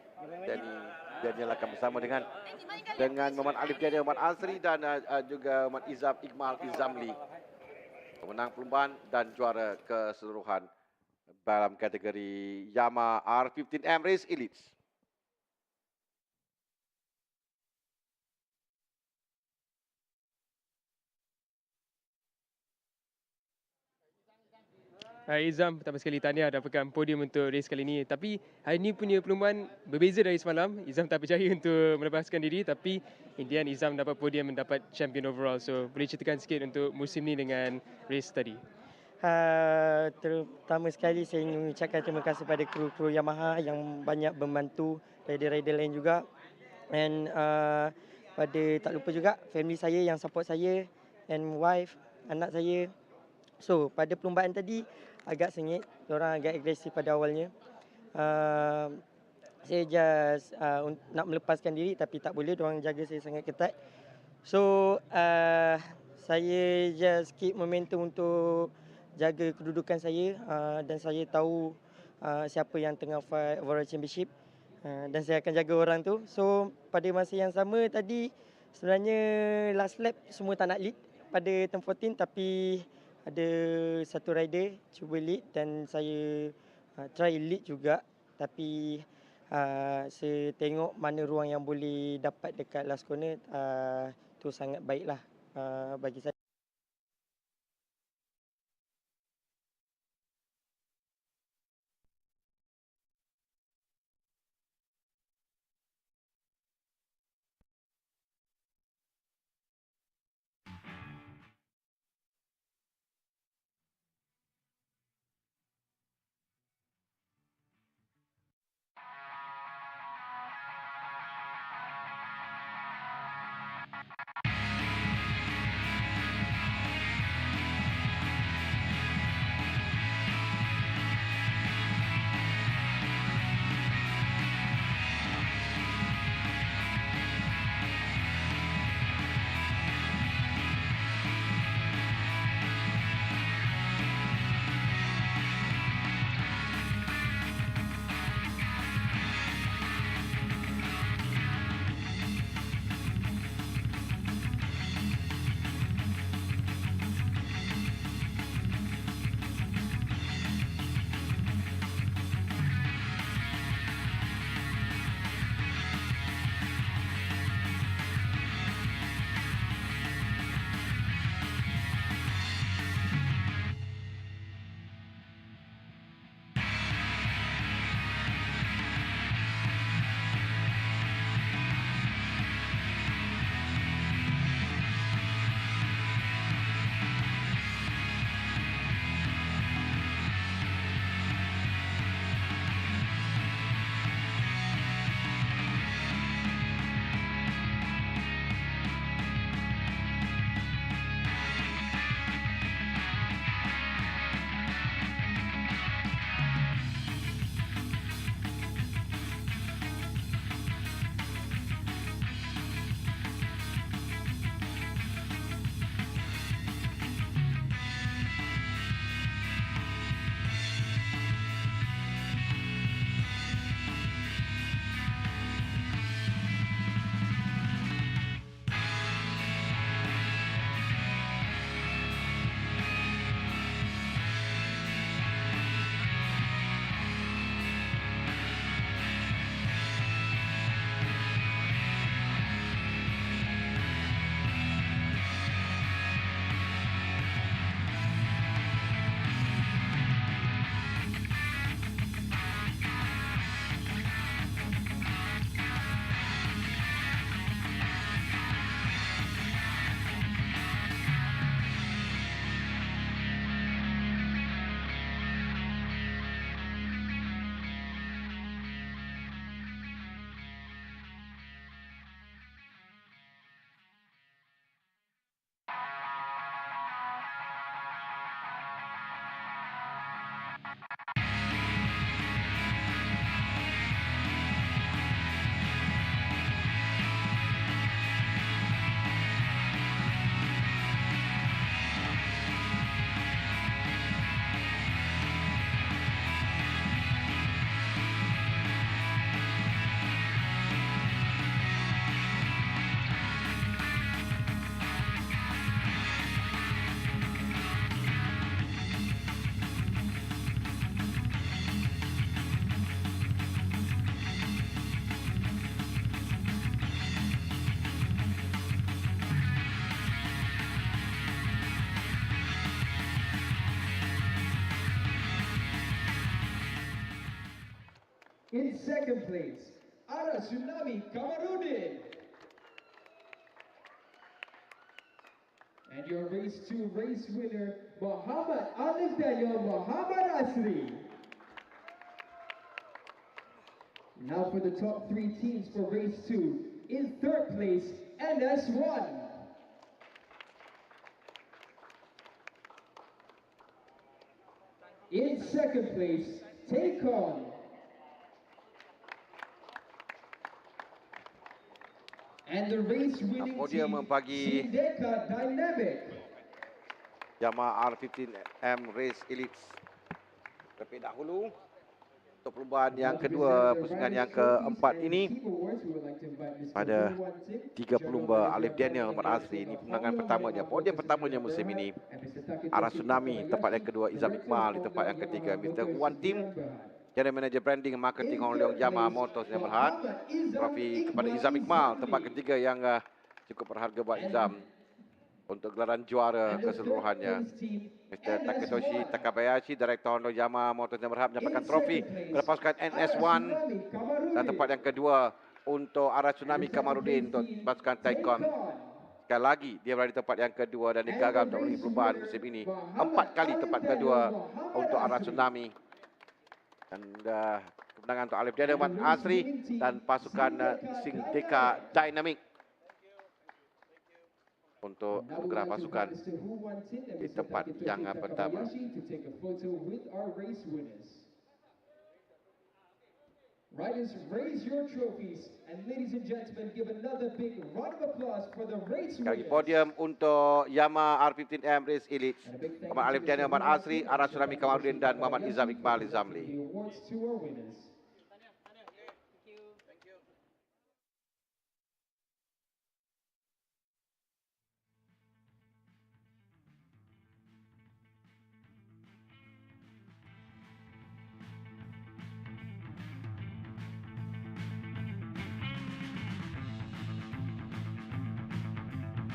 Daniel akan bersama dengan Muhammad Alif Daniel, Muhammad Asri dan juga Muhammad Izam Iqmal Izamli, pemenang perlombaan dan juara keseluruhan dalam kategori Yamaha R15M Race Elites. Izam, pertama sekali tahniah dapatkan podium untuk race kali ini. Tapi hari ini punya perlombaan berbeza dari semalam. Izam tak berjaya untuk melepaskan diri, tapi in the end Izam dapat podium dan dapat champion overall. So boleh ceritakan sikit untuk musim ni dengan race tadi? Terutama sekali saya ingin mengucapkan terima kasih pada kru-kru Yamaha yang banyak membantu, rider-rider lain juga. And tak lupa juga family saya yang support saya, and wife, anak saya. So pada perlombaan tadi agak sengit, orang agak agresif pada awalnya. Saya just nak melepaskan diri tapi tak boleh, orang jaga saya sangat ketat. So saya just keep momentum untuk jaga kedudukan saya, dan saya tahu siapa yang tengah fight overall championship, dan saya akan jaga orang tu. So pada masa yang sama tadi sebenarnya last lap semua tak nak lead pada turn 14, tapi ada satu rider cuba lead dan saya try lead juga, tapi saya tengok mana ruang yang boleh dapat dekat last corner, tu sangat baiklah bagi saya. In second place, Ara Tsunami Kamarudin. And your race 2 race winner, Muhammad Alif Daniel Muhammad Asri. Now for the top 3 teams for race 2. In third place, NS1. In second place, Take On. And the race winning Podium team, bagi Sindeka Dynamic. Yamaha R15M Race Elite. Terlebih dahulu untuk perlumbaan yang kedua, pusingan yang keempat ini pada 3 pelumba Alif Daniel Muhammad Asri. Ini pemenangan pertamanya, podium pertamanya musim ini. Arah Tsunami tempat yang kedua, Izam Iqmal di tempat yang ketiga. Mr. Huan Tim, General Manager Branding and Marketing Hong Leong Yamaha Motors yang berhad. Trofi kepada Izam Iqmal, tempat ketiga yang cukup berharga buat Izam untuk gelaran juara keseluruhannya. Mr. Taketoshi Takabayashi, Direktur Honda Yamaha Motors yang berhad, menyampaikan trofi kepada pasukan NS1. Dan tempat yang kedua untuk Arah Tsunami Kamarudin untuk pasukan Taikon. Sekali lagi dia berada di tempat yang kedua dan dia gagal untuk menangani perubahan musim ini. 4 kali tempat kedua untuk Arah Tsunami. Dan kemenangan untuk Alif Daniel Muhammad Asri dan pasukan Sindeka Dynamic untuk anugerah pasukan di tempat yang pertama. Riders, raise your trophies, and ladies and gentlemen, give another big round of applause for the race Sekali winners. podium untuk Yamaha R15M Race Elite. Muhammad Alif Daniel Muhammad Asri, Arah Tsunami Kamarudin dan Muhammad Izam Iqmal Izamli. The awards to our winners.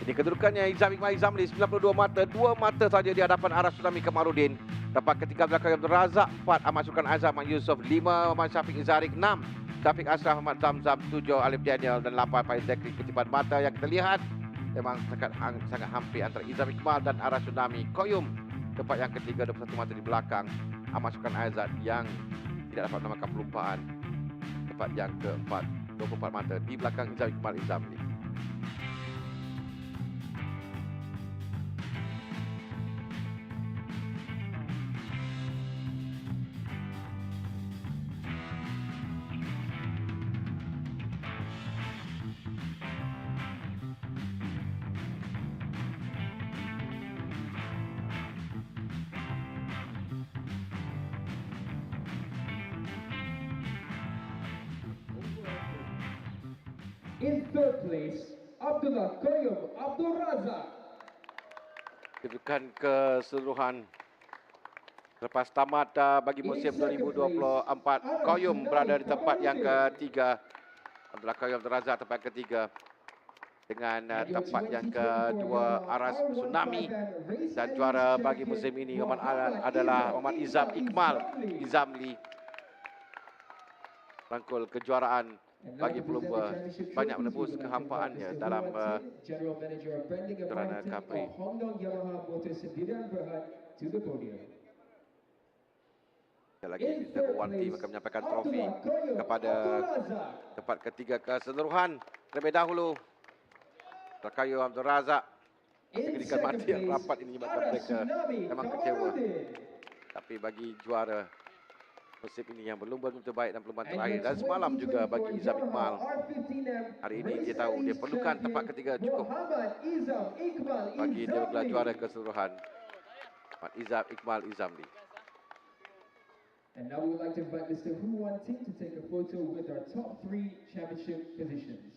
Ini kedudukannya Izam Iqmal Izamli 92 mata, 2 mata saja di hadapan Arah Tsunami Kamarudin. Tempat ketiga belakang Abdul Razak, 4 Ahmad Syukran Azam, Ahmad Yusof, 5 Muhammad Syafiq Izarik, 6 Syafiq Ashraf, Ahmad Zamzam, 7 Alif Daniel dan 8 Faiz Zakri. Ketipan mata yang kita lihat memang sangat hampir antara Izam Iqmal dan Arah Tsunami. Koyum tempat yang ketiga, 21 mata di belakang Ahmad Syukran Azam yang tidak dapat menamakan pelumpaan. Tempat yang keempat, 24 mata di belakang Izam Iqmal Izamli. In third place, Abdullah Koyum Abdul Razak. Kedudukan keseluruhan lepas tamat bagi musim 2024, Koyum berada di tempat yang ketiga. Abdullah Koyum Abdul Razak tempat ketiga. Dengan tempat yang kedua Aras Tsunami. Dan juara bagi musim ini adalah Muhammad Izam Iqmal Izamli. Rangkul kejuaraan bagi pelumba, banyak menebus kehampaannya dalam kerana Capri. Sekali lagi Mr. Wanti akan menyampaikan trofi kepada tempat ketiga keseluruhan. Terlebih dahulu Rakayu Abdul Razak. Kedudukan mati yang rapat ini menyebabkan mereka memang kecewa. Tapi bagi juara musim ini yang berlumba terbaik dan perlumbaan terakhir, dan semalam juga bagi Izam Iqmal, hari ini dia tahu dia perlukan tempat ketiga cukup bagi dia bergelar juara keseluruhan. Izam Iqmal Izamli. And now we would like to invite Mr. Hu Wan Ting to take a photo with our top 3 championship positions.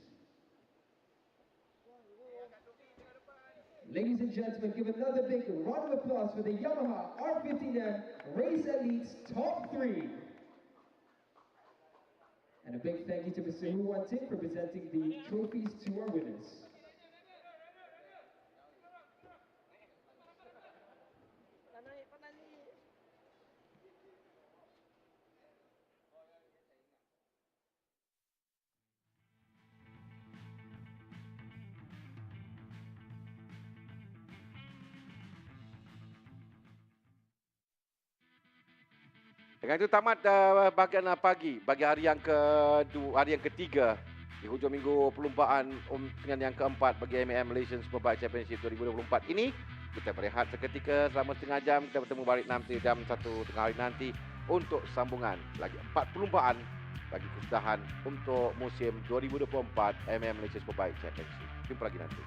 Ladies and gentlemen, give another big round of applause for the Yamaha R15M Race Elite's top 3. And a big thank you to Mr. Hu Wan Ting for presenting the trophies to our winners. Dengan itu tamat bahagian pagi bagi hari yang ketiga di hujung minggu perlumbaan dengan yang keempat bagi MAM Malaysia Superbike Championship 2024 ini. Kita berehat seketika selama setengah jam. Kita bertemu balik nanti jam 1 tengah hari nanti untuk sambungan lagi 4 perlumbaan bagi kesudahan untuk musim 2024 MAM Malaysia Superbike Championship. Jumpa lagi nanti.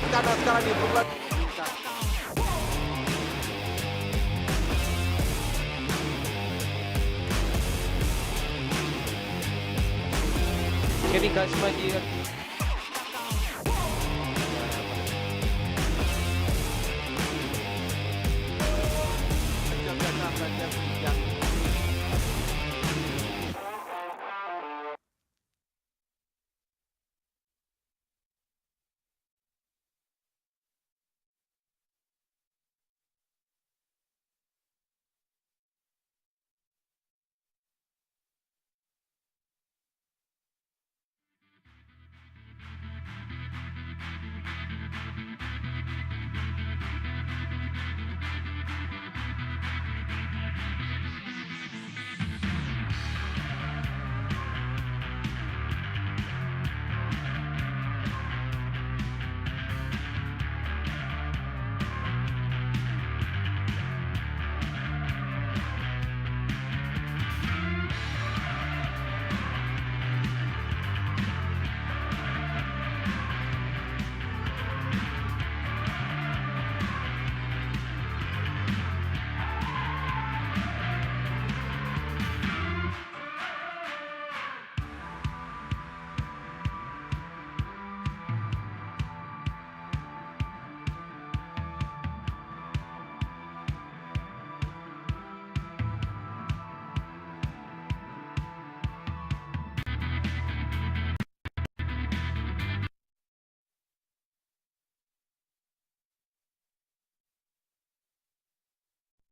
Kita ada sekarang di perlumbaan. Kevin Kasman